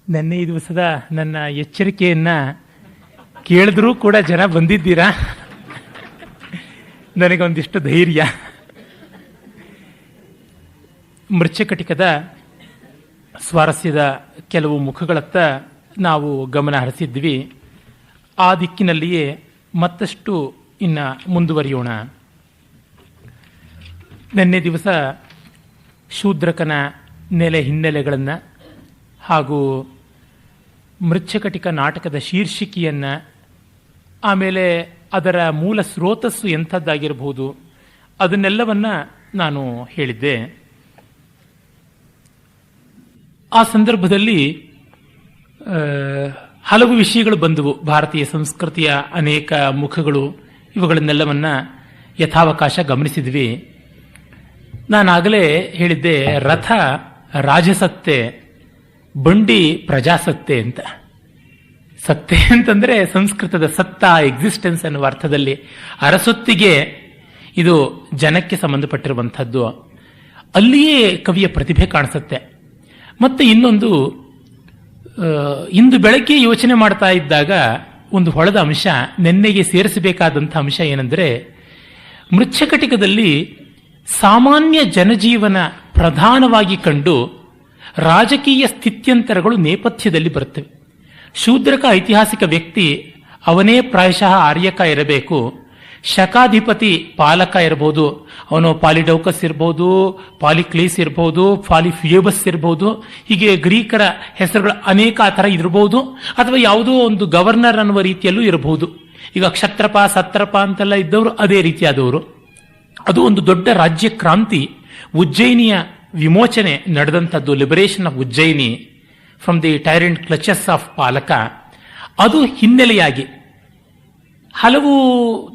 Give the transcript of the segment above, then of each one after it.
ನೆನ್ನೆ ಈ ದಿವಸದ ನನ್ನ ಎಚ್ಚರಿಕೆಯನ್ನ ಕೇಳಿದ್ರೂ ಕೂಡ ಜನ ಬಂದಿದ್ದೀರಾ. ನನಗೊಂದಿಷ್ಟು ಧೈರ್ಯ. ಮೃಚ್ಛಕಟಿಕದ ಸ್ವಾರಸ್ಯದ ಕೆಲವು ಮುಖಗಳತ್ತ ನಾವು ಗಮನ ಹರಿಸಿದ್ವಿ. ಆ ದಿಕ್ಕಿನಲ್ಲಿಯೇ ಮತ್ತಷ್ಟು ಇನ್ನು ಮುಂದುವರಿಯೋಣ. ನಿನ್ನೆ ದಿವಸ ಶೂದ್ರಕನ ನೆಲೆ ಹಿನ್ನೆಲೆಗಳನ್ನು ಹಾಗೂ ಮೃಚ್ಛಕಟಿಕ ನಾಟಕದ ಶೀರ್ಷಿಕೆಯನ್ನು, ಆಮೇಲೆ ಅದರ ಮೂಲ ಸ್ರೋತಸ್ಸು ಎಂಥದ್ದಾಗಿರಬಹುದು ಅದನ್ನೆಲ್ಲವನ್ನು ನಾನು ಹೇಳಿದ್ದೆ. ಆ ಸಂದರ್ಭದಲ್ಲಿ ಹಲವು ವಿಷಯಗಳು ಬಂದವು. ಭಾರತೀಯ ಸಂಸ್ಕೃತಿಯ ಅನೇಕ ಮುಖಗಳು, ಇವುಗಳನ್ನೆಲ್ಲವನ್ನು ಯಥಾವಕಾಶ ಗಮನಿಸಿದ್ವಿ. ನಾನಾಗಲೇ ಹೇಳಿದ್ದೆ, ರಥ ರಾಜಸತ್ತೆ, ಬಂಡಿ ಪ್ರಜಾಸತ್ತೆ ಅಂತ. ಸತ್ತೆ ಅಂತಂದರೆ ಸಂಸ್ಕೃತದ ಸತ್ತ, ಎಕ್ಸಿಸ್ಟೆನ್ಸ್ ಅನ್ನುವ ಅರ್ಥದಲ್ಲಿ ಅರಸೊತ್ತಿಗೆ ಇದು ಜನಕ್ಕೆ ಸಂಬಂಧಪಟ್ಟಿರುವಂಥದ್ದು. ಅಲ್ಲಿಯೇ ಕವಿಯ ಪ್ರತಿಭೆ ಕಾಣಿಸುತ್ತೆ. ಮತ್ತೆ ಇನ್ನೊಂದು, ಇಂದು ಬೆಳಗ್ಗೆ ಯೋಚನೆ ಮಾಡ್ತಾ ಇದ್ದಾಗ ಒಂದು ಹೊಳೆದ ಅಂಶ, ನೆನ್ನೆಗೆ ಸೇರಿಸಬೇಕಾದಂಥ ಅಂಶ ಏನೆಂದರೆ, ಮೃಚ್ಛಕಟಿಕದಲ್ಲಿ ಸಾಮಾನ್ಯ ಜನಜೀವನ ಪ್ರಧಾನವಾಗಿ ಕಂಡು ರಾಜಕೀಯ ಸ್ಥಿತ್ಯಂತರಗಳು ನೇಪಥ್ಯದಲ್ಲಿ ಬರುತ್ತವೆ. ಶೂದ್ರಕ ಐತಿಹಾಸಿಕ ವ್ಯಕ್ತಿ, ಅವನೇ ಪ್ರಾಯಶಃ ಆರ್ಯಕ ಇರಬೇಕು. ಶಕಾಧಿಪತಿ ಪಾಲಕ ಇರಬಹುದು, ಅವನು ಪಾಲಿಡೌಕಸ್ ಇರಬಹುದು, ಪಾಲಿಕ್ಲೀಸ್ ಇರಬಹುದು, ಪಾಲಿಫಿಯೇಬಸ್ ಇರಬಹುದು. ಹೀಗೆ ಗ್ರೀಕರ ಹೆಸರುಗಳು ಅನೇಕ ಆ ಥರ ಇರಬಹುದು. ಅಥವಾ ಯಾವುದೋ ಒಂದು ಗವರ್ನರ್ ಅನ್ನುವ ರೀತಿಯಲ್ಲೂ ಇರಬಹುದು. ಈಗ ಕ್ಷತ್ರಪ ಸತ್ರಪ ಅಂತೆಲ್ಲ ಇದ್ದವರು ಅದೇ ರೀತಿಯಾದವರು. ಅದು ಒಂದು ದೊಡ್ಡ ರಾಜ್ಯ ಕ್ರಾಂತಿ, ಉಜ್ಜಯಿನಿಯ ವಿಮೋಚನೆ ನಡೆದಂಥದ್ದು, liberation of Ujjayini from the tyrant clutches of Palaka. ಅದು ಹಿನ್ನೆಲೆಯಾಗಿ ಹಲವು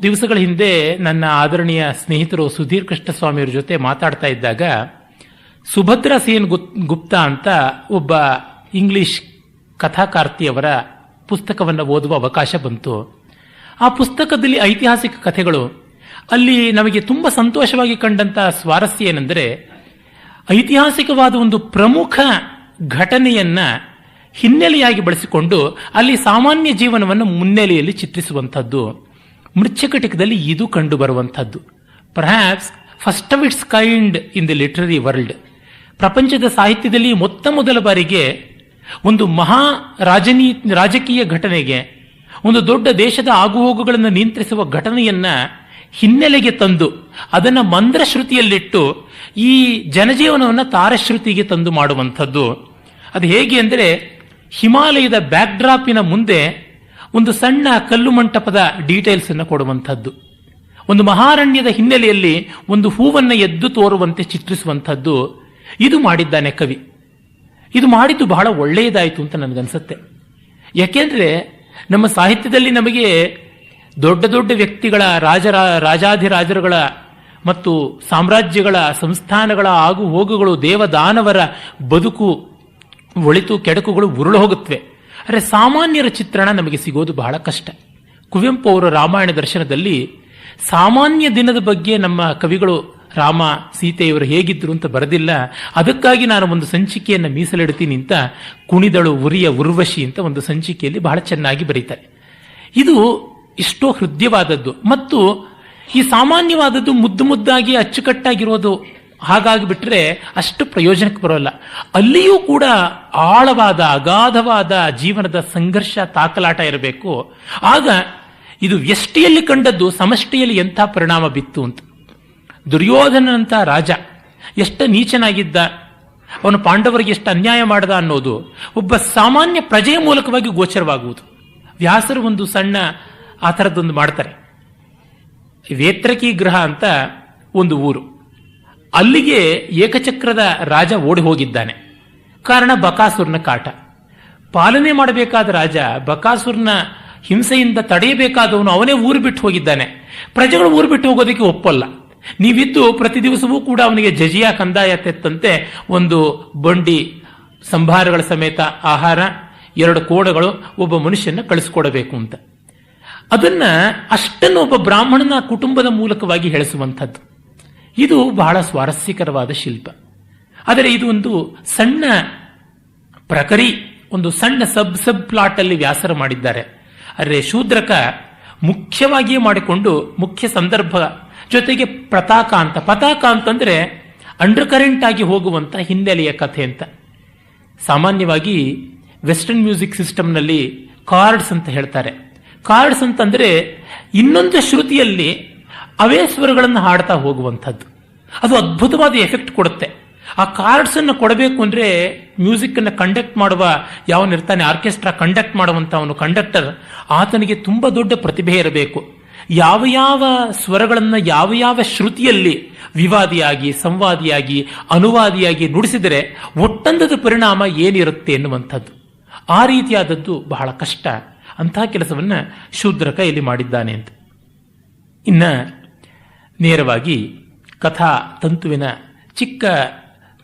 ದಿವಸಗಳ ಹಿಂದೆ ನನ್ನ ಆದರಣೀಯ ಸ್ನೇಹಿತರು ಸುಧೀರ್ ಕೃಷ್ಣಸ್ವಾಮಿಯವರ ಜೊತೆ ಮಾತಾಡ್ತಾ ಇದ್ದಾಗ, ಸುಭದ್ರಾ ಸೇನ್ ಗುಪ್ತಾ ಅಂತ ಒಬ್ಬ ಇಂಗ್ಲಿಷ್ ಕಥಾಕಾರ್ತಿಯವರ ಪುಸ್ತಕವನ್ನು ಓದುವ ಅವಕಾಶ ಬಂತು. ಆ ಪುಸ್ತಕದಲ್ಲಿ ಐತಿಹಾಸಿಕ ಕಥೆಗಳು. ಅಲ್ಲಿ ನಮಗೆ ತುಂಬ ಸಂತೋಷವಾಗಿ ಕಂಡಂಥ ಸ್ವಾರಸ್ಯ ಏನೆಂದರೆ, ಐತಿಹಾಸಿಕವಾದ ಒಂದು ಪ್ರಮುಖ ಘಟನೆಯನ್ನ ಹಿನ್ನೆಲೆಯಾಗಿ ಬಳಸಿಕೊಂಡು ಅಲ್ಲಿ ಸಾಮಾನ್ಯ ಜೀವನವನ್ನು ಮುನ್ನೆಲೆಯಲ್ಲಿ ಚಿತ್ರಿಸುವಂಥದ್ದು. ಮೃಚ್ಛಕಟಿಕದಲ್ಲಿ ಇದು ಕಂಡು ಬರುವಂಥದ್ದು. Perhaps first of it's kind in the literary world. ಪ್ರಪಂಚದ ಸಾಹಿತ್ಯದಲ್ಲಿ ಮೊತ್ತ ಮೊದಲ ಬಾರಿಗೆ ಒಂದು ಮಹಾ ರಾಜಕೀಯ ಘಟನೆಗೆ, ಒಂದು ದೊಡ್ಡ ದೇಶದ ಆಗುಹೋಗುಗಳನ್ನು ನಿಯಂತ್ರಿಸುವ ಘಟನೆಯನ್ನ ಹಿನ್ನೆಲೆಗೆ ತಂದು ಅದನ್ನು ಮಂದ್ರಶ್ರುತಿಯಲ್ಲಿಟ್ಟು ಈ ಜನಜೀವನವನ್ನು ತಾರಶ್ರುತಿಗೆ ತಂದು ಮಾಡುವಂಥದ್ದು. ಅದು ಹೇಗೆ ಅಂದರೆ, ಹಿಮಾಲಯದ ಬ್ಯಾಕ್ಡ್ರಾಪಿನ ಮುಂದೆ ಒಂದು ಸಣ್ಣ ಕಲ್ಲು ಮಂಟಪದ ಡೀಟೇಲ್ಸ್ ಅನ್ನು ಕೊಡುವಂಥದ್ದು. ಒಂದು ಮಹಾರಣ್ಯದ ಹಿನ್ನೆಲೆಯಲ್ಲಿ ಒಂದು ಹೂವನ್ನು ಎದ್ದು ತೋರುವಂತೆ ಚಿತ್ರಿಸುವಂಥದ್ದು. ಇದು ಮಾಡಿದ್ದಾನೆ ಕವಿ. ಇದು ಮಾಡಿದ್ದು ಬಹಳ ಒಳ್ಳೆಯದಾಯಿತು ಅಂತ ನನಗನ್ಸುತ್ತೆ. ಯಾಕೆಂದ್ರೆ ನಮ್ಮ ಸಾಹಿತ್ಯದಲ್ಲಿ ನಮಗೆ ದೊಡ್ಡ ದೊಡ್ಡ ವ್ಯಕ್ತಿಗಳ, ರಾಜಾಧಿರಾಜರುಗಳ ಮತ್ತು ಸಾಮ್ರಾಜ್ಯಗಳ, ಸಂಸ್ಥಾನಗಳ ಆಗು ಹೋಗುಗಳು, ದೇವದಾನವರ ಬದುಕು, ಒಳಿತು ಕೆಡಕುಗಳು ಉರುಳು ಹೋಗುತ್ತವೆ. ಆದರೆ ಸಾಮಾನ್ಯರ ಚಿತ್ರಣ ನಮಗೆ ಸಿಗೋದು ಬಹಳ ಕಷ್ಟ. ಕುವೆಂಪು ಅವರ ರಾಮಾಯಣ ದರ್ಶನದಲ್ಲಿ ಸಾಮಾನ್ಯ ದಿನದ ಬಗ್ಗೆ ನಮ್ಮ ಕವಿಗಳು ರಾಮ ಸೀತೆಯವರು ಹೇಗಿದ್ರು ಅಂತ ಬರೆದಿಲ್ಲ. ಅದಕ್ಕಾಗಿ ನಾನು ಒಂದು ಸಂಚಿಕೆಯನ್ನು ಮೀಸಲಿಡ್ತೀನಿ ಅಂತ ಕುಣಿದಳು ಉರಿಯ ಉರ್ವಶಿ ಅಂತ ಒಂದು ಸಂಚಿಕೆಯಲ್ಲಿ ಬಹಳ ಚೆನ್ನಾಗಿ ಬರೀತಾರೆ. ಇದು ಇಷ್ಟೋ ಹೃದಯವಾದದ್ದು ಮತ್ತು ಈ ಸಾಮಾನ್ಯವಾದದ್ದು ಮುದ್ದು ಮುದ್ದಾಗಿ ಅಚ್ಚುಕಟ್ಟಾಗಿರೋದು. ಹಾಗಾಗಿ ಬಿಟ್ಟರೆ ಅಷ್ಟು ಪ್ರಯೋಜನಕ್ಕೆ ಬರೋಲ್ಲ. ಅಲ್ಲಿಯೂ ಕೂಡ ಆಳವಾದ ಅಗಾಧವಾದ ಜೀವನದ ಸಂಘರ್ಷ, ತಾಕಲಾಟ ಇರಬೇಕು. ಆಗ ಇದು ವ್ಯಷ್ಟಿಯಲ್ಲಿ ಕಂಡದ್ದು ಸಮಷ್ಟಿಯಲ್ಲಿ ಎಂಥ ಪರಿಣಾಮ ಬಿತ್ತು ಅಂತ. ದುರ್ಯೋಧನಂಥ ರಾಜ ಎಷ್ಟು ನೀಚನಾಗಿದ್ದ, ಅವನು ಪಾಂಡವರಿಗೆ ಎಷ್ಟು ಅನ್ಯಾಯ ಮಾಡದ ಅನ್ನೋದು ಒಬ್ಬ ಸಾಮಾನ್ಯ ಪ್ರಜೆಯ ಮೂಲಕವಾಗಿ ಗೋಚರವಾಗುವುದು. ವ್ಯಾಸರು ಒಂದು ಸಣ್ಣ ಆ ಥರದ್ದೊಂದು ಮಾಡ್ತಾರೆ. ವೇತ್ರಕಿ ಗೃಹ ಅಂತ ಒಂದು ಊರು, ಅಲ್ಲಿಗೆ ಏಕಚಕ್ರದ ರಾಜ ಓಡಿ ಹೋಗಿದ್ದಾನೆ. ಕಾರಣ ಬಕಾಸುರನ ಕಾಟ. ಪಾಲನೆ ಮಾಡಬೇಕಾದ ರಾಜ ಬಕಾಸುರನ ಹಿಂಸೆಯಿಂದ ತಡೆಯಬೇಕಾದವನು ಅವನೇ ಊರು ಬಿಟ್ಟು ಹೋಗಿದ್ದಾನೆ. ಪ್ರಜೆಗಳು ಊರು ಬಿಟ್ಟು ಹೋಗೋದಕ್ಕೆ ಒಪ್ಪಲ್ಲ. ನೀವಿದ್ದು ಪ್ರತಿ ದಿವಸವೂ ಕೂಡ ಅವನಿಗೆ ಜಜಿಯಾ ಕಂದಾಯ ತೆತ್ತಂತೆ ಒಂದು ಬಂಡಿ ಸಂಭಾರಗಳ ಸಮೇತ ಆಹಾರ, 2 ಕೋಣಗಳು, ಒಬ್ಬ ಮನುಷ್ಯನ ಕಳಿಸ್ಕೊಡಬೇಕು ಅಂತ. ಅದನ್ನ ಅಷ್ಟನ್ನು ಒಬ್ಬ ಬ್ರಾಹ್ಮಣನ ಕುಟುಂಬದ ಮೂಲಕವಾಗಿ ಹೇಳಿಸುವಂಥದ್ದು. ಇದು ಬಹಳ ಸ್ವಾರಸ್ಯಕರವಾದ ಶಿಲ್ಪ. ಆದರೆ ಇದು ಒಂದು ಸಣ್ಣ ಪ್ರಕರಿ ಒಂದು ಸಣ್ಣ ಸಬ್ ಪ್ಲಾಟ್ ಅಲ್ಲಿ ವ್ಯಾಸರ ಮಾಡಿದ್ದಾರೆ. ಆದರೆ ಶೂದ್ರಕ ಮುಖ್ಯವಾಗಿಯೇ ಮಾಡಿಕೊಂಡು ಮುಖ್ಯ ಸಂದರ್ಭ ಜೊತೆಗೆ ಪತಾಕ ಅಂತಂದ್ರೆ ಅಂಡರ್ ಕರೆಂಟ್ ಆಗಿ ಹೋಗುವಂತ ಹಿನ್ನೆಲೆಯ ಕಥೆ ಅಂತ. ಸಾಮಾನ್ಯವಾಗಿ ವೆಸ್ಟರ್ನ್ ಮ್ಯೂಸಿಕ್ ಸಿಸ್ಟಮ್ನಲ್ಲಿ ಕಾರ್ಡ್ಸ್ ಅಂತ ಹೇಳ್ತಾರೆ. ಕಾರ್ಡ್ಸ್ ಅಂತಂದ್ರೆ ಇನ್ನೊಂದು ಶ್ರುತಿಯಲ್ಲಿ ಅವೇ ಸ್ವರಗಳನ್ನು ಹಾಡ್ತಾ ಹೋಗುವಂಥದ್ದು. ಅದು ಅದ್ಭುತವಾದ ಎಫೆಕ್ಟ್ ಕೊಡುತ್ತೆ. ಆ ಕಾರ್ಡ್ಸ್ ಅನ್ನು ಕೊಡಬೇಕು ಅಂದ್ರೆ ಮ್ಯೂಸಿಕ್ ಅನ್ನು ಕಂಡಕ್ಟ್ ಮಾಡುವ ಯಾವನಿರ್ತಾನೆ, ಆರ್ಕೆಸ್ಟ್ರಾ ಕಂಡಕ್ಟ್ ಮಾಡುವಂತ ಅವನು ಕಂಡಕ್ಟರ್, ಆತನಿಗೆ ತುಂಬಾ ದೊಡ್ಡ ಪ್ರತಿಭೆ ಇರಬೇಕು. ಯಾವ ಯಾವ ಸ್ವರಗಳನ್ನು ಯಾವ ಯಾವ ಶ್ರುತಿಯಲ್ಲಿ ವಿವಾದಿಯಾಗಿ, ಸಂವಾದಿಯಾಗಿ, ಅನುವಾದಿಯಾಗಿ ನುಡಿಸಿದರೆ ಒಟ್ಟಂದದ ಪರಿಣಾಮ ಏನಿರುತ್ತೆ ಎನ್ನುವಂಥದ್ದು. ಆ ರೀತಿಯಾದದ್ದು ಬಹಳ ಕಷ್ಟ. ಅಂತಹ ಕೆಲಸವನ್ನ ಶೂದ್ರಕ ಇಲ್ಲಿ ಮಾಡಿದ್ದಾನೆ ಅಂತ. ಇನ್ನ ನೇರವಾಗಿ ಕಥಾ ತಂತುವಿನ ಚಿಕ್ಕ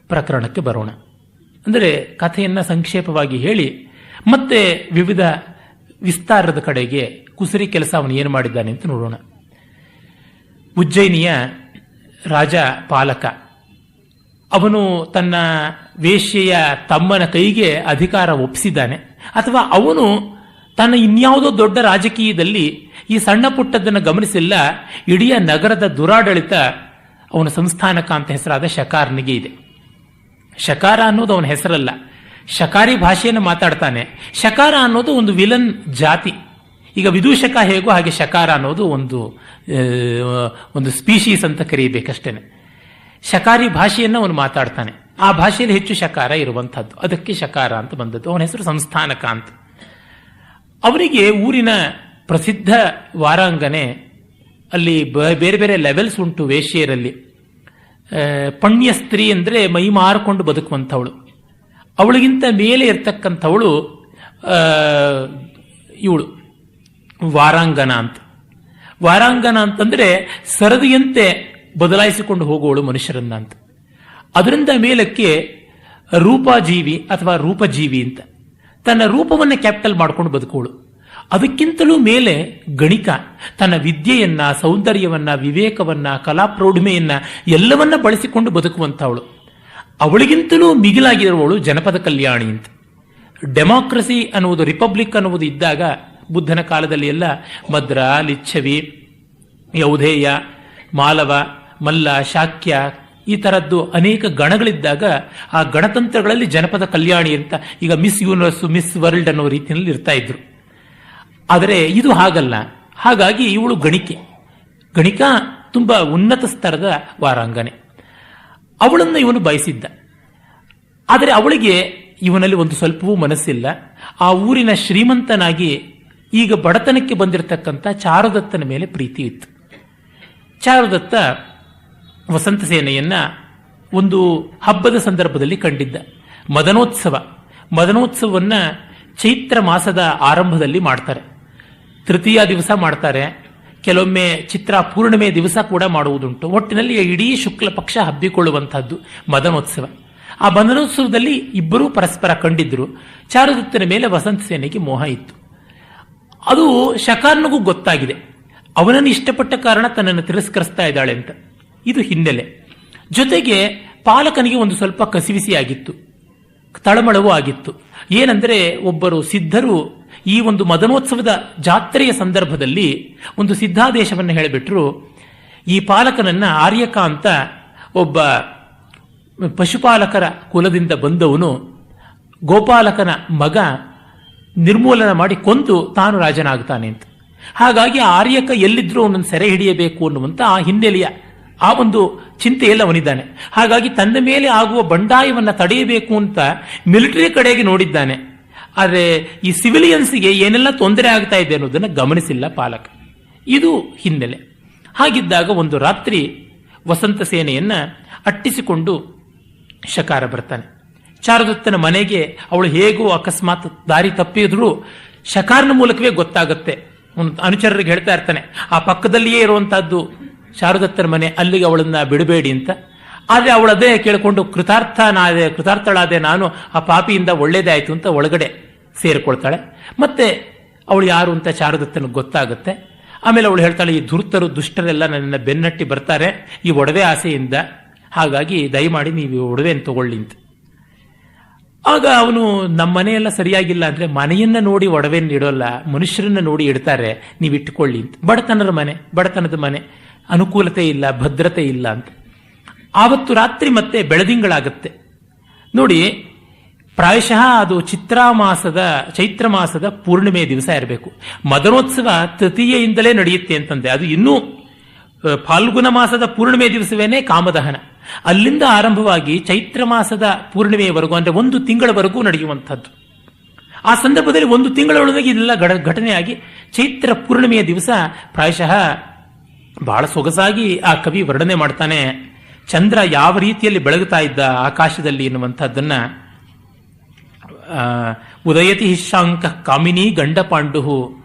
ಪ್ರಕರಣಕ್ಕೆ ಬರೋಣ. ಅಂದರೆ ಕಥೆಯನ್ನು ಸಂಕ್ಷೇಪವಾಗಿ ಹೇಳಿ ಮತ್ತೆ ವಿವಿಧ ವಿಸ್ತಾರದ ಕಡೆಗೆ ಕುಸರಿ ಕೆಲಸ ಅವನು ಏನು ಮಾಡಿದ್ದಾನೆ ಅಂತ ನೋಡೋಣ. ಉಜ್ಜಯಿನಿಯ ರಾಜ ಪಾಲಕ, ಅವನು ತನ್ನ ವೇಶ್ಯೆಯ ತಮ್ಮನ ಕೈಗೆ ಅಧಿಕಾರ ಒಪ್ಪಿಸಿದ್ದಾನೆ, ಅಥವಾ ಅವನು ತನ್ನ ಇನ್ಯಾವುದೋ ದೊಡ್ಡ ರಾಜಕೀಯದಲ್ಲಿ ಈ ಸಣ್ಣ ಪುಟ್ಟದನ್ನು ಗಮನಿಸಿಲ್ಲ. ಇಡೀ ನಗರದ ದುರಾಡಳಿತ ಅವನ ಸಂಸ್ಥಾನಕ ಅಂತ ಹೆಸರಾದ ಶಕಾರನಿಗೆ ಇದೆ. ಶಕಾರ ಅನ್ನೋದು ಅವನ ಹೆಸರಲ್ಲ, ಶಕಾರಿ ಭಾಷೆಯನ್ನು ಮಾತಾಡ್ತಾನೆ. ಶಕಾರ ಅನ್ನೋದು ಒಂದು ವಿಲನ್ ಜಾತಿ. ಈಗ ವಿದೂಷಕ ಹೇಗೋ ಹಾಗೆ ಶಕಾರ ಅನ್ನೋದು ಒಂದು ಸ್ಪೀಶೀಸ್ ಅಂತ ಕರೀಬೇಕಷ್ಟೇನೆ. ಶಕಾರಿ ಭಾಷೆಯನ್ನು ಅವನು ಮಾತಾಡ್ತಾನೆ. ಆ ಭಾಷೆಯಲ್ಲಿ ಹೆಚ್ಚು ಶಕಾರ ಇರುವಂತಹದ್ದು, ಅದಕ್ಕೆ ಶಕಾರ ಅಂತ ಬಂದದ್ದು. ಅವನ ಹೆಸರು ಸಂಸ್ಥಾನಕ ಅಂತ. ಅವನಿಗೆ ಊರಿನ ಪ್ರಸಿದ್ಧ ವಾರಾಂಗನೆ, ಅಲ್ಲಿ ಬೇರೆ ಬೇರೆ ಲೆವೆಲ್ಸ್ ಉಂಟು ವೇಶ್ಯೆಯರಲ್ಲಿ. ಪಣ್ಯ ಸ್ತ್ರೀ ಅಂದರೆ ಮೈ ಮಾರಿಕೊಂಡು ಬದುಕುವಂಥವಳು, ಅವಳಿಗಿಂತ ಮೇಲೆ ಇರ್ತಕ್ಕಂಥವಳು ಇವಳು ವಾರಾಂಗನ ಅಂತ. ವಾರಾಂಗನ ಅಂತಂದ್ರೆ ಸರದಿಯಂತೆ ಬದಲಾಯಿಸಿಕೊಂಡು ಹೋಗುವವಳು ಮನುಷ್ಯರನ್ನ ಅಂತ. ಅದರಿಂದ ಮೇಲಕ್ಕೆ ರೂಪಜೀವಿ ಅಥವಾ ರೂಪಜೀವಿ ಅಂತ, ತನ್ನ ರೂಪವನ್ನು ಕ್ಯಾಪಿಟಲ್ ಮಾಡಿಕೊಂಡು ಬದುಕುವಳು. ಅದಕ್ಕಿಂತಲೂ ಮೇಲೆ ಗಣಿಕ, ತನ್ನ ವಿದ್ಯೆಯನ್ನ, ಸೌಂದರ್ಯವನ್ನ, ವಿವೇಕವನ್ನ, ಕಲಾಪ್ರೌಢಿಮೆಯನ್ನ ಎಲ್ಲವನ್ನ ಬಳಸಿಕೊಂಡು ಬದುಕುವಂಥವಳು. ಅವಳಿಗಿಂತಲೂ ಮಿಗಿಲಾಗಿರುವವಳು ಜನಪದ ಕಲ್ಯಾಣಿ ಅಂತ. ಡೆಮಾಕ್ರಸಿ ಅನ್ನುವುದು, ರಿಪಬ್ಲಿಕ್ ಅನ್ನುವುದು ಇದ್ದಾಗ ಬುದ್ಧನ ಕಾಲದಲ್ಲಿ ಎಲ್ಲ ಮದ್ರ, ಲಿಚ್ಛವಿ, ಯೌಧೇಯ, ಮಾಲವ, ಮಲ್ಲ, ಶಾಕ್ಯ ಈ ತರದ್ದು ಅನೇಕ ಗಣಗಳಿದ್ದಾಗ ಆ ಗಣತಂತ್ರಗಳಲ್ಲಿ ಜನಪದ ಕಲ್ಯಾಣಿ ಅಂತ, ಈಗ ಮಿಸ್ ಯೂನಿವರ್ಸ್, ಮಿಸ್ ವರ್ಲ್ಡ್ ಅನ್ನೋ ರೀತಿಯಲ್ಲಿ ಇರ್ತಾ ಇದ್ರು. ಆದರೆ ಇದು ಹಾಗಲ್ಲ. ಹಾಗಾಗಿ ಇವಳು ಗಣಿಕ ತುಂಬಾ ಉನ್ನತ ಸ್ತರದ ವಾರಾಂಗನೆ. ಅವಳನ್ನು ಇವನು ಬಯಸಿದ್ದ. ಆದರೆ ಅವಳಿಗೆ ಇವನಲ್ಲಿ ಒಂದು ಸ್ವಲ್ಪವೂ ಮನಸ್ಸಿಲ್ಲ. ಆ ಊರಿನ ಶ್ರೀಮಂತನಾಗಿ ಈಗ ಬಡತನಕ್ಕೆ ಬಂದಿರತಕ್ಕಂಥ ಚಾರುದತ್ತನ ಮೇಲೆ ಪ್ರೀತಿ ಇತ್ತು. ಚಾರುದತ್ತ ವಸಂತ ಸೇನೆಯನ್ನ ಒಂದು ಹಬ್ಬದ ಸಂದರ್ಭದಲ್ಲಿ ಕಂಡಿದ್ದ. ಮದನೋತ್ಸವವನ್ನ ಚೈತ್ರ ಮಾಸದ ಆರಂಭದಲ್ಲಿ ಮಾಡ್ತಾರೆ. ತೃತೀಯ ದಿವಸ ಮಾಡ್ತಾರೆ, ಕೆಲವೊಮ್ಮೆ ಚಿತ್ರ ಪೂರ್ಣಿಮೆ ದಿವಸ ಕೂಡ ಮಾಡುವುದುಂಟು. ಒಟ್ಟಿನಲ್ಲಿ ಇಡೀ ಶುಕ್ಲ ಪಕ್ಷ ಹಬ್ಬಿಕೊಳ್ಳುವಂತಹದ್ದು ಮದನೋತ್ಸವ. ಆ ಮದನೋತ್ಸವದಲ್ಲಿ ಇಬ್ಬರೂ ಪರಸ್ಪರ ಕಂಡಿದ್ರು. ಚಾರುದತ್ತನ ಮೇಲೆ ವಸಂತ ಸೇನೆಗೆ ಮೋಹ ಇತ್ತು. ಅದು ಶಕಾರ್ನಿಗೂ ಗೊತ್ತಾಗಿದೆ. ಅವನನ್ನು ಇಷ್ಟಪಟ್ಟ ಕಾರಣ ತನ್ನನ್ನು ತಿರಸ್ಕರಿಸ್ತಾ ಇದ್ದಾಳೆ ಅಂತ. ಇದು ಹಿನ್ನೆಲೆ. ಜೊತೆಗೆ ಪಾಲಕನಿಗೆ ಒಂದು ಸ್ವಲ್ಪ ಕಸಿವಿಸಿಯಾಗಿತ್ತು, ತಳಮಳವೂ ಆಗಿತ್ತು. ಏನಂದ್ರೆ ಒಬ್ಬರು ಸಿದ್ಧರು ಈ ಒಂದು ಮದನೋತ್ಸವದ ಜಾತ್ರೆಯ ಸಂದರ್ಭದಲ್ಲಿ ಒಂದು ಸಿದ್ಧಾದೇಶವನ್ನು ಹೇಳಿಬಿಟ್ರು. ಈ ಪಾಲಕನನ್ನ ಆರ್ಯಕ ಅಂತ ಒಬ್ಬ ಪಶುಪಾಲಕರ ಕುಲದಿಂದ ಬಂದವನು ಗೋಪಾಲಕನ ಮಗ ನಿರ್ಮೂಲನ ಮಾಡಿ ಕೊಂದು ತಾನು ರಾಜನಾಗ್ತಾನೆ ಅಂತ. ಹಾಗಾಗಿ ಆರ್ಯಕ ಎಲ್ಲಿದ್ರೂ ಅವನನ್ನು ಸೆರೆ ಹಿಡಿಯಬೇಕು ಅನ್ನುವಂಥ ಆ ಹಿನ್ನೆಲೆಯ ಆ ಒಂದು ಚಿಂತೆಯಲ್ಲಿ ಅವನಿದ್ದಾನೆ. ಹಾಗಾಗಿ ತನ್ನ ಮೇಲೆ ಆಗುವ ಬಂಡಾಯವನ್ನು ತಡೆಯಬೇಕು ಅಂತ ಮಿಲಿಟರಿ ಕಡೆಗೆ ನೋಡಿದ್ದಾನೆ. ಆದರೆ ಈ ಸಿವಿಲಿಯನ್ಸ್ಗೆ ಏನೆಲ್ಲ ತೊಂದರೆ ಆಗ್ತಾ ಇದೆ ಅನ್ನೋದನ್ನು ಗಮನಿಸಿಲ್ಲ ಪಾಲಕ. ಇದು ಹಿನ್ನೆಲೆ. ಹಾಗಿದ್ದಾಗ ಒಂದು ರಾತ್ರಿ ವಸಂತ ಸೇನೆಯನ್ನ ಅಟ್ಟಿಸಿಕೊಂಡು ಶಕಾರ ಬರ್ತಾನೆ. ಚಾರುದತ್ತನ ಮನೆಗೆ ಅವಳು ಹೇಗೋ ಅಕಸ್ಮಾತ್ ದಾರಿ ತಪ್ಪಿದ್ರು ಶಕಾರನ ಮೂಲಕವೇ ಗೊತ್ತಾಗುತ್ತೆ. ಅನುಚರರಿಗೆ ಹೇಳ್ತಾ ಇರ್ತಾನೆ, ಆ ಪಕ್ಕದಲ್ಲಿಯೇ ಇರುವಂತಹದ್ದು ಚಾರುದತ್ತನ ಮನೆ, ಅಲ್ಲಿಗೆ ಅವಳನ್ನ ಬಿಡಬೇಡಿ ಅಂತ. ಆದರೆ ಅವಳದೇ ಕೇಳಿಕೊಂಡು ಕೃತಾರ್ಥಳಾದೆ ನಾನು, ಆ ಪಾಪಿಯಿಂದ ಒಳ್ಳೇದೇ ಆಯ್ತು ಅಂತ ಒಳಗಡೆ ಸೇರಿಕೊಳ್ತಾಳೆ. ಮತ್ತೆ ಅವಳು ಯಾರು ಅಂತ ಚಾರುದತ್ತನಿಗೆ ಗೊತ್ತಾಗುತ್ತೆ. ಆಮೇಲೆ ಅವಳು ಹೇಳ್ತಾಳೆ, ಈ ಧೂರ್ತರು ದುಷ್ಟರೆಲ್ಲ ನನ್ನ ಬೆನ್ನಟ್ಟಿ ಬರ್ತಾರೆ ಈ ಒಡವೆ ಆಸೆಯಿಂದ, ಹಾಗಾಗಿ ದಯಮಾಡಿ ನೀವು ಒಡವೆಯನ್ನು ತಗೊಳ್ಳಿ ಅಂತ. ಆಗ ಅವನು ನಮ್ಮ ಮನೆಯೆಲ್ಲ ಸರಿಯಾಗಿಲ್ಲ ಅಂದ್ರೆ ಮನೆಯನ್ನ ನೋಡಿ ಒಡವೆಯನ್ನು ಇಡೋಲ್ಲ, ಮನುಷ್ಯರನ್ನ ನೋಡಿ ಇಡ್ತಾರೆ, ನೀವು ಇಟ್ಟುಕೊಳ್ಳಿ ಅಂತ. ಬಡತನದ ಮನೆ, ಅನುಕೂಲತೆ ಇಲ್ಲ, ಭದ್ರತೆ ಇಲ್ಲ ಅಂತ. ಆವತ್ತು ರಾತ್ರಿ ಮತ್ತೆ ಬೆಳದಿಂಗಳಾಗತ್ತೆ ನೋಡಿ. ಪ್ರಾಯಶಃ ಅದು ಚೈತ್ರ ಮಾಸದ ಪೂರ್ಣಿಮೆ ದಿವಸ ಇರಬೇಕು. ಮದನೋತ್ಸವ ತೃತೀಯೆಯಿಂದಲೇ ನಡೆಯುತ್ತೆ ಅಂತಂದೆ. ಅದು ಇನ್ನೂ ಫಾಲ್ಗುಣ ಮಾಸದ ಪೂರ್ಣಿಮೆ ದಿವಸವೇನೆ ಕಾಮದಹನ. ಅಲ್ಲಿಂದ ಆರಂಭವಾಗಿ ಚೈತ್ರ ಮಾಸದ ಪೂರ್ಣಿಮೆಯವರೆಗೂ ಅಂದ್ರೆ 1 ತಿಂಗಳವರೆಗೂ ನಡೆಯುವಂಥದ್ದು. ಆ ಸಂದರ್ಭದಲ್ಲಿ 1 ತಿಂಗಳೊಳಗೆ ಇದೆಲ್ಲ ಘಟನೆಯಾಗಿ ಚೈತ್ರ ಪೂರ್ಣಿಮೆಯ ದಿವಸ ಪ್ರಾಯಶಃ ಬಹಳ ಸೊಗಸಾಗಿ ಆ ಕವಿ ವರ್ಣನೆ ಮಾಡ್ತಾನೆ. ಚಂದ್ರ ಯಾವ ರೀತಿಯಲ್ಲಿ ಬೆಳಗುತ್ತಾ ಇದ್ದ ಆಕಾಶದಲ್ಲಿ ಎನ್ನುವಂಥದ್ದನ್ನ. ಉದಯತಿ ಹಿಶಾಂಕ ಕಾಮಿನಿ ಗಂಡಪಾಂಡು,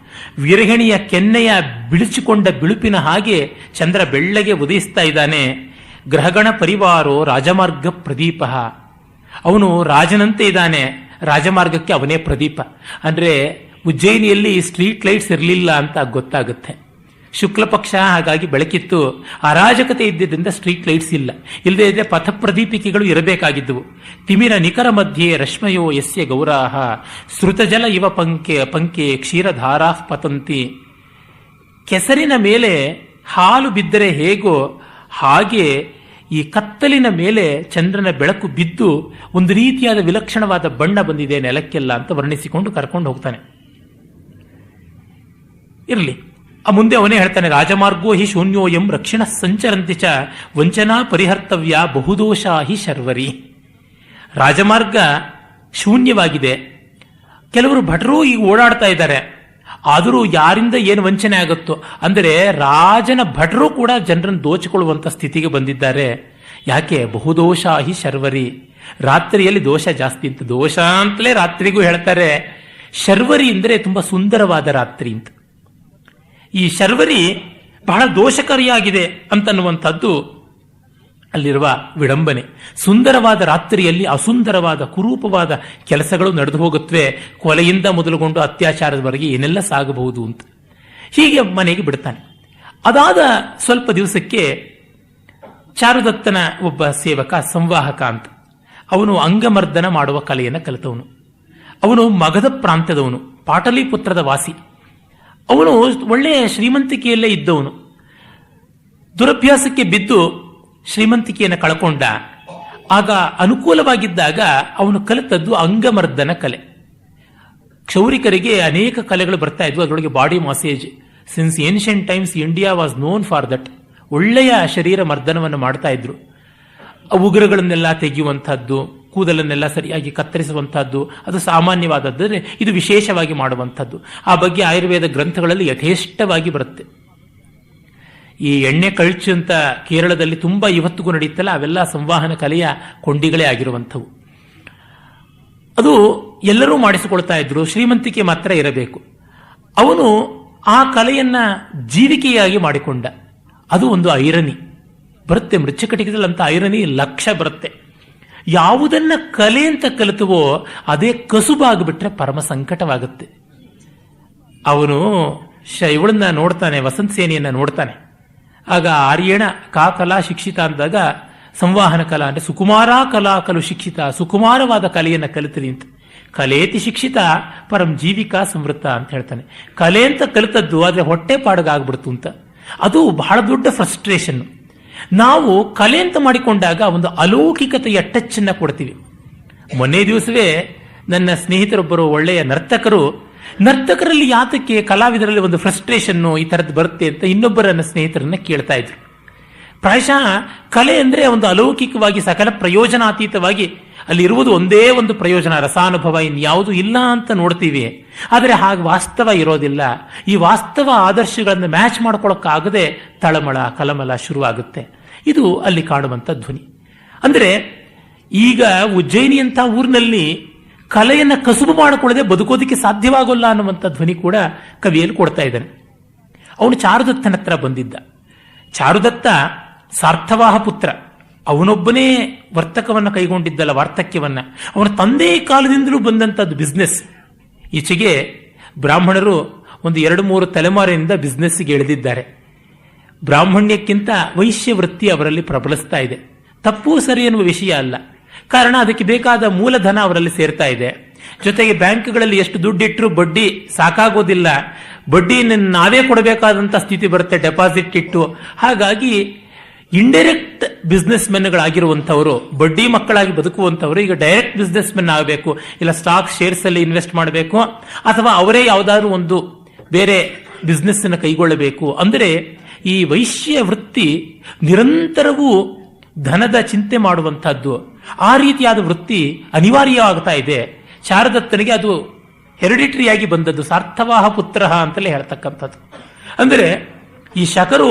ವಿರಹಿಣಿಯ ಕೆನ್ನೆಯ ಬಿಳಿಚಿಕೊಂಡ ಬಿಳುಪಿನ ಹಾಗೆ ಚಂದ್ರ ಬೆಳ್ಳಗೆ ಉದಯಿಸ್ತಾ ಇದ್ದಾನೆ. ಗ್ರಹಗಣ ಪರಿವಾರೋ ರಾಜಮಾರ್ಗ ಪ್ರದೀಪ, ಅವನು ರಾಜನಂತೆ ಇದ್ದಾನೆ, ರಾಜಮಾರ್ಗಕ್ಕೆ ಅವನೇ ಪ್ರದೀಪ. ಅಂದ್ರೆ ಉಜ್ಜಯಿನಿಯಲ್ಲಿ ಸ್ಟ್ರೀಟ್ ಲೈಟ್ಸ್ ಇರಲಿಲ್ಲ ಅಂತ ಗೊತ್ತಾಗುತ್ತೆ. ಶುಕ್ಲ ಪಕ್ಷ, ಹಾಗಾಗಿ ಬೆಳಕಿತ್ತು. ಅರಾಜಕತೆ ಇದ್ದಿದ್ದರಿಂದ ಸ್ಟ್ರೀಟ್ ಲೈಟ್ಸ್ ಇಲ್ಲ. ಇಲ್ಲದೇ ಇದ್ರೆ ಪಥಪ್ರದೀಪಿಕೆಗಳು ಇರಬೇಕಾಗಿದ್ದವು. ತಿಮಿರ ನಿಖರ ಮಧ್ಯೆ ರಶ್ಮಯೋ ಯಸ್ಯ ಗೌರಾಹ, ಶ್ರುತಜಲ ಇವ ಪಂಕೆ ಕ್ಷೀರಧಾರಾ ಪತಂತಿ. ಕೆಸರಿನ ಮೇಲೆ ಹಾಲು ಬಿದ್ದರೆ ಹೇಗೋ ಹಾಗೆ ಈ ಕತ್ತಲಿನ ಮೇಲೆ ಚಂದ್ರನ ಬೆಳಕು ಬಿದ್ದು ಒಂದು ರೀತಿಯಾದ ವಿಲಕ್ಷಣವಾದ ಬಣ್ಣ ಬಂದಿದೆ ನೆಲಕ್ಕೆಲ್ಲ ಅಂತ ವರ್ಣಿಸಿಕೊಂಡು ಕರ್ಕೊಂಡು ಹೋಗ್ತಾನೆ. ಇರಲಿ, ಆ ಮುಂದೆ ಅವನೇ ಹೇಳ್ತಾನೆ, ರಾಜಮಾರ್ಗೋ ಹಿ ಶೂನ್ಯೋಯಂ ರಕ್ಷಿಣ ಸಂಚರಂತಿ ಚ ವಂಚನಾ ಪರಿಹರ್ತವ್ಯ ಬಹುದೋಷ ಹಿ ಶರ್ವರಿ. ರಾಜಮಾರ್ಗ ಶೂನ್ಯವಾಗಿದೆ. ಕೆಲವರು ಭಟರು ಈಗ ಓಡಾಡ್ತಾ ಇದ್ದಾರೆ. ಆದರೂ ಯಾರಿಂದ ಏನು ವಂಚನೆ ಆಗುತ್ತೋ ಅಂದರೆ ರಾಜನ ಭಟರು ಕೂಡ ಜನರನ್ನು ದೋಚಿಕೊಳ್ಳುವಂತ ಸ್ಥಿತಿಗೆ ಬಂದಿದ್ದಾರೆ. ಯಾಕೆ? ಬಹುದೋಷ ಹಿ ಶರ್ವರಿ, ರಾತ್ರಿಯಲ್ಲಿ ದೋಷ ಜಾಸ್ತಿ ಅಂತ. ದೋಷ ಅಂತಲೇ ರಾತ್ರಿಗೂ ಹೇಳ್ತಾರೆ. ಶರ್ವರಿ ಅಂದರೆ ತುಂಬಾ ಸುಂದರವಾದ ರಾತ್ರಿ ಅಂತ. ಈ ಶರ್ವರಿ ಬಹಳ ದೋಷಕಾರಿಯಾಗಿದೆ ಅಂತನ್ನುವಂಥದ್ದು ಅಲ್ಲಿರುವ ವಿಡಂಬನೆ. ಸುಂದರವಾದ ರಾತ್ರಿಯಲ್ಲಿ ಅಸುಂದರವಾದ ಕುರೂಪವಾದ ಕೆಲಸಗಳು ನಡೆದು ಹೋಗುತ್ತವೆ. ಕೊಲೆಯಿಂದ ಮೊದಲುಗೊಂಡು ಅತ್ಯಾಚಾರದವರೆಗೆ ಏನೆಲ್ಲ ಸಾಗಬಹುದು ಅಂತ. ಹೀಗೆ ಮನೆಗೆ ಬಿಡ್ತಾನೆ. ಅದಾದ ಸ್ವಲ್ಪ ದಿವಸಕ್ಕೆ ಚಾರುದತ್ತನ ಒಬ್ಬ ಸೇವಕ, ಸಂವಾಹಕ ಅಂತ, ಅವನು ಅಂಗಮರ್ದನ ಮಾಡುವ ಕಲೆಯನ್ನು ಕಲಿತವನು. ಅವನು ಮಗಧ ಪ್ರಾಂತ್ಯದವನು, ಪಾಟಲಿಪುತ್ರದ ವಾಸಿ. ಅವನು ಒಳ್ಳೆಯ ಶ್ರೀಮಂತಿಕೆಯಲ್ಲೇ ಇದ್ದವನು. ದುರಭ್ಯಾಸಕ್ಕೆ ಬಿದ್ದು ಶ್ರೀಮಂತಿಕೆಯನ್ನು ಕಳ್ಕೊಂಡ. ಆಗ ಅನುಕೂಲವಾಗಿದ್ದಾಗ ಅವನು ಕಲಿತದ್ದು ಅಂಗಮರ್ದನ ಕಲೆ. ಕ್ಷೌರಿಕರಿಗೆ ಅನೇಕ ಕಲೆಗಳು ಬರ್ತಾ ಇದ್ವು, ಅದರೊಳಗೆ body massage. Since ancient times India was known for that. ಒಳ್ಳೆಯ ಶರೀರ ಮರ್ದನವನ್ನು ಮಾಡ್ತಾ ಇದ್ರು. ಉಗುರುಗಳನ್ನೆಲ್ಲ ತೆಗೆಯುವಂತಹದ್ದು, ಕೂದಲನ್ನೆಲ್ಲ ಸರಿಯಾಗಿ ಕತ್ತರಿಸುವಂತಹದ್ದು ಅದು ಸಾಮಾನ್ಯವಾದದ್ದು. ಇದು ವಿಶೇಷವಾಗಿ ಮಾಡುವಂಥದ್ದು. ಆ ಬಗ್ಗೆ ಆಯುರ್ವೇದ ಗ್ರಂಥಗಳಲ್ಲಿ ಯಥೇಷ್ಟವಾಗಿ ಬರುತ್ತೆ. ಈ ಎಣ್ಣೆ ಕಳ್ಚು ಅಂತ ಕೇರಳದಲ್ಲಿ ತುಂಬಾ ಇವತ್ತಿಗೂ ನಡೆಯುತ್ತಲ್ಲ, ಅವೆಲ್ಲ ಸಂವಹನ ಕಲೆಯ ಕೊಂಡಿಗಳೇ ಆಗಿರುವಂಥವು. ಅದು ಎಲ್ಲರೂ ಮಾಡಿಸಿಕೊಳ್ತಾ ಇದ್ರು, ಶ್ರೀಮಂತಿಕೆ ಮಾತ್ರ ಇರಬೇಕು. ಅವನು ಆ ಕಲೆಯನ್ನ ಜೀವಿಕೆಯಾಗಿ ಮಾಡಿಕೊಂಡ. ಅದು ಒಂದು ಐರನಿ ಬರುತ್ತೆ. ಮೃಚ್ಛಕಟಿಕದಲ್ಲಂತ ಐರನಿ ಲಕ್ಷ ಬರುತ್ತೆ. ಯಾವುದನ್ನ ಕಲೆ ಅಂತ ಕಲಿತವೋ ಅದೇ ಕಸುಬಾಗ್ಬಿಟ್ರೆ ಪರಮ ಸಂಕಟವಾಗುತ್ತೆ. ಅವನು ಇವಳನ್ನ ನೋಡ್ತಾನೆ, ವಸಂತ ಸೇನೆಯನ್ನ ನೋಡ್ತಾನೆ. ಆಗ ಆರ್ಯಣ ಕಾ ಕಲಾ ಶಿಕ್ಷಿತ ಅಂದಾಗ ಸಂವಾಹನ ಕಲಾ ಅಂದ್ರೆ ಸುಕುಮಾರ ಕಲಾ ಕಲು ಶಿಕ್ಷಿತ, ಸುಕುಮಾರವಾದ ಕಲೆಯನ್ನು ಕಲಿತರಿ ಅಂತ. ಕಲೇತಿ ಶಿಕ್ಷಿತ ಪರಂ ಜೀವಿಕಾ ಸಂವೃತ್ತ ಅಂತ ಹೇಳ್ತಾನೆ. ಕಲೆ ಅಂತ ಕಲಿತದ್ದು ಆದ್ರೆ ಹೊಟ್ಟೆ ಪಾಡಗಾಗ್ಬಿಡ್ತು ಅಂತ. ಅದು ಬಹಳ ದೊಡ್ಡ ಫ್ರಸ್ಟ್ರೇಷನ್. ನಾವು ಕಲೆ ಅಂತ ಮಾಡಿಕೊಂಡಾಗ ಒಂದು ಅಲೌಕಿಕತೆಯ ಟಚ್ ಅನ್ನ ಕೊಡ್ತೀವಿ. ಮೊನ್ನೆ ದಿವಸವೇ ನನ್ನ ಸ್ನೇಹಿತರೊಬ್ಬರು ಒಳ್ಳೆಯ ನರ್ತಕರಲ್ಲಿ ಯಾತಕ್ಕೆ ಕಲಾವಿದರಲ್ಲಿ ಒಂದು ಫ್ರಸ್ಟ್ರೇಷನ್ನು ಈ ತರದ್ದು ಬರುತ್ತೆ ಅಂತ ಇನ್ನೊಬ್ಬರ ನನ್ನ ಸ್ನೇಹಿತರನ್ನ ಕೇಳ್ತಾ ಇದ್ರು. ಪ್ರಾಯಶಃ ಕಲೆ ಅಂದ್ರೆ ಒಂದು ಅಲೌಕಿಕವಾಗಿ ಸಕಲ ಪ್ರಯೋಜನಾತೀತವಾಗಿ ಅಲ್ಲಿ ಇರುವುದು ಒಂದೇ ಒಂದು ಪ್ರಯೋಜನ, ರಸಾನುಭವ, ಇನ್ಯಾವುದು ಇಲ್ಲ ಅಂತ ನೋಡ್ತೀವಿ. ಆದರೆ ಹಾಗೆ ವಾಸ್ತವ ಇರೋದಿಲ್ಲ. ಈ ವಾಸ್ತವ ಆದರ್ಶಗಳನ್ನು ಮ್ಯಾಚ್ ಮಾಡ್ಕೊಳ್ಳೋಕ್ಕಾಗದೆ ತಳಮಳ ಕಲಮಲ ಶುರುವಾಗುತ್ತೆ. ಇದು ಅಲ್ಲಿ ಕಾಣುವಂಥ ಧ್ವನಿ. ಅಂದ್ರೆ ಈಗ ಉಜ್ಜಯಿನಿ ಅಂತ ಊರಿನಲ್ಲಿ ಕಲೆಯನ್ನ ಕಸುಬು ಮಾಡಿಕೊಳ್ಳದೆ ಬದುಕೋದಕ್ಕೆ ಸಾಧ್ಯವಾಗೋಲ್ಲ ಅನ್ನುವಂಥ ಧ್ವನಿ ಕೂಡ ಕವಿಯಲ್ಲಿ ಕೊಡ್ತಾ ಇದ್ದಾನೆ. ಅವನು ಚಾರುದತ್ತನ ಹತ್ರ ಬಂದಿದ್ದ. ಚಾರುದತ್ತ ಸಾರ್ಥವಾಹ ಪುತ್ರ. ಅವನೊಬ್ಬನೇ ವರ್ತಕವನ್ನ ಕೈಗೊಂಡಿದ್ದಲ್ಲ, ವಾರ್ತಕ್ಯವನ್ನ. ಅವನ ತಂದೆ ಕಾಲದಿಂದಲೂ ಬಂದಂಥದ್ದು ಬಿಸ್ನೆಸ್. ಈಚೆಗೆ ಬ್ರಾಹ್ಮಣರು ಒಂದು 2-3 ತಲೆಮಾರಿನಿಂದ ಬಿಸ್ನೆಸ್ಗೆ ಎಳೆದಿದ್ದಾರೆ. ಬ್ರಾಹ್ಮಣ್ಯಕ್ಕಿಂತ ವೈಶ್ಯ ವೃತ್ತಿ ಅವರಲ್ಲಿ ಪ್ರಬಲಿಸ್ತಾ ಇದೆ. ತಪ್ಪು ಸರಿ ಎನ್ನುವ ವಿಷಯ ಅಲ್ಲ. ಕಾರಣ ಅದಕ್ಕೆ ಬೇಕಾದ ಮೂಲಧನ ಅವರಲ್ಲಿ ಸೇರ್ತಾ ಇದೆ. ಜೊತೆಗೆ ಬ್ಯಾಂಕ್ಗಳಲ್ಲಿ ಎಷ್ಟು ದುಡ್ಡಿಟ್ಟರು ಬಡ್ಡಿ ಸಾಕಾಗೋದಿಲ್ಲ, ಬಡ್ಡಿಯನ್ನು ನಾವೇ ಕೊಡಬೇಕಾದಂತ ಸ್ಥಿತಿ ಬರುತ್ತೆ ಡೆಪಾಸಿಟ್ ಇಟ್ಟು. ಹಾಗಾಗಿ ಇಂಡೈರೆಕ್ಟ್ ಬಿಸ್ನೆಸ್ ಮೆನ್ಗಳಾಗಿರುವಂತವರು, ಬಡ್ಡಿ ಮಕ್ಕಳಾಗಿ ಬದುಕುವಂತವರು ಈಗ ಡೈರೆಕ್ಟ್ ಬಿಸ್ನೆಸ್ ಮೆನ್ ಆಗಬೇಕು, ಇಲ್ಲ ಸ್ಟಾಕ್ ಶೇರ್ಸ್ ಅಲ್ಲಿ ಇನ್ವೆಸ್ಟ್ ಮಾಡಬೇಕು, ಅಥವಾ ಅವರೇ ಯಾವುದಾದ್ರೂ ಒಂದು ಬೇರೆ ಬಿಸ್ನೆಸ್ ಅನ್ನು ಕೈಗೊಳ್ಳಬೇಕು. ಅಂದರೆ ಈ ವೈಶ್ಯ ವೃತ್ತಿ ನಿರಂತರವೂ ಧನದ ಚಿಂತೆ ಮಾಡುವಂತಹದ್ದು. ಆ ರೀತಿಯಾದ ವೃತ್ತಿ ಅನಿವಾರ್ಯವಾಗ್ತಾ ಇದೆ. ಶಾರದತ್ತನಿಗೆ ಅದು ಹೆರಿಡಿಟರಿಯಾಗಿ ಬಂದದ್ದು, ಸಾರ್ಥವಾಹ ಪುತ್ರ ಅಂತಲೇ ಹೇಳ್ತಕ್ಕಂಥದ್ದು. ಅಂದರೆ ಈ ಶಕರು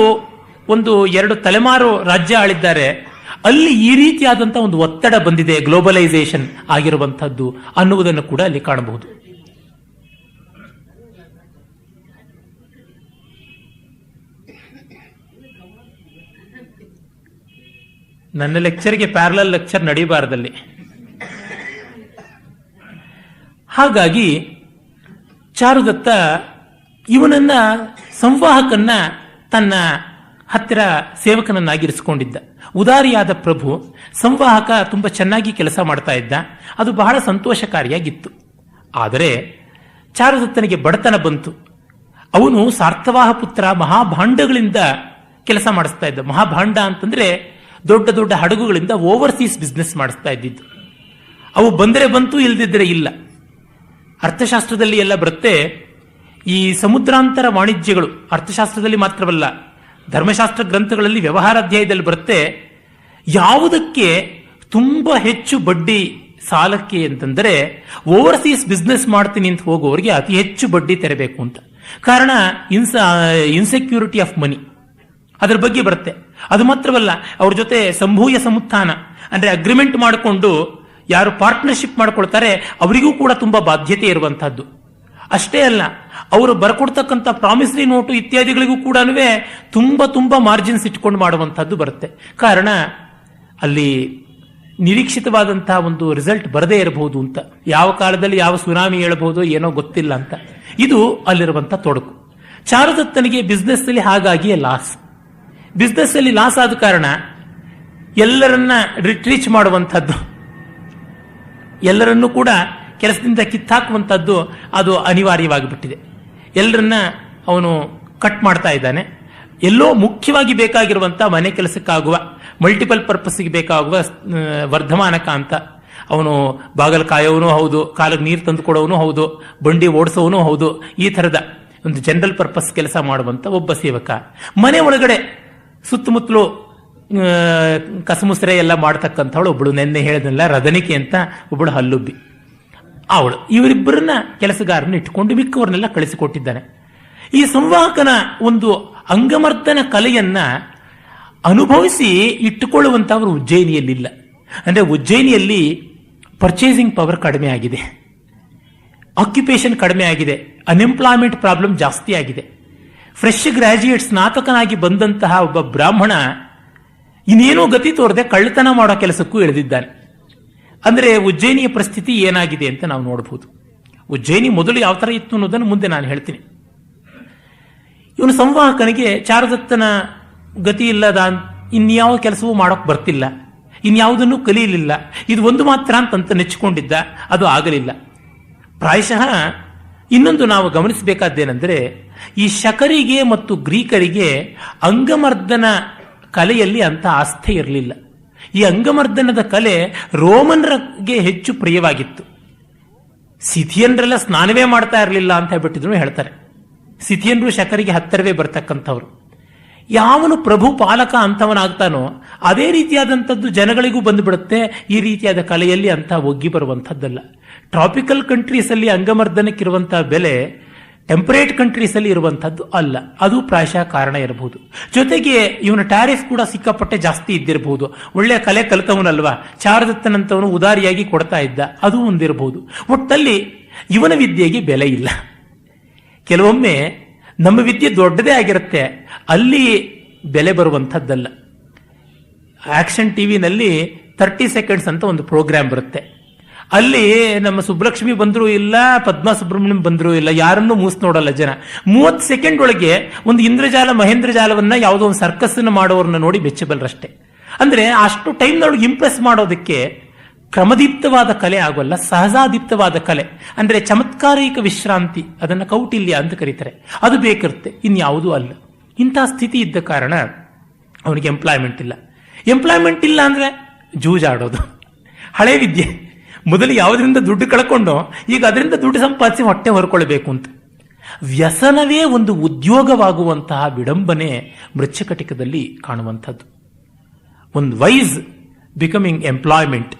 ಒಂದು 2 ತಲೆಮಾರು ರಾಜ್ಯ ಆಳಿದ್ದಾರೆ, ಅಲ್ಲಿ ಈ ರೀತಿಯಾದಂತಹ ಒಂದು ಒತ್ತಡ ಬಂದಿದೆ, ಗ್ಲೋಬಲೈಸೇಷನ್ ಆಗಿರುವಂತಹದ್ದು ಅನ್ನುವುದನ್ನು ಕೂಡ ಅಲ್ಲಿ ಕಾಣಬಹುದು. ನನ್ನ ಲೆಕ್ಚರ್ಗೆ ಪ್ಯಾರಲಲ್ ಲೆಕ್ಚರ್ ನಡೀಬಾರದಲ್ಲಿ. ಹಾಗಾಗಿ ಚಾರುದತ್ತ ಇವನನ್ನ ಸಂವಾಹಕನ್ನ ತನ್ನ ಹತ್ತಿರ ಸೇವಕನನ್ನಾಗಿರಿಸಿಕೊಂಡಿದ್ದ. ಉದಾರಿಯಾದ ಪ್ರಭು, ಸಂವಾಹಕ ತುಂಬಾ ಚೆನ್ನಾಗಿ ಕೆಲಸ ಮಾಡ್ತಾ ಇದ್ದ, ಅದು ಬಹಳ ಸಂತೋಷಕಾರಿಯಾಗಿತ್ತು. ಆದರೆ ಚಾರುದತ್ತನಿಗೆ ಬಡತನ ಬಂತು. ಅವನು ಸಾರ್ಥವಾಹ ಪುತ್ರ ಮಹಾಭಾಂಡಗಳಿಂದ ಕೆಲಸ ಮಾಡಿಸ್ತಾ ಇದ್ದ. ಮಹಾಭಾಂಡ ಅಂತಂದ್ರೆ ದೊಡ್ಡ ದೊಡ್ಡ ಹಡಗುಗಳಿಂದ ಓವರ್ಸೀಸ್ ಬಿಸ್ನೆಸ್ ಮಾಡಿಸ್ತಾ ಇದ್ದಿದ್ದು. ಅವು ಬಂದರೆ ಬಂತು, ಇಲ್ದಿದ್ರೆ ಇಲ್ಲ. ಅರ್ಥಶಾಸ್ತ್ರದಲ್ಲಿ ಎಲ್ಲ ಬರುತ್ತೆ. ಈ ಸಮುದ್ರಾಂತರ ವಾಣಿಜ್ಯಗಳು ಅರ್ಥಶಾಸ್ತ್ರದಲ್ಲಿ ಮಾತ್ರವಲ್ಲ, ಧರ್ಮಶಾಸ್ತ್ರ ಗ್ರಂಥಗಳಲ್ಲಿ ವ್ಯವಹಾರ ಅಧ್ಯಾಯದಲ್ಲಿ ಬರುತ್ತೆ. ಯಾವುದಕ್ಕೆ ತುಂಬಾ ಹೆಚ್ಚು ಬಡ್ಡಿ ಸಾಲಕ್ಕೆ ಅಂತಂದರೆ ಓವರ್ಸೀಸ್ ಬಿಸ್ನೆಸ್ ಮಾಡ್ತೀನಿ ಅಂತ ಹೋಗುವವರಿಗೆ ಅತಿ ಹೆಚ್ಚು ಬಡ್ಡಿ ತೆರಬೇಕು ಅಂತ. ಕಾರಣ ಇನ್ಸೆಕ್ಯೂರಿಟಿ ಆಫ್ ಮನಿ, ಅದರ ಬಗ್ಗೆ ಬರುತ್ತೆ. ಅದು ಮಾತ್ರವಲ್ಲ, ಅವ್ರ ಜೊತೆ ಸಂಭೂಯ ಸಮುತ್ಥಾನ ಅಂದ್ರೆ ಅಗ್ರಿಮೆಂಟ್ ಮಾಡಿಕೊಂಡು ಯಾರು ಪಾರ್ಟ್ನರ್ಶಿಪ್ ಮಾಡ್ಕೊಳ್ತಾರೆ ಅವರಿಗೂ ಕೂಡ ತುಂಬಾ ಬಾಧ್ಯತೆ ಇರುವಂತಹದ್ದು. ಅಷ್ಟೇ ಅಲ್ಲ, ಅವರು ಬರ್ಕೊಡ್ತಕ್ಕಂಥ ಪ್ರಾಮಿಸರಿ ನೋಟು ಇತ್ಯಾದಿಗಳಿಗೂ ಕೂಡ ತುಂಬಾ ತುಂಬಾ ಮಾರ್ಜಿನ್ಸ್ ಇಟ್ಕೊಂಡು ಮಾಡುವಂತಹದ್ದು ಬರುತ್ತೆ. ಕಾರಣ ಅಲ್ಲಿ ನಿರೀಕ್ಷಿತವಾದಂತಹ ಒಂದು ರಿಸಲ್ಟ್ ಬರದೇ ಇರಬಹುದು ಅಂತ. ಯಾವ ಕಾಲದಲ್ಲಿ ಯಾವ ಸುನಾಮಿ ಹೇಳಬಹುದು ಏನೋ ಗೊತ್ತಿಲ್ಲ ಅಂತ. ಇದು ಅಲ್ಲಿರುವಂತಹ ತೊಡಕು. ಚಾರುದತ್ತನಿಗೆ ಬಿಸ್ನೆಸ್ ಅಲ್ಲಿ ಹಾಗಾಗಿಯೇ ಲಾಸ್. ಬಿಸ್ನೆಸ್ ಅಲ್ಲಿ ಲಾಸ್ ಆದ ಕಾರಣ ಎಲ್ಲರನ್ನ ರಿಟ್ರೀಚ್ ಮಾಡುವಂಥದ್ದು, ಎಲ್ಲರನ್ನೂ ಕೂಡ ಕೆಲಸದಿಂದ ಕಿತ್ತಾಕುವಂಥದ್ದು ಅದು ಅನಿವಾರ್ಯವಾಗಿಬಿಟ್ಟಿದೆ. ಎಲ್ಲರನ್ನ ಅವನು ಕಟ್ ಮಾಡ್ತಾ ಇದ್ದಾನೆ. ಎಲ್ಲೋ ಮುಖ್ಯವಾಗಿ ಬೇಕಾಗಿರುವಂತಹ ಮನೆ ಕೆಲಸಕ್ಕಾಗುವ, ಮಲ್ಟಿಪಲ್ ಪರ್ಪಸ್ಗೆ ಬೇಕಾಗುವ ವರ್ಧಮಾನಕ ಅಂತ ಅವನು ಬಾಗಲು ಕಾಯೋವನು ಹೌದು, ಕಾಲಿಗೆ ನೀರು ತಂದು ಕೊಡೋವನು ಹೌದು, ಬಂಡಿ ಓಡಿಸೋವನು ಹೌದು. ಈ ಥರದ ಒಂದು ಜನರಲ್ ಪರ್ಪಸ್ ಕೆಲಸ ಮಾಡುವಂತ ಒಬ್ಬ ಸೇವಕ. ಮನೆ ಒಳಗಡೆ ಸುತ್ತಮುತ್ತಲು ಕಸಮುಸರೆ ಎಲ್ಲ ಮಾಡ್ತಕ್ಕಂಥವಳು ಒಬ್ಬಳು, ನೆನ್ನೆ ಹೇಳಿದ್ನಲ್ಲ ರದನಿಕೆ ಅಂತ ಒಬ್ಬಳು ಹಲ್ಲುಬ್ಬಿ ಅವಳು. ಇವರಿಬ್ಬರನ್ನ ಕೆಲಸಗಾರನ ಇಟ್ಟುಕೊಂಡು ಮಿಕ್ಕವರನ್ನೆಲ್ಲ ಕಳಿಸಿಕೊಟ್ಟಿದ್ದಾನೆ. ಈ ಸಂವಾಹಕನ ಒಂದು ಅಂಗಮರ್ದನ ಕಲೆಯನ್ನ ಅನುಭವಿಸಿ ಇಟ್ಟುಕೊಳ್ಳುವಂತವರು ಉಜ್ಜಯಿನಿಯಲ್ಲಿಲ್ಲ. ಅಂದ್ರೆ ಉಜ್ಜಯಿನಿಯಲ್ಲಿ ಪರ್ಚೇಸಿಂಗ್ ಪವರ್ ಕಡಿಮೆ ಆಗಿದೆ, ಆಕ್ಯುಪೇಷನ್ ಕಡಿಮೆ ಆಗಿದೆ, ಅನ್ಎಂಪ್ಲಾಯ್ಮೆಂಟ್ ಪ್ರಾಬ್ಲಮ್ ಜಾಸ್ತಿ ಆಗಿದೆ. ಫ್ರೆಶ್ ಗ್ರಾಜ್ಯುಯೇಟ್ ಸ್ನಾತಕನಾಗಿ ಬಂದಂತಹ ಒಬ್ಬ ಬ್ರಾಹ್ಮಣ ಇನ್ನೇನೋ ಗತಿ ತೋರದೆ ಕಳ್ಳತನ ಮಾಡೋ ಕೆಲಸಕ್ಕೂ ಇಳಿದಿದ್ದಾನೆ. ಅಂದ್ರೆ ಉಜ್ಜಯಿನಿಯ ಪರಿಸ್ಥಿತಿ ಏನಾಗಿದೆ ಅಂತ ನಾವು ನೋಡಬಹುದು. ಉಜ್ಜಯಿನಿ ಮೊದಲು ಯಾವ ತರ ಇತ್ತು ಅನ್ನೋದನ್ನು ಮುಂದೆ ನಾನು ಹೇಳ್ತೀನಿ. ಇವನು ಸಂವಾಹಕನಿಗೆ ಚಾರುದತ್ತನ ಗತಿ ಇಲ್ಲದ ಇನ್ಯಾವ ಕೆಲಸವೂ ಮಾಡೋಕ್ ಬರ್ತಿಲ್ಲ, ಇನ್ಯಾವುದನ್ನು ಕಲಿಯಲಿಲ್ಲ, ಇದು ಒಂದು ಮಾತ್ರ ಅಂತ ನೆಚ್ಚಿಕೊಂಡಿದ್ದ. ಅದು ಆಗಲಿಲ್ಲ. ಪ್ರಾಯಶಃ ಇನ್ನೊಂದು ನಾವು ಗಮನಿಸಬೇಕಾದ್ದೇನೆಂದರೆ, ಈ ಶಕರಿಗೆ ಮತ್ತು ಗ್ರೀಕರಿಗೆ ಅಂಗಮರ್ದನ ಕಲೆಯಲ್ಲಿ ಅಂತ ಆಸ್ಥೆ ಇರಲಿಲ್ಲ. ಈ ಅಂಗಮರ್ದನದ ಕಲೆ ರೋಮನ್ರಿಗೆ ಹೆಚ್ಚು ಪ್ರಿಯವಾಗಿತ್ತು. ಸಿಥಿಯನ್ರೆಲ್ಲ ಸ್ನಾನವೇ ಮಾಡ್ತಾ ಇರಲಿಲ್ಲ ಅಂತ ಹೇಳ್ಬಿಟ್ಟಿದ್ರು ಹೇಳ್ತಾರೆ. ಸಿಥಿಯನ್ರು ಶಕರಿಗೆ ಹತ್ತಿರವೇ ಬರ್ತಕ್ಕಂಥವ್ರು. ಯಾವನು ಪ್ರಭು ಪಾಲಕ ಅಂತವನಾಗ್ತಾನೋ ಅದೇ ರೀತಿಯಾದಂಥದ್ದು ಜನಗಳಿಗೂ ಬಂದುಬಿಡುತ್ತೆ. ಈ ರೀತಿಯಾದ ಕಲೆಯಲ್ಲಿ ಅಂತ ಒಗ್ಗಿ ಬರುವಂಥದ್ದಲ್ಲ. ಟ್ರಾಪಿಕಲ್ ಕಂಟ್ರೀಸ್ ಅಲ್ಲಿ ಅಂಗಮರ್ದನಕ್ಕಿರುವಂತಹ ಬೆಲೆ ಟೆಂಪರೇಟ್ ಕಂಟ್ರೀಸ್ ಅಲ್ಲಿ ಇರುವಂತಹದ್ದು ಅಲ್ಲ. ಅದು ಪ್ರಾಯಶಃ ಕಾರಣ ಇರಬಹುದು. ಜೊತೆಗೆ ಇವನ ಟ್ಯಾರಿಫ್ ಕೂಡ ಸಿಕ್ಕಾಪಟ್ಟೆ ಜಾಸ್ತಿ ಇದ್ದಿರಬಹುದು. ಒಳ್ಳೆಯ ಕಲೆ ಕಲಿತವನಲ್ವಾ, ಚಾರುದತ್ತನಂತವನು ಉದಾರಿಯಾಗಿ ಕೊಡ್ತಾ ಇದ್ದ, ಅದು ಒಂದಿರಬಹುದು. ಒಟ್ಟಲ್ಲಿ ಇವನ ವಿದ್ಯೆಗೆ ಬೆಲೆ ಇಲ್ಲ. ಕೆಲವೊಮ್ಮೆ ನಮ್ಮ ವಿದ್ಯೆ ದೊಡ್ಡದೇ ಆಗಿರುತ್ತೆ, ಅಲ್ಲಿ ಬೆಲೆ ಬರುವಂಥದ್ದಲ್ಲ. ಆಕ್ಷನ್ ಟಿವಿನಲ್ಲಿ 30 ಸೆಕೆಂಡ್ಸ್ ಅಂತ ಒಂದು ಪ್ರೋಗ್ರಾಮ್ ಬರುತ್ತೆ. ಅಲ್ಲಿ ನಮ್ಮ ಸುಬ್ಬಲಕ್ಷ್ಮಿ ಬಂದರೂ ಇಲ್ಲ, ಪದ್ಮಾ ಸುಬ್ರಹ್ಮಣ್ಯಂ ಬಂದರೂ ಇಲ್ಲ, ಯಾರನ್ನೂ ಮೂಸ್ ನೋಡಲ್ಲ ಜನ. 30 ಸೆಕೆಂಡ್ ಒಳಗೆ ಒಂದು ಇಂದ್ರಜಾಲ ಮಹೇಂದ್ರಜಾಲವನ್ನ ಯಾವುದೋ ಒಂದು ಸರ್ಕಸ್ ಮಾಡೋರನ್ನ ನೋಡಿ ಬೆಚ್ಚಬಲ್ರಷ್ಟೇ. ಅಂದ್ರೆ ಅಷ್ಟು ಟೈಮ್ನೊಳಗೆ ಇಂಪ್ರೆಸ್ ಮಾಡೋದಕ್ಕೆ ಕ್ರಮದೀಪ್ತವಾದ ಕಲೆ ಆಗೋಲ್ಲ, ಸಹಜಾದೀಪ್ತವಾದ ಕಲೆ ಅಂದರೆ ಚಮತ್ಕಾರಿಕ ವಿಶ್ರಾಂತಿ, ಅದನ್ನು ಕೌಟಿಲ್ಯ ಅಂತ ಕರೀತಾರೆ, ಅದು ಬೇಕಿರುತ್ತೆ, ಇನ್ಯಾವುದೂ ಅಲ್ಲ. ಇಂಥ ಸ್ಥಿತಿ ಇದ್ದ ಕಾರಣ ಅವನಿಗೆ ಎಂಪ್ಲಾಯ್ಮೆಂಟ್ ಇಲ್ಲ. ಎಂಪ್ಲಾಯ್ಮೆಂಟ್ ಇಲ್ಲ ಅಂದರೆ ಜೂಜಾಡೋದು, ಹಳೆ ವಿದ್ಯೆ. ಮೊದಲು ಯಾವುದರಿಂದ ದುಡ್ಡು ಕಳ್ಕೊಂಡು ಈಗ ಅದರಿಂದ ದುಡ್ಡು ಸಂಪಾದಿಸಿ ಹೊಟ್ಟೆ ಹೊರ್ಕೊಳ್ಬೇಕು ಅಂತ. ವ್ಯಸನವೇ ಒಂದು ಉದ್ಯೋಗವಾಗುವಂತಹ ವಿಡಂಬನೆ ಮೃಚ್ಛಕಟಿಕದಲ್ಲಿ ಕಾಣುವಂಥದ್ದು. ಒಂದು ವೈಸ್ ಬಿಕಮಿಂಗ್ ಎಂಪ್ಲಾಯ್ಮೆಂಟ್,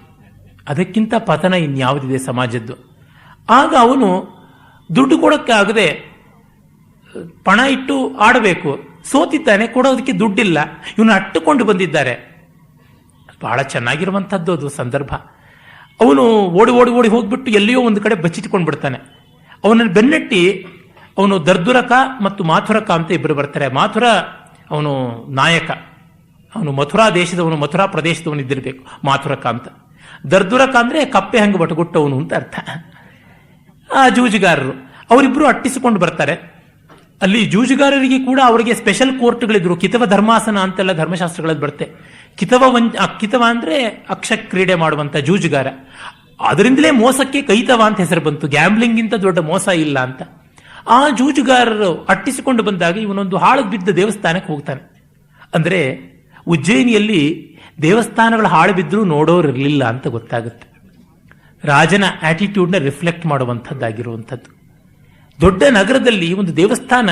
ಅದಕ್ಕಿಂತ ಪತನ ಇನ್ಯಾವುದಿದೆ ಸಮಾಜದ್ದು. ಆಗ ಅವನು ದುಡ್ಡು ಕೊಡೋಕ್ಕೆ ಆಗದೆ ಪಣ ಇಟ್ಟು ಆಡಬೇಕು, ಸೋತಿದ್ದಾನೆ, ಕೊಡೋದಕ್ಕೆ ದುಡ್ಡಿಲ್ಲ, ಇವನು ಅಟ್ಟುಕೊಂಡು ಬಂದಿದ್ದಾರೆ. ಬಹಳ ಚೆನ್ನಾಗಿರುವಂಥದ್ದು ಅದು ಸಂದರ್ಭ. ಅವನು ಓಡಿ ಓಡಿ ಓಡಿ ಹೋಗ್ಬಿಟ್ಟು ಎಲ್ಲಿಯೋ ಒಂದು ಕಡೆ ಬಚ್ಚಿಟ್ಕೊಂಡು ಬಿಡ್ತಾನೆ. ಅವನನ್ನು ಬೆನ್ನಟ್ಟಿ ಅವನು ದರ್ದುರಕ ಮತ್ತು ಮಾಥುರಕ ಅಂತ ಇಬ್ಬರು ಬರ್ತಾರೆ. ಮಾಥುರ ಅವನು ನಾಯಕ, ಅವನು ಮಥುರಾ ದೇಶದವನು, ಮಥುರಾ ಪ್ರದೇಶದವನು ಇದ್ದಿರಬೇಕು ಮಾಥುರಕ ಅಂತ. ದರ್ದುರಕ ಅಂದರೆ ಕಪ್ಪೆ ಹಂಗೆ ಬಟಗುಟ್ಟವನು ಅಂತ ಅರ್ಥ. ಆ ಜೂಜುಗಾರರು ಅವರಿಬ್ಬರು ಅಟ್ಟಿಸಿಕೊಂಡು ಬರ್ತಾರೆ. ಅಲ್ಲಿ ಜೂಜುಗಾರರಿಗೆ ಕೂಡ ಅವರಿಗೆ ಸ್ಪೆಷಲ್ ಕೋರ್ಟ್ಗಳಿದ್ರು. ಕಿತವ ಧರ್ಮಾಸನ ಅಂತೆಲ್ಲ ಧರ್ಮಶಾಸ್ತ್ರಗಳಲ್ಲಿ ಬರುತ್ತೆ. ಕಿತವ ಅಂದರೆ ಅಕ್ಷ ಕ್ರೀಡೆ ಮಾಡುವಂಥ ಜೂಜುಗಾರ. ಅದರಿಂದಲೇ ಮೋಸಕ್ಕೆ ಕೈತವ ಅಂತ ಹೆಸರು ಬಂತು. ಗ್ಯಾಮ್ಲಿಂಗಿಂತ ದೊಡ್ಡ ಮೋಸ ಇಲ್ಲ ಅಂತ. ಆ ಜೂಜುಗಾರರು ಅಟ್ಟಿಸಿಕೊಂಡು ಬಂದಾಗ ಇವನೊಂದು ಹಾಳು ಬಿದ್ದ ದೇವಸ್ಥಾನಕ್ಕೆ ಹೋಗ್ತಾನೆ. ಅಂದರೆ ಉಜ್ಜಯಿನಿಯಲ್ಲಿ ದೇವಸ್ಥಾನಗಳು ಹಾಳು ಬಿದ್ದರೂ ನೋಡೋರಿರಲಿಲ್ಲ ಅಂತ ಗೊತ್ತಾಗುತ್ತೆ. ರಾಜನ ಆಟಿಟ್ಯೂಡ್ನ ರಿಫ್ಲೆಕ್ಟ್ ಮಾಡುವಂಥದ್ದಾಗಿರುವಂಥದ್ದು. ದೊಡ್ಡ ನಗರದಲ್ಲಿ ಒಂದು ದೇವಸ್ಥಾನ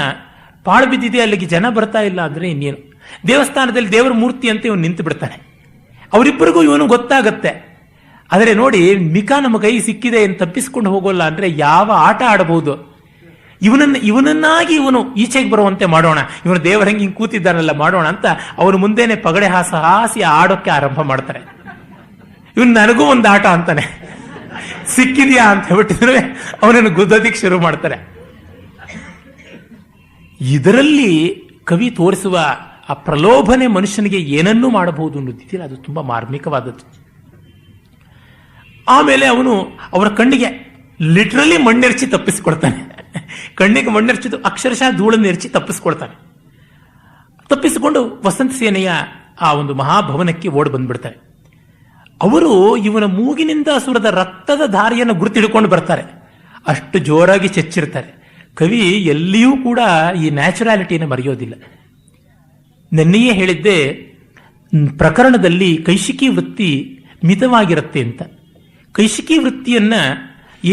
ಪಾಳು ಬಿದ್ದಿದೆ, ಅಲ್ಲಿಗೆ ಜನ ಬರ್ತಾ ಇಲ್ಲ ಅಂದರೆ ಇನ್ನೇನು. ದೇವಸ್ಥಾನದಲ್ಲಿ ದೇವರ ಮೂರ್ತಿ ಅಂತ ಇವನು ನಿಂತು ಬಿಡ್ತಾನೆ. ಅವರಿಬ್ಬರಿಗೂ ಇವನು ಗೊತ್ತಾಗತ್ತೆ. ಆದರೆ ನೋಡಿ, ಮಿಕಾ ನಮ್ಮ ಕೈ ಸಿಕ್ಕಿದೆ ಎಂದು ತಪ್ಪಿಸ್ಕೊಂಡು ಹೋಗೋಲ್ಲ ಅಂದರೆ ಯಾವ ಆಟ ಆಡಬಹುದು? ಇವನನ್ನಾಗಿ ಇವನು ಈಚೆಗೆ ಬರುವಂತೆ ಮಾಡೋಣ, ಇವನು ದೇವರ ಹಂಗೆ ಹಿಂಗೆ ಕೂತಿದ್ದಾನಲ್ಲ ಮಾಡೋಣ ಅಂತ ಅವನು ಮುಂದೆನೆ ಪಗಡೆ ಹಾಸಿ ಆಡೋಕ್ಕೆ ಆರಂಭ ಮಾಡ್ತಾರೆ. ಇವನು ನನಗೂ ಒಂದು ಆಟ ಅಂತಾನೆ, ಸಿಕ್ಕಿದ್ಯಾ ಅಂತ ಹೇಳ್ಬಿಟ್ಟಿದ್ರೆ ಅವನನ್ನು ಗುದ್ದೋದಿಕ್ಕೆ ಶುರು ಮಾಡ್ತಾರೆ. ಇದರಲ್ಲಿ ಕವಿ ತೋರಿಸುವ ಆ ಪ್ರಲೋಭನೆ ಮನುಷ್ಯನಿಗೆ ಏನನ್ನೂ ಮಾಡಬಹುದು ಅನ್ನೋದಿದೆಯಲ್ಲ, ಅದು ತುಂಬಾ ಮಾರ್ಮಿಕವಾದದ್ದು. ಆಮೇಲೆ ಅವನು ಅವರ ಕಣ್ಣಿಗೆ ಲಿಟ್ರಲಿ ಮಣ್ಣೆರ್ಚಿ ತಪ್ಪಿಸ್ಕೊಳ್ತಾನೆ. ಕಣ್ಣಿಗೆ ಮಣ್ಣೆರ್ಚಿದು ಅಕ್ಷರಶಃ ಧೂಳನ್ನು ಎರಚಿ ತಪ್ಪಿಸ್ಕೊಳ್ತಾನೆ. ತಪ್ಪಿಸಿಕೊಂಡು ವಸಂತ ಸೇನೆಯ ಆ ಒಂದು ಮಹಾಭವನಕ್ಕೆ ಓಡಿ ಬಂದ್ಬಿಡ್ತಾರೆ. ಅವರು ಇವನ ಮೂಗಿನಿಂದ ಸುರದ ರಕ್ತದ ಧಾರೆಯನ್ನು ಗುರುತಿಡ್ಕೊಂಡು ಬರ್ತಾರೆ. ಅಷ್ಟು ಜೋರಾಗಿ ಚೆಚ್ಚಿರ್ತಾರೆ. ಕವಿ ಎಲ್ಲಿಯೂ ಕೂಡ ಈ ನ್ಯಾಚುರಾಲಿಟಿಯನ್ನು ಮರೆಯೋದಿಲ್ಲ. ನೆನ್ನೆಯೇ ಹೇಳಿದ್ದೆ, ಪ್ರಕರಣದಲ್ಲಿ ಕೈಶಿಕಿ ವೃತ್ತಿ ಮಿತವಾಗಿರುತ್ತೆ ಅಂತ. ಕೈಶಿಕಿ ವೃತ್ತಿಯನ್ನ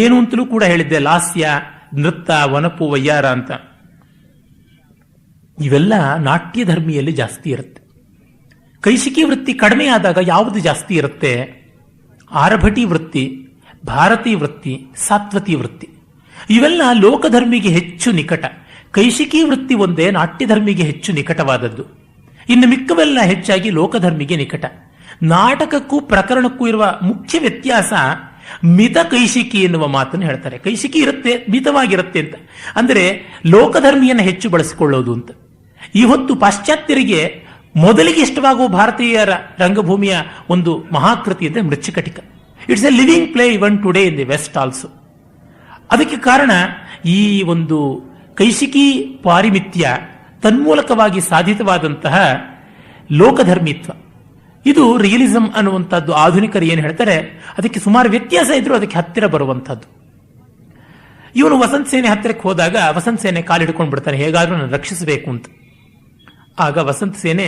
ಏನು ಅಂತಲೂ ಕೂಡ ಹೇಳಿದ್ದೆ, ಲಾಸ್ಯ, ನೃತ್ಯ, ವನಪು, ವಯ್ಯಾರ ಅಂತ. ಇವೆಲ್ಲ ನಾಟ್ಯ ಧರ್ಮಿಯಲ್ಲಿ ಜಾಸ್ತಿ ಇರುತ್ತೆ. ಕೈಶಿಕಿ ವೃತ್ತಿ ಕಡಿಮೆ ಆದಾಗ ಯಾವುದು ಜಾಸ್ತಿ ಇರುತ್ತೆ? ಆರಭಟಿ ವೃತ್ತಿ, ಭಾರತೀ ವೃತ್ತಿ, ಸಾತ್ವತಿ ವೃತ್ತಿ. ಇವೆಲ್ಲ ಲೋಕಧರ್ಮಿಗೆ ಹೆಚ್ಚು ನಿಕಟ. ಕೈಶಿಕಿ ವೃತ್ತಿ ಒಂದೇ ನಾಟ್ಯಧರ್ಮಿಗೆ ಹೆಚ್ಚು ನಿಕಟವಾದದ್ದು. ಇನ್ನು ಮಿಕ್ಕವೆಲ್ಲ ಹೆಚ್ಚಾಗಿ ಲೋಕಧರ್ಮಿಗೆ ನಿಕಟ. ನಾಟಕಕ್ಕೂ ಪ್ರಕರಣಕ್ಕೂ ಇರುವ ಮುಖ್ಯ ವ್ಯತ್ಯಾಸ ಮಿತ ಕೈಶಿಕಿ ಎನ್ನುವ ಮಾತನ್ನು ಹೇಳ್ತಾರೆ. ಕೈಶಿಕಿ ಇರುತ್ತೆ, ಮಿತವಾಗಿರುತ್ತೆ ಅಂತ. ಅಂದರೆ ಲೋಕಧರ್ಮಿಯನ್ನು ಹೆಚ್ಚು ಬಳಸಿಕೊಳ್ಳೋದು ಅಂತ. ಈ ಹೊತ್ತು ಪಾಶ್ಚಾತ್ಯರಿಗೆ ಮೊದಲಿಗೆ ಇಷ್ಟವಾಗುವ ಭಾರತೀಯರ ರಂಗಭೂಮಿಯ ಒಂದು ಮಹಾಕೃತಿ ಅಂದರೆ Mrichchhakatika. It's a living play even today in the west also. ಅದಕ್ಕೆ ಕಾರಣ ಈ ಒಂದು ಕೈಶಿಕಿ ಪಾರಿಮಿತ್ಯ, ತನ್ಮೂಲಕವಾಗಿ ಸಾಧಿತವಾದಂತಹ ಲೋಕಧರ್ಮಿತ್ವ. ಇದು ರಿಯಲಿಸಂ ಅನ್ನುವಂಥದ್ದು ಆಧುನಿಕರು ಏನು ಹೇಳ್ತಾರೆ ಅದಕ್ಕೆ ಸುಮಾರು ವ್ಯತ್ಯಾಸ ಇದ್ರೂ ಅದಕ್ಕೆ ಹತ್ತಿರ ಬರುವಂಥದ್ದು. ಇವನು ವಸಂತ ಸೇನೆ ಹತ್ತಿರಕ್ಕೆ ಹೋದಾಗ ವಸಂತ ಸೇನೆ ಕಾಲು ಹಿಡ್ಕೊಂಡು ಬಿಡ್ತಾನೆ, ಹೇಗಾದ್ರೂ ನಾನು ರಕ್ಷಿಸಬೇಕು ಅಂತ. ಆಗ ವಸಂತ ಸೇನೆ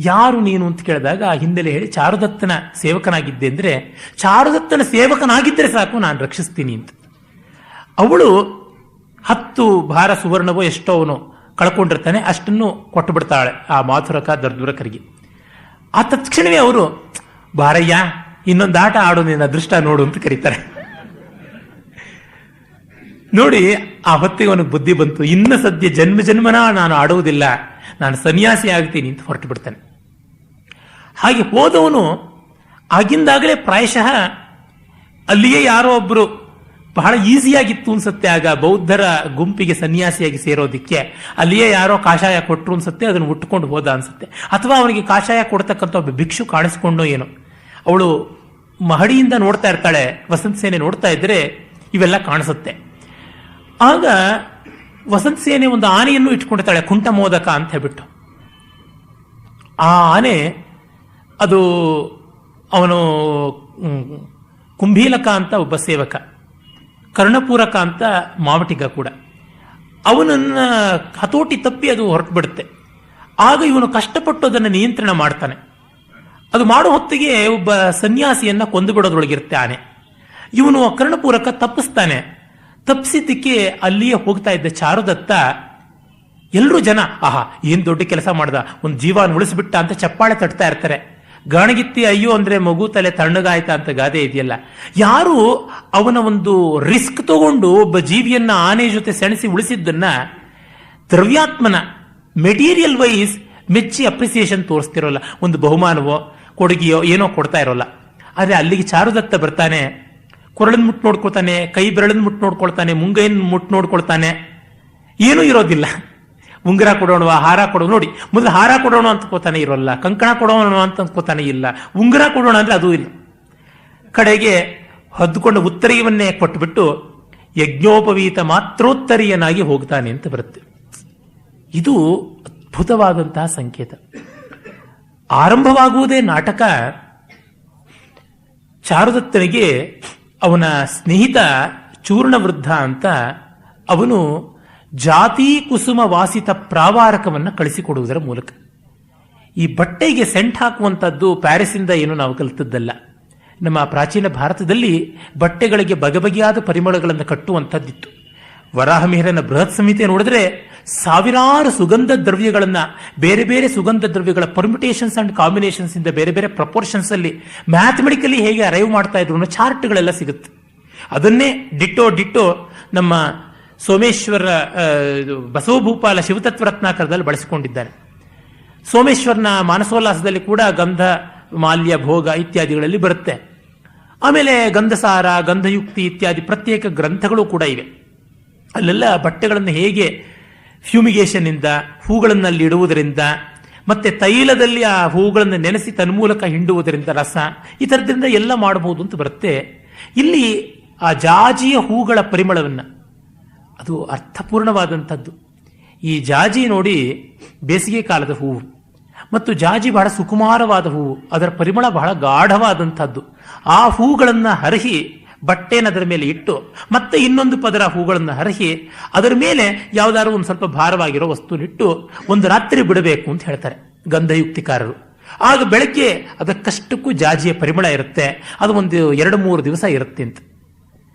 ಯಾರು ನೀನು ಅಂತ ಕೇಳಿದಾಗ ಹಿಂದೆಲೆ ಹೇಳಿ ಚಾರುದತ್ತನ ಸೇವಕನಾಗಿದ್ದೆ ಅಂದರೆ, ಚಾರುದತ್ತನ ಸೇವಕನಾಗಿದ್ದರೆ ಸಾಕು ನಾನು ರಕ್ಷಿಸ್ತೀನಿ ಅಂತ. ಅವಳು 10 ಭಾರ ಸುವರ್ಣವೋ ಎಷ್ಟೋ ಅವನು ಕಳ್ಕೊಂಡಿರ್ತಾನೆ, ಅಷ್ಟನ್ನು ಕೊಟ್ಟು ಬಿಡ್ತಾಳೆ ಆ ಮಾಥುರಕ ದರ್ದುರಕರಿಗೆ. ಆ ತಕ್ಷಣವೇ ಅವರು, ಬಾರಯ್ಯ ಇನ್ನೊಂದು ಆಟ ಆಡೋ, ನಿನ್ನ ಅದೃಷ್ಟ ನೋಡು ಅಂತ ಕರೀತಾರೆ. ನೋಡಿ, ಆ ಹೊತ್ತಿಗೆ ಅವನಿಗೆ ಬುದ್ಧಿ ಬಂತು. ಇನ್ನು ಸದ್ಯ ಜನ್ಮನ ನಾನು ಆಡುವುದಿಲ್ಲ, ನಾನು ಸನ್ಯಾಸಿ ಆಗ್ತೀನಿ ಅಂತ ಹೊರಟು ಬಿಡ್ತಾನೆ. ಹಾಗೆ ಹೋದವನು ಆಗಿಂದಾಗಲೇ ಪ್ರಾಯಶಃ ಅಲ್ಲಿಯೇ ಯಾರೋ ಒಬ್ಬರು ಬಹಳ ಈಸಿಯಾಗಿತ್ತು ಅನ್ಸತ್ತೆ ಆಗ ಬೌದ್ಧರ ಗುಂಪಿಗೆ ಸನ್ಯಾಸಿಯಾಗಿ ಸೇರೋದಿಕ್ಕೆ. ಅಲ್ಲಿಯೇ ಯಾರೋ ಕಾಷಾಯ ಕೊಟ್ಟರು ಅನ್ಸತ್ತೆ, ಅದನ್ನು ಉಟ್ಕೊಂಡು ಹೋದ ಅನ್ಸುತ್ತೆ. ಅಥವಾ ಅವನಿಗೆ ಕಾಷಾಯ ಕೊಡ್ತಕ್ಕಂಥ ಒಬ್ಬ ಭಿಕ್ಷು ಕಾಣಿಸ್ಕೊಂಡೋ ಏನೋ. ಅವಳು ಮಹಡಿಯಿಂದ ನೋಡ್ತಾ ಇರ್ತಾಳೆ, ವಸಂತ ಸೇನೆ ನೋಡ್ತಾ ಇದ್ರೆ ಇವೆಲ್ಲ ಕಾಣಿಸುತ್ತೆ. ಆಗ ವಸಂತ ಸೇನೆ ಒಂದು ಆನೆಯನ್ನು ಇಟ್ಕೊಂಡಿರ್ತಾಳೆ, ಕುಂಟ ಮೋದಕ ಅಂತ ಹೇಳ್ಬಿಟ್ಟು. ಆ ಆನೆ ಅದು ಅವನು ಕುಂಭೀಲಕ ಅಂತ ಒಬ್ಬ ಸೇವಕ, ಕರ್ಣಪೂರಕ ಅಂತ ಮಾವಟಿಗ ಕೂಡ. ಅವನನ್ನ ಹತೋಟಿ ತಪ್ಪಿ ಅದು ಹೊರಟು ಬಿಡುತ್ತೆ. ಆಗ ಇವನು ಕಷ್ಟಪಟ್ಟು ಅದನ್ನು ನಿಯಂತ್ರಣ ಮಾಡ್ತಾನೆ. ಅದು ಮಾಡೋ ಹೊತ್ತಿಗೆ ಒಬ್ಬ ಸನ್ಯಾಸಿಯನ್ನ ಕೊಂದು ಬಿಡೋದ್ರೊಳಗಿರುತ್ತೆ ಆನೆ. ಇವನು ಕರ್ಣಪೂರಕ ತಪ್ಪಿಸ್ತಾನೆ. ತಪ್ಪಿಸಿದ್ದಕ್ಕೆ ಅಲ್ಲಿಯೇ ಹೋಗ್ತಾ ಇದ್ದ ಚಾರುದತ್ತ ಎಲ್ಲರೂ ಜನ ಆಹಾ ಏನ್ ದೊಡ್ಡ ಕೆಲಸ ಮಾಡ್ದ, ಒಂದು ಜೀವನ ಉಳಿಸ್ಬಿಟ್ಟ ಅಂತ ಚಪ್ಪಾಳೆ ತಟ್ತಾ ಇರ್ತಾರೆ. ಗಾಣಗಿತ್ತಿ ಅಯ್ಯೋ ಅಂದ್ರೆ ಮಗು ತಲೆ ತಣ್ಣಗಾಯ್ತಾ ಅಂತ ಗಾದೆ ಇದೆಯಲ್ಲ. ಯಾರು ಅವನ ಒಂದು ರಿಸ್ಕ್ ತಗೊಂಡು ಒಬ್ಬ ಜೀವಿಯನ್ನ ಆನೆ ಜೊತೆ ಸೆಣಸಿ ಉಳಿಸಿದ್ದನ್ನ ದ್ರವ್ಯಾತ್ಮನ ಮೆಟೀರಿಯಲ್ ವೈಸ್ ಮೆಚ್ಚಿ ಅಪ್ರಿಸಿಯೇಷನ್ ತೋರಿಸ್ತಿರೋಲ್ಲ, ಒಂದು ಬಹುಮಾನವೋ ಕೊಡುಗೆಯೋ ಏನೋ ಕೊಡ್ತಾ ಇರೋಲ್ಲ. ಆದ್ರೆ ಅಲ್ಲಿಗೆ ಚಾರುದತ್ತ ಬರ್ತಾನೆ, ಕೊರಳನ್ ಮುಟ್ಟು ನೋಡ್ಕೊಳ್ತಾನೆ, ಕೈ ಬೆರಳನ್ ಮುಟ್ಟು ನೋಡ್ಕೊಳ್ತಾನೆ, ಮುಂಗೈನ ಮುಟ್ಟು ನೋಡ್ಕೊಳ್ತಾನೆ, ಏನೂ ಇರೋದಿಲ್ಲ. ಉಂಗುರ ಕೊಡೋಣ, ಹಾರ ಕೊಡೋಣ, ನೋಡಿ ಮೊದಲು ಹಾರ ಕೊಡೋಣ ಅಂತ ಕೋತಾನೆ ಇರೋಲ್ಲ, ಕಂಕಣ ಕೊಡೋಣ ಅಂತ ಅನ್ಕೋತಾನೆ ಇಲ್ಲ, ಉಂಗುರ ಕೊಡೋಣ ಅಂದ್ರೆ ಅದು ಇಲ್ಲ. ಕಡೆಗೆ ಹೊದ್ದುಕೊಂಡು ಉತ್ತರೀಯವನ್ನೇ ಕೊಟ್ಟುಬಿಟ್ಟು ಯಜ್ಞೋಪವೀತ ಮಾತ್ರೋತ್ತರೀಯನಾಗಿ ಹೋಗ್ತಾನೆ ಅಂತ ಬರುತ್ತೆ. ಇದು ಅದ್ಭುತವಾದಂತಹ ಸಂಕೇತ. ಆರಂಭವಾಗುವುದೇ ನಾಟಕ. ಚಾರುದತ್ತನಿಗೆ ಅವನ ಸ್ನೇಹಿತ ಚೂರ್ಣವೃದ್ಧ ಅಂತ ಅವನು ಜಾತಿ ಕುಸುಮ ವಾಸಿತ ಪ್ರಾವಾರಕವನ್ನು ಕಳಿಸಿಕೊಡುವುದರ ಮೂಲಕ, ಈ ಬಟ್ಟೆಗೆ ಸೆಂಟ್ ಹಾಕುವಂಥದ್ದು ಪ್ಯಾರಿಸ್ಸಿಂದ ಏನು ನಾವು ಕಲಿತದ್ದಲ್ಲ. ನಮ್ಮ ಪ್ರಾಚೀನ ಭಾರತದಲ್ಲಿ ಬಟ್ಟೆಗಳಿಗೆ ಬಗೆಬಗೆಯಾದ ಪರಿಮಳಗಳನ್ನು ಕಟ್ಟುವಂಥದ್ದಿತ್ತು. ವರಾಹಮಿಹಿರನ ಬೃಹತ್ ಸಂಹಿತೆ ನೋಡಿದ್ರೆ ಸಾವಿರಾರು ಸುಗಂಧ ದ್ರವ್ಯಗಳನ್ನ, ಬೇರೆ ಬೇರೆ ಸುಗಂಧ ದ್ರವ್ಯಗಳ ಪರ್ಮಿಟೇಷನ್ಸ್ ಅಂಡ್ ಕಾಂಬಿನೇಷನ್ಸ್ ಇಂದ ಬೇರೆ ಬೇರೆ ಪ್ರಪೋರ್ಷನ್ಸ್ ಅಲ್ಲಿ ಮ್ಯಾಥಮೆಟಿಕಲಿ ಹೇಗೆ ಅರೈವ್ ಮಾಡ್ತಾ ಇದ್ರು ಅನ್ನೋ ಚಾರ್ಟ್ಗಳೆಲ್ಲ ಸಿಗುತ್ತೆ. ಅದನ್ನೇ ಡಿಟ್ಟೋ ನಮ್ಮ ಸೋಮೇಶ್ವರ ಬಸವಭೂಪಾಲ ಶಿವತತ್ವ ರತ್ನಾಕರದಲ್ಲಿ ಬಳಸಿಕೊಂಡಿದ್ದಾನೆ. ಸೋಮೇಶ್ವರನ ಮಾನಸೋಲ್ಲಾಸದಲ್ಲಿ ಕೂಡ ಗಂಧ ಮಾಲ್ಯ ಭೋಗ ಇತ್ಯಾದಿಗಳಲ್ಲಿ ಬರುತ್ತೆ. ಆಮೇಲೆ ಗಂಧಸಾರ, ಗಂಧಯುಕ್ತಿ ಇತ್ಯಾದಿ ಪ್ರತ್ಯೇಕ ಗ್ರಂಥಗಳು ಕೂಡ ಇವೆ. ಅಲ್ಲೆಲ್ಲ ಬಟ್ಟೆಗಳನ್ನು ಹೇಗೆ ಫ್ಯೂಮಿಗೇಷನ್ ಇಂದ, ಹೂಗಳನ್ನಲ್ಲಿ ಇಡುವುದರಿಂದ, ಮತ್ತೆ ತೈಲದಲ್ಲಿ ಆ ಹೂಗಳನ್ನು ನೆನೆಸಿ ತನ್ಮೂಲಕ ಹಿಂಡುವುದರಿಂದ ರಸ, ಈ ಥರದ್ರಿಂದ ಎಲ್ಲ ಮಾಡಬಹುದು ಅಂತ ಬರುತ್ತೆ. ಇಲ್ಲಿ ಆ ಜಾಜಿಯ ಹೂಗಳ ಪರಿಮಳವನ್ನು, ಅದು ಅರ್ಥಪೂರ್ಣವಾದಂಥದ್ದು. ಈ ಜಾಜಿ ನೋಡಿ ಬೇಸಿಗೆ ಕಾಲದ ಹೂವು, ಮತ್ತು ಜಾಜಿ ಬಹಳ ಸುಕುಮಾರವಾದ ಹೂವು, ಅದರ ಪರಿಮಳ ಬಹಳ ಗಾಢವಾದಂಥದ್ದು. ಆ ಹೂಗಳನ್ನು ಹರಹಿ ಬಟ್ಟೆನ ಅದರ ಮೇಲೆ ಇಟ್ಟು ಮತ್ತೆ ಇನ್ನೊಂದು ಪದರ ಹೂಗಳನ್ನು ಹರಹಿ ಅದರ ಮೇಲೆ ಯಾವುದಾದ್ರು ಒಂದು ಸ್ವಲ್ಪ ಭಾರವಾಗಿರೋ ವಸ್ತುನಿಟ್ಟು ಒಂದು ರಾತ್ರಿ ಬಿಡಬೇಕು ಅಂತ ಹೇಳ್ತಾರೆ ಗಂಧಯುಕ್ತಿಕಾರರು. ಆಗ ಬೆಳಗ್ಗೆ ಅದಕ್ಕಷ್ಟಕ್ಕೂ ಜಾಜಿಯ ಪರಿಮಳ ಇರುತ್ತೆ. ಅದು ಒಂದು 2-3 ದಿವಸ ಇರುತ್ತೆ ಅಂತ.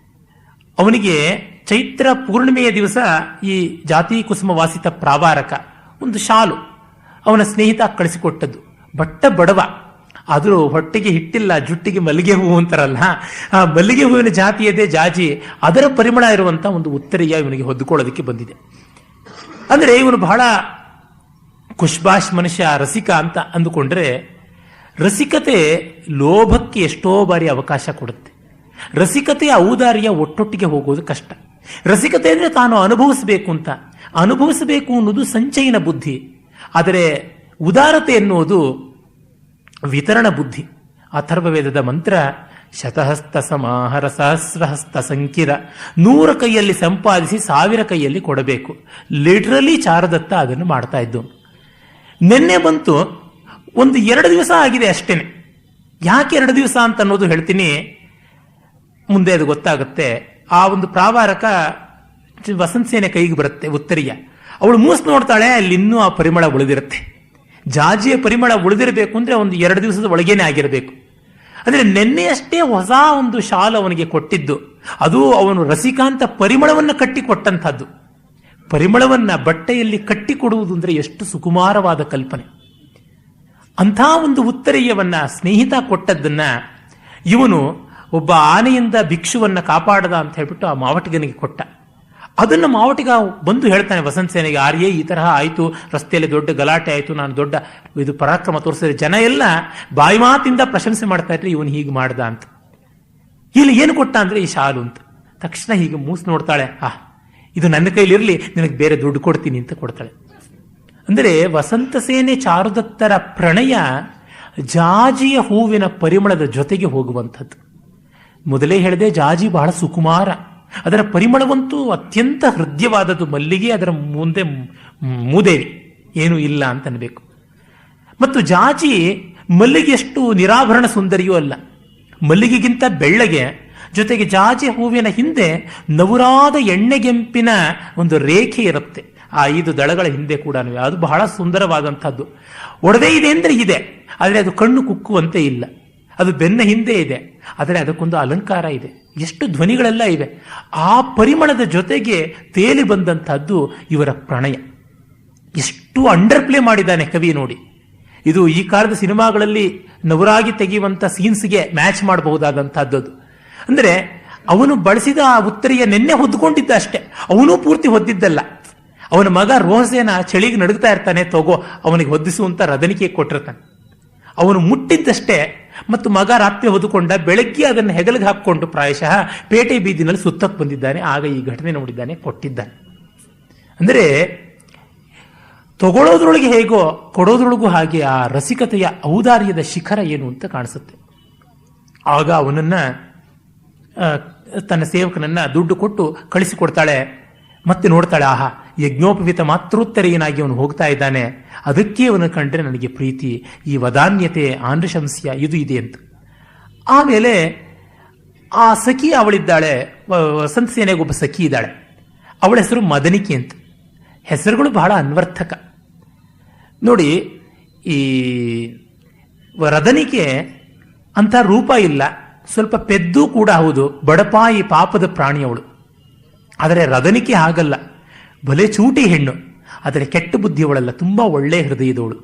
ಅವನಿಗೆ ಚೈತ್ರ ಪೂರ್ಣಿಮೆಯ ದಿವಸ ಈ ಜಾತಿ ಕುಸುಮ ವಾಸಿತ ಪ್ರಾವಾರಕ ಒಂದು ಶಾಲು ಅವನ ಸ್ನೇಹಿತ ಕಳಿಸಿಕೊಟ್ಟದ್ದು. ಬಡವ, ಆದರೂ ಹೊಟ್ಟೆಗೆ ಹಿಟ್ಟಿಲ್ಲ, ಜುಟ್ಟಿಗೆ ಮಲ್ಲಿಗೆ ಹೂವು ಅಂತಾರಲ್ಲ, ಆ ಮಲ್ಲಿಗೆ ಹೂವಿನ ಜಾತಿಯದೇ ಜಾಜಿ, ಅದರ ಪರಿಮಳ ಇರುವಂತಹ ಒಂದು ಉತ್ತರೀಯ ಇವನಿಗೆ ಹೊದ್ದುಕೊಳ್ಳೋದಕ್ಕೆ ಬಂದಿದೆ. ಅಂದ್ರೆ ಇವನು ಬಹಳ ಖುಷ್ಬಾಷ್ ಮನುಷ್ಯ, ರಸಿಕ ಅಂತ ಅಂದುಕೊಂಡ್ರೆ, ರಸಿಕತೆ ಲೋಭಕ್ಕೆ ಎಷ್ಟೋ ಬಾರಿ ಅವಕಾಶ ಕೊಡುತ್ತೆ. ರಸಿಕತೆಯ ಔದಾರ್ಯ ಒಟ್ಟೊಟ್ಟಿಗೆ ಹೋಗೋದು ಕಷ್ಟ. ರಸಿಕತೆ ಅಂದ್ರೆ ತಾನು ಅನುಭವಿಸಬೇಕು ಅಂತ, ಅನುಭವಿಸಬೇಕು ಅನ್ನೋದು ಸಂಚಯನ ಬುದ್ಧಿ. ಆದರೆ ಉದಾರತೆ ಎನ್ನುವುದು ವಿತರಣ ಬುದ್ಧಿ. ಅಥರ್ವವೇದದ ಮಂತ್ರ ಶತಹಸ್ತ ಸಮಾಹರ ಸಹಸ್ರಹಸ್ತ ಸಂಕಿರ, 100 ಕೈಯಲ್ಲಿ ಸಂಪಾದಿಸಿ 1000 ಕೈಯಲ್ಲಿ ಕೊಡಬೇಕು. ಲಿಟ್ರಲಿ ಚಾರುದತ್ತ ಅದನ್ನು ಮಾಡ್ತಾ ಇದ್ದು. ನಿನ್ನೆ ಬಂತು, ಒಂದು 2 ದಿವಸ ಆಗಿದೆ ಅಷ್ಟೇನೆ. ಯಾಕೆ 2 ದಿವಸ ಅಂತ ಅನ್ನೋದು ಹೇಳ್ತೀನಿ, ಮುಂದೆ ಅದು ಗೊತ್ತಾಗುತ್ತೆ. ಆ ಒಂದು ಪ್ರಾವಾರಕ ವಸಂತ ಸೇನೆ ಕೈಗೆ ಬರುತ್ತೆ, ಉತ್ತರೀಯ. ಅವಳು ಮೂಸ್ ನೋಡ್ತಾಳೆ, ಅಲ್ಲಿ ಇನ್ನೂ ಆ ಪರಿಮಳ ಉಳಿದಿರುತ್ತೆ. ಜಾಜಿಯ ಪರಿಮಳ ಉಳಿದಿರಬೇಕು ಅಂದ್ರೆ ಒಂದು 2 ದಿವಸದ ಒಳಗೇನೆ ಆಗಿರಬೇಕು. ಅಂದ್ರೆ ನಿನ್ನೆಯಷ್ಟೇ ಹೊಸ ಒಂದು ಶಾಲು ಅವನಿಗೆ ಕೊಟ್ಟಿದ್ದು, ಅದು ಅವನು ರಸಿಕಾಂತ ಪರಿಮಳವನ್ನ ಕಟ್ಟಿ ಕೊಟ್ಟಂತಹದ್ದು. ಪರಿಮಳವನ್ನ ಬಟ್ಟೆಯಲ್ಲಿ ಕಟ್ಟಿಕೊಡುವುದು ಅಂದ್ರೆ ಎಷ್ಟು ಸುಕುಮಾರವಾದ ಕಲ್ಪನೆ. ಅಂಥ ಒಂದು ಉತ್ತರೀಯವನ್ನ ಸ್ನೇಹಿತ ಕೊಟ್ಟದ್ದನ್ನ ಇವನು ಒಬ್ಬ ಆನೆಯಿಂದ ಭಿಕ್ಷುವನ್ನ ಕಾಪಾಡದ ಅಂತ ಹೇಳ್ಬಿಟ್ಟು ಆ ಮಾವಟಿಗನಿಗೆ ಕೊಟ್ಟ. ಅದನ್ನು ಮಾವಟಿಗ ಬಂದು ಹೇಳ್ತಾನೆ ವಸಂತ ಸೇನೆಗೆ, ಆರ್ಯೇ ಈ ತರಹ ಆಯಿತು, ರಸ್ತೆಯಲ್ಲಿ ದೊಡ್ಡ ಗಲಾಟೆ ಆಯಿತು, ನಾನು ದೊಡ್ಡ ಇದು ಪರಾಕ್ರಮ ತೋರಿಸಿದ್ರೆ ಜನ ಎಲ್ಲ ಬಾಯಿ ಮಾತಿಂದ ಪ್ರಶಂಸೆ ಮಾಡ್ತಾ ಇದ್ರೆ ಇವನು ಹೀಗೆ ಮಾಡ್ದ ಅಂತ. ಇಲ್ಲಿ ಏನು ಕೊಟ್ಟ ಅಂದ್ರೆ ಈ ಶಾಲು ಅಂತ. ತಕ್ಷಣ ಹೀಗೆ ಮೂಸ್ ನೋಡ್ತಾಳೆ, ಇದು ನನ್ನ ಕೈಲಿರಲಿ, ನಿನಗೆ ಬೇರೆ ದುಡ್ಡು ಕೊಡ್ತೀನಿ ಅಂತ ಕೊಡ್ತಾಳೆ. ಅಂದರೆ ವಸಂತ ಸೇನೆ ಚಾರುದತ್ತರ ಪ್ರಣಯ ಜಾಜಿಯ ಹೂವಿನ ಪರಿಮಳದ ಜೊತೆಗೆ ಹೋಗುವಂಥದ್ದು. ಮೊದಲೇ ಹೇಳಿದೆ, ಜಾಜಿ ಬಹಳ ಸುಕುಮಾರ, ಅದರ ಪರಿಮಳವಂತೂ ಅತ್ಯಂತ ಹೃದಯವಾದದ್ದು. ಮಲ್ಲಿಗೆ ಅದರ ಮುಂದೆ ಮೂದೇವಿ, ಏನೂ ಇಲ್ಲ ಅಂತ ಅನ್ಬೇಕು. ಮತ್ತು ಜಾಜಿ ಮಲ್ಲಿಗೆ ಎಷ್ಟು ನಿರಾಭರಣ ಸುಂದರಿಯೂ ಅಲ್ಲ, ಮಲ್ಲಿಗೆಗಿಂತ ಬೆಳ್ಳಗೆ, ಜೊತೆಗೆ ಜಾಜಿ ಹೂವಿನ ಹಿಂದೆ ನವುರಾದ ಎಣ್ಣೆಗೆಂಪಿನ ಒಂದು ರೇಖೆ ಇರುತ್ತೆ ಆ 5 ದಳಗಳ ಹಿಂದೆ ಕೂಡ. ಅದು ಬಹಳ ಸುಂದರವಾದಂಥದ್ದು. ಒಡವೆ ಇದೆ ಅಂದ್ರೆ ಇದೆ, ಆದರೆ ಅದು ಕಣ್ಣು ಕುಕ್ಕುವಂತೆ ಇಲ್ಲ. ಅದು ಬೆನ್ನ ಹಿಂದೆ ಇದೆ, ಆದರೆ ಅದಕ್ಕೊಂದು ಅಲಂಕಾರ ಇದೆ. ಎಷ್ಟು ಧ್ವನಿಗಳೆಲ್ಲ ಇವೆ. ಆ ಪರಿಮಳದ ಜೊತೆಗೆ ತೇಲಿ ಬಂದಂತಹದ್ದು ಇವರ ಪ್ರಣಯ. ಎಷ್ಟು ಅಂಡರ್ ಪ್ಲೇ ಮಾಡಿದ್ದಾನೆ ಕವಿ ನೋಡಿ. ಇದು ಈ ಕಾಲದ ಸಿನಿಮಾಗಳಲ್ಲಿ ನವರಾಗಿ ತೆಗೆಯುವಂತ ಸೀನ್ಸ್ಗೆ ಮ್ಯಾಚ್ ಮಾಡಬಹುದಾದಂತಹದ್ದು. ಅಂದ್ರೆ ಅವನು ಬಳಸಿದ ಆ ಉತ್ತರಿಯ ನೆನ್ನೆ ಹೊದ್ದುಕೊಂಡಿದ್ದ ಅಷ್ಟೇ, ಅವನು ಪೂರ್ತಿ ಹೊದ್ದಿದ್ದಲ್ಲ. ಅವನ ಮಗ ರೋಹಸೇನ ಚಳಿಗೆ ನಡುಗ್ತಾ ಇರ್ತಾನೆ, ತಗೋ ಅವನಿಗೆ ಹೊದ್ದಿಸುವಂತ ರದನಿಕೆ ಕೊಟ್ಟಿರ್ತಾನೆ. ಅವನು ಮುಟ್ಟಿದ್ದಷ್ಟೇ, ಮತ್ತು ಮಗ ರಾತ್ರಿ ಹೊದ್ದುಕೊಂಡ, ಬೆಳಗ್ಗೆ ಅದನ್ನು ಹೆಗಲಿಗೆ ಹಾಕಿಕೊಂಡು ಪ್ರಾಯಶಃ ಪೇಟೆ ಬೀದಿನಲ್ಲಿ ಸುತ್ತಕ್ಕೆ ಬಂದಿದ್ದಾನೆ. ಆಗ ಈ ಘಟನೆ ನೋಡಿದ್ದಾನೆ, ಕೊಟ್ಟಿದ್ದಾನೆ. ಅಂದರೆ ತಗೊಳ್ಳೋದ್ರೊಳಗೆ ಹೇಗೋ ಕೊಡೋದ್ರೊಳಗೂ ಹಾಗೆ ಆ ರಸಿಕತೆಯ ಔದಾರ್ಯದ ಶಿಖರ ಏನು ಅಂತ ಕಾಣಿಸುತ್ತೆ. ಆಗ ಅವನನ್ನ ತನ್ನ ಸೇವಕನನ್ನ ದುಡ್ಡು ಕೊಟ್ಟು ಕಳಿಸಿಕೊಡ್ತಾಳೆ. ಮತ್ತೆ ನೋಡ್ತಾಳೆ, ಆಹಾ, ಯಜ್ಞೋಪವೀತ ಮಾತೃತ್ತರೆಯನಾಗಿ ಅವನು ಹೋಗ್ತಾ ಇದ್ದಾನೆ, ಅದಕ್ಕೆ ಅವನು ಕಂಡ್ರೆ ನನಗೆ ಪ್ರೀತಿ, ಈ ವದಾನ್ಯತೆ ಆನೃಶಂಸ್ಯ ಇದು ಇದೆ ಅಂತ. ಆಮೇಲೆ ಆ ಸಖಿ ಅವಳಿದ್ದಾಳೆ, ವಸಂತ ಸೇನೆಗೆ ಒಬ್ಬ ಸಖಿ ಇದ್ದಾಳೆ, ಅವಳ ಹೆಸರು ಮದನಿಕೆ ಅಂತ. ಹೆಸರುಗಳು ಬಹಳ ಅನ್ವರ್ಥಕ ನೋಡಿ. ಈ ರದನಿಕೆ ಅಂತ ರೂಪ ಇಲ್ಲ, ಸ್ವಲ್ಪ ಪೆದ್ದು ಕೂಡ ಹೌದು, ಬಡಪಾಯಿ ಪಾಪದ ಪ್ರಾಣಿಯವಳು. ಆದರೆ ರದನಿಕೆ ಹಾಗಲ್ಲ, ಭಲೆ ಚೂಟಿ ಹೆಣ್ಣು, ಆದರೆ ಕೆಟ್ಟ ಬುದ್ಧಿಯವಳಲ್ಲ, ತುಂಬಾ ಒಳ್ಳೆ ಹೃದಯದವಳು.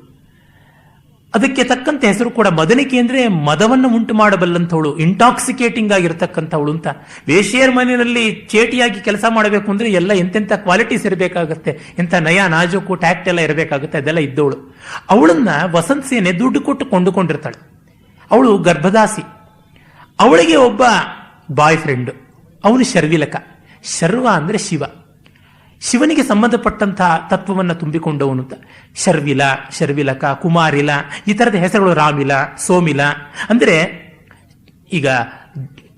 ಅದಕ್ಕೆ ತಕ್ಕಂತೆ ಹೆಸರು ಕೂಡ ಮದನಿಕೆ ಅಂದ್ರೆ ಮದವನ್ನು ಉಂಟು ಮಾಡಬಲ್ಲಂಥವಳು, ಇಂಟಾಕ್ಸಿಕೇಟಿಂಗ್ ಆಗಿರತಕ್ಕಂಥವಳು ಅಂತ. ವೇಶ್ಯೆಯರ ಮನೆಯಲ್ಲಿ ಚೇಟಿಯಾಗಿ ಕೆಲಸ ಮಾಡಬೇಕು ಅಂದ್ರೆ ಎಲ್ಲ ಎಂತೆಂಥ ಕ್ವಾಲಿಟೀಸ್ ಇರಬೇಕಾಗತ್ತೆ, ಎಂಥ ನಯ ನಾಜೂಕು ಟ್ಯಾಕ್ಟ್ ಎಲ್ಲ ಇರಬೇಕಾಗುತ್ತೆ, ಅದೆಲ್ಲ ಇದ್ದವಳು. ಅವಳನ್ನ ವಸಂತ ಸೇನೆ ದುಡ್ಡು ಕೊಟ್ಟು ಕೊಂಡುಕೊಂಡಿರ್ತಾಳೆ. ಅವಳು ಗರ್ಭದಾಸಿ. ಅವಳಿಗೆ ಒಬ್ಬ ಬಾಯ್ ಫ್ರೆಂಡ್, ಅವನು ಶರ್ವಿಲಕ. ಶರ್ವ ಅಂದ್ರೆ ಶಿವ, ಶಿವನಿಗೆ ಸಂಬಂಧಪಟ್ಟಂತಹ ತತ್ವವನ್ನು ತುಂಬಿಕೊಂಡವನು ಅಂತ. ಶರ್ವಿಲ, ಶರ್ವಿಲಕ, ಕುಮಾರಿಲ, ಈ ತರದ ಹೆಸರುಗಳು. ರಾಮಿಲ, ಸೋಮಿಲ ಅಂದ್ರೆ ಈಗ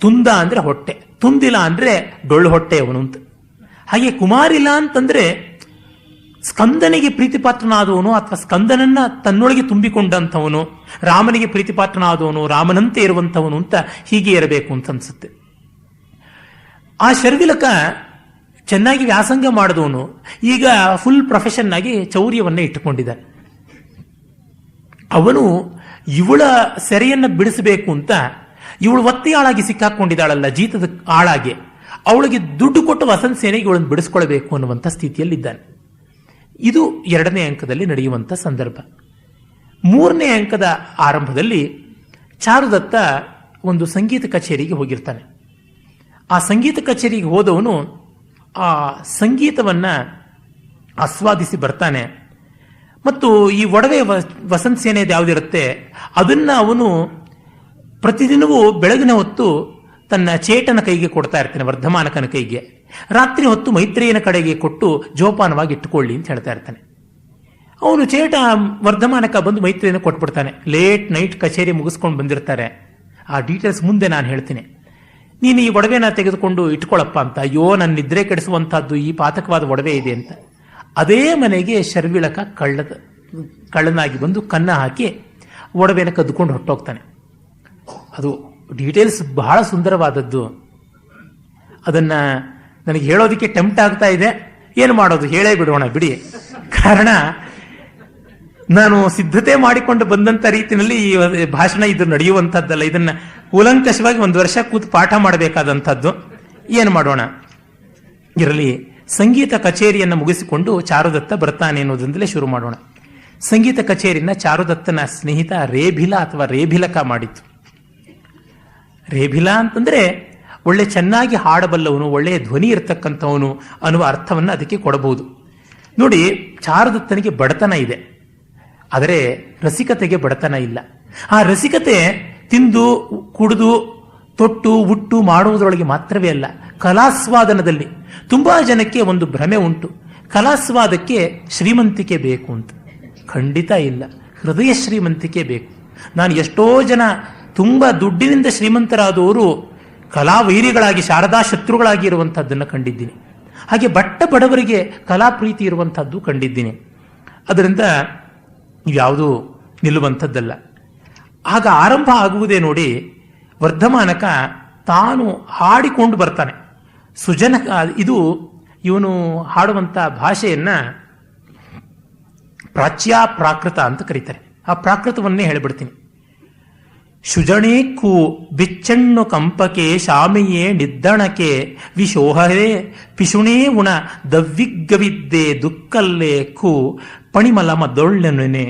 ತುಂದ ಅಂದ್ರೆ ಹೊಟ್ಟೆ, ತುಂದಿಲ ಅಂದ್ರೆ ಡೊಳ್ಳು ಹೊಟ್ಟೆ ಅವನು ಅಂತ. ಹಾಗೆ ಕುಮಾರಿಲ ಅಂತಂದ್ರೆ ಸ್ಕಂದನಿಗೆ ಪ್ರೀತಿಪಾತ್ರನಾದವನು ಅಥವಾ ಸ್ಕಂದನನ್ನ ತನ್ನೊಳಗೆ ತುಂಬಿಕೊಂಡಂಥವನು, ರಾಮನಿಗೆ ಪ್ರೀತಿಪಾತ್ರನಾದವನು, ರಾಮನಂತೆ ಇರುವಂಥವನು ಅಂತ ಹೀಗೆ ಇರಬೇಕು ಅಂತ ಅನ್ಸುತ್ತೆ. ಆ ಶರ್ವಿಲಕ ಚೆನ್ನಾಗಿ ವ್ಯಾಸಂಗ ಮಾಡಿದವನು, ಈಗ ಫುಲ್ ಪ್ರೊಫೆಷನ್ ಆಗಿ ಚೌರ್ಯವನ್ನ ಇಟ್ಟುಕೊಂಡಿದ್ದಾನೆ. ಅವನು ಇವಳ ಸೆರೆಯನ್ನ ಬಿಡಿಸಬೇಕು ಅಂತ, ಇವಳು ಒತ್ತೆಯಾಳಾಗಿ ಸಿಕ್ಕಾಕೊಂಡಿದ್ದಾಳಲ್ಲ ಜೀತದ ಆಳಾಗಿ, ಅವಳಿಗೆ ದುಡ್ಡು ಕೊಟ್ಟು ವಸಂತ ಸೇನೆಗೆ ಇವಳನ್ನು ಬಿಡಿಸ್ಕೊಳ್ಬೇಕು ಅನ್ನುವಂಥ ಸ್ಥಿತಿಯಲ್ಲಿದ್ದಾನೆ. ಇದು 2ನೇ ಅಂಕದಲ್ಲಿ ನಡೆಯುವಂಥ ಸಂದರ್ಭ. 3ನೇ ಅಂಕದ ಆರಂಭದಲ್ಲಿ ಚಾರುದತ್ತ ಒಂದು ಸಂಗೀತ ಕಚೇರಿಗೆ ಹೋಗಿರ್ತಾನೆ. ಆ ಸಂಗೀತ ಕಚೇರಿಗೆ ಹೋದವನು ಆ ಸಂಗೀತವನ್ನ ಆಸ್ವಾದಿಸಿ ಬರ್ತಾನೆ. ಮತ್ತು ಈ ಒಡವೆ ವಸಂತ ಸೇನೆಯದು ಯಾವುದಿರುತ್ತೆ ಅದನ್ನ ಅವನು ಪ್ರತಿದಿನವೂ ಬೆಳಗಿನ ಹೊತ್ತು ತನ್ನ ಚೇಟನ ಕೈಗೆ ಕೊಡ್ತಾ ಇರ್ತಾನೆ, ವರ್ಧಮಾನಕನ ಕೈಗೆ. ರಾತ್ರಿ ಹೊತ್ತು ಮೈತ್ರೇಯನ ಕಡೆಗೆ ಕೊಟ್ಟು ಜೋಪಾನವಾಗಿ ಇಟ್ಟುಕೊಳ್ಳಿ ಅಂತ ಹೇಳ್ತಾ ಇರ್ತಾನೆ. ಅವನು ಚೇಟ ವರ್ಧಮಾನಕ ಬಂದು ಮೈತ್ರೇಯನ ಕೊಟ್ಬಿಡ್ತಾನೆ. ಲೇಟ್ ನೈಟ್ ಕಚೇರಿ ಮುಗಿಸ್ಕೊಂಡು ಬಂದಿರ್ತಾರೆ. ಆ ಡೀಟೇಲ್ಸ್ ಮುಂದೆ ನಾನು ಹೇಳ್ತೀನಿ. ನೀನು ಈ ಒಡವೆನ ತೆಗೆದುಕೊಂಡು ಇಟ್ಕೊಳ್ಳಪ್ಪ ಅಂತ. ಅಯ್ಯೋ, ನನ್ನ ನಿದ್ರೆ ಕೆಡಿಸುವಂತಹದ್ದು ಈ ಪಾತಕವಾದ ಒಡವೆ ಇದೆ ಅಂತ. ಅದೇ ಮನೆಗೆ ಶರ್ವಿಳಕ ಕಳ್ಳನಾಗಿ ಬಂದು ಕನ್ನ ಹಾಕಿ ಒಡವೆನ ಕದ್ದುಕೊಂಡು ಹೊಟ್ಟೋಗ್ತಾನೆ. ಅದು ಡೀಟೇಲ್ಸ್ ಬಹಳ ಸುಂದರವಾದದ್ದು. ಅದನ್ನ ನನಗೆ ಹೇಳೋದಕ್ಕೆ ಟೆಂಪ್ಟ್ ಆಗ್ತಾ ಇದೆ. ಏನು ಮಾಡೋದು, ಹೇಳೇ ಬಿಡೋಣ ಬಿಡಿ. ಕಾರಣ ನಾನು ಸಿದ್ಧತೆ ಮಾಡಿಕೊಂಡು ಬಂದಂತ ರೀತಿಯಲ್ಲಿ ಈ ಭಾಷಣ ಇದು ನಡೆಯುವಂತದ್ದಲ್ಲ. ಇದನ್ನ ಕೂಲಂಕಷವಾಗಿ 1 ವರ್ಷ ಕೂತು ಪಾಠ ಮಾಡಬೇಕಾದಂಥದ್ದು. ಏನು ಮಾಡೋಣ, ಇರಲಿ. ಸಂಗೀತ ಕಚೇರಿಯನ್ನು ಮುಗಿಸಿಕೊಂಡು ಚಾರುದತ್ತ ಬರ್ತಾನೆ ಅನ್ನೋದ್ರಿಂದಲೇ ಶುರು ಮಾಡೋಣ. ಸಂಗೀತ ಕಚೇರಿನ ಚಾರುದತ್ತನ ಸ್ನೇಹಿತ ರೇಭಿಲ ಅಥವಾ ರೇಭಿಲಕ ಮಾಡಿತ್ತು. ರೇಭಿಲ ಅಂತಂದ್ರೆ ಒಳ್ಳೆ ಚೆನ್ನಾಗಿ ಹಾಡಬಲ್ಲವನು, ಒಳ್ಳೆಯ ಧ್ವನಿ ಇರತಕ್ಕಂಥವನು ಅನ್ನುವ ಅರ್ಥವನ್ನು ಅದಕ್ಕೆ ಕೊಡಬಹುದು. ನೋಡಿ, ಚಾರುದತ್ತನಿಗೆ ಬಡತನ ಇದೆ, ಆದರೆ ರಸಿಕತೆಗೆ ಬಡತನ ಇಲ್ಲ. ಆ ರಸಿಕತೆ ತಿಂದು ಕುಡಿದು ತೊಟ್ಟು ಉಟ್ಟು ಮಾಡುವುದರೊಳಗೆ ಮಾತ್ರವೇ ಅಲ್ಲ, ಕಲಾಸ್ವಾದನದಲ್ಲಿ. ತುಂಬಾ ಜನಕ್ಕೆ ಒಂದು ಭ್ರಮೆ ಉಂಟು, ಕಲಾಸ್ವಾದಕ್ಕೆ ಶ್ರೀಮಂತಿಕೆ ಬೇಕು ಅಂತ. ಖಂಡಿತ ಇಲ್ಲ, ಹೃದಯ ಶ್ರೀಮಂತಿಕೆ ಬೇಕು. ನಾನು ಎಷ್ಟೋ ಜನ ತುಂಬಾ ದುಡ್ಡಿನಿಂದ ಶ್ರೀಮಂತರಾದವರು ಕಲಾವೈರಿಗಳಾಗಿ, ಶಾರದಾ ಶತ್ರುಗಳಾಗಿ ಇರುವಂತಹದ್ದನ್ನು ಕಂಡಿದ್ದೀನಿ. ಹಾಗೆ ಬಟ್ಟ ಬಡವರಿಗೆ ಕಲಾ ಪ್ರೀತಿ ಇರುವಂತಹದ್ದು ಕಂಡಿದ್ದೀನಿ. ಅದರಿಂದ ಇವ್ಯಾವುದೂ ನಿಲ್ಲುವಂಥದ್ದಲ್ಲ. ಆಗ ಆರಂಭ ಆಗುವುದೇ ನೋಡಿ, ವರ್ಧಮಾನಕ ತಾನು ಹಾಡಿಕೊಂಡು ಬರ್ತಾನೆ. ಸುಜನಕ ಇದು ಇವನು ಹಾಡುವಂಥ ಭಾಷೆಯನ್ನ ಪ್ರಾಚ್ಯ ಪ್ರಾಕೃತ ಅಂತ ಕರೀತಾರೆ. ಆ ಪ್ರಾಕೃತವನ್ನೇ ಹೇಳಿಬಿಡ್ತೀನಿ. ಶುಜಣೇ ಕು ಬಿಚ್ಚಣ್ಣು ಕಂಪಕೆ ಶಾಮೆಯೇ ನಿದ್ದಣಕೆ ವಿಶೋಹರೇ ಪಿಶುಣೇ ಉಣ ದವ್ವಿಗ್ಗವಿದ್ದೆ ದುಕ್ಕಲ್ಲೇ ಕು ಪಣಿಮಲಮ ದೊಳ್ಳೆನೆ.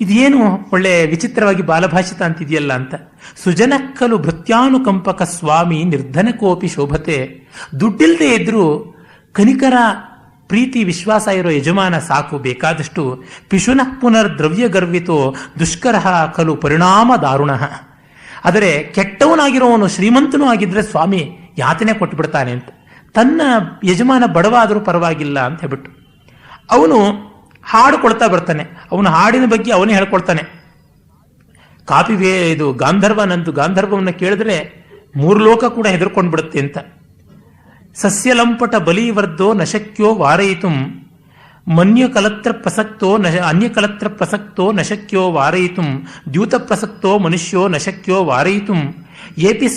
ಇದೇನು ಒಳ್ಳೆ ವಿಚಿತ್ರವಾಗಿ ಬಾಲಭಾಷಿತ ಅಂತಿದೆಯಲ್ಲ ಅಂತ. ಸುಜನಕ್ಕಲು ಭೃತ್ಯಾನುಕಂಪಕ ಸ್ವಾಮಿ ನಿರ್ಧನಕೋಪಿ ಶೋಭತೆ. ದುಡ್ಡಿಲ್ಲದೆ ಇದ್ರೂ ಕನಿಕರ ಪ್ರೀತಿ ವಿಶ್ವಾಸ ಇರೋ ಯಜಮಾನ ಸಾಕು ಬೇಕಾದಷ್ಟು. ಪಿಶುನಃ ಪುನರ್ ದ್ರವ್ಯ ಗರ್ವಿತೋ ದುಷ್ಕರ ಖಲು ಪರಿಣಾಮ ದಾರುಣ. ಆದರೆ ಕೆಟ್ಟವನಾಗಿರೋವನು ಶ್ರೀಮಂತನೂ ಆಗಿದ್ರೆ ಸ್ವಾಮಿ ಯಾತನೆ ಕೊಟ್ಟು ಬಿಡ್ತಾನೆ ಅಂತ. ತನ್ನ ಯಜಮಾನ ಬಡವಾದರೂ ಪರವಾಗಿಲ್ಲ ಅಂತ ಹೇಳ್ಬಿಟ್ಟು ಅವನು ಹಾಡುಕೊಳ್ತಾ ಬರ್ತಾನೆ. ಅವನು ಹಾಡಿನ ಬಗ್ಗೆ ಅವನೇ ಹೇಳ್ಕೊಳ್ತಾನೆ. ಕಾಪಿವೇ ಇದು ಗಾಂಧರ್ವನಂದು ಗಾಂಧರ್ವವನ್ನು ಕೇಳಿದ್ರೆ 3 ಲೋಕ ಕೂಡ ಹೆದರ್ಕೊಂಡು ಬಿಡುತ್ತೆ ಅಂತ. ಸಸ್ಯಲಂಪಟ ಬಲಿವರ್ಧೋ ನಶಕ್ಯೋ ವಾರಯಿತುಂ ಮನ್ಯಕಲತ್ರ ಪ್ರಸಕ್ತೋ ಅನ್ಯಕಲತ್ರ ಪ್ರಸಕ್ತೋ ನಶಕ್ಯೋ ವಾರಯಿತುಂ ದ್ಯೂತ ಪ್ರಸಕ್ತೋ ಮನುಷ್ಯೋ ನಶಕ್ಯೋ ವಾರಯಿತುಂ ಯೋಪಿ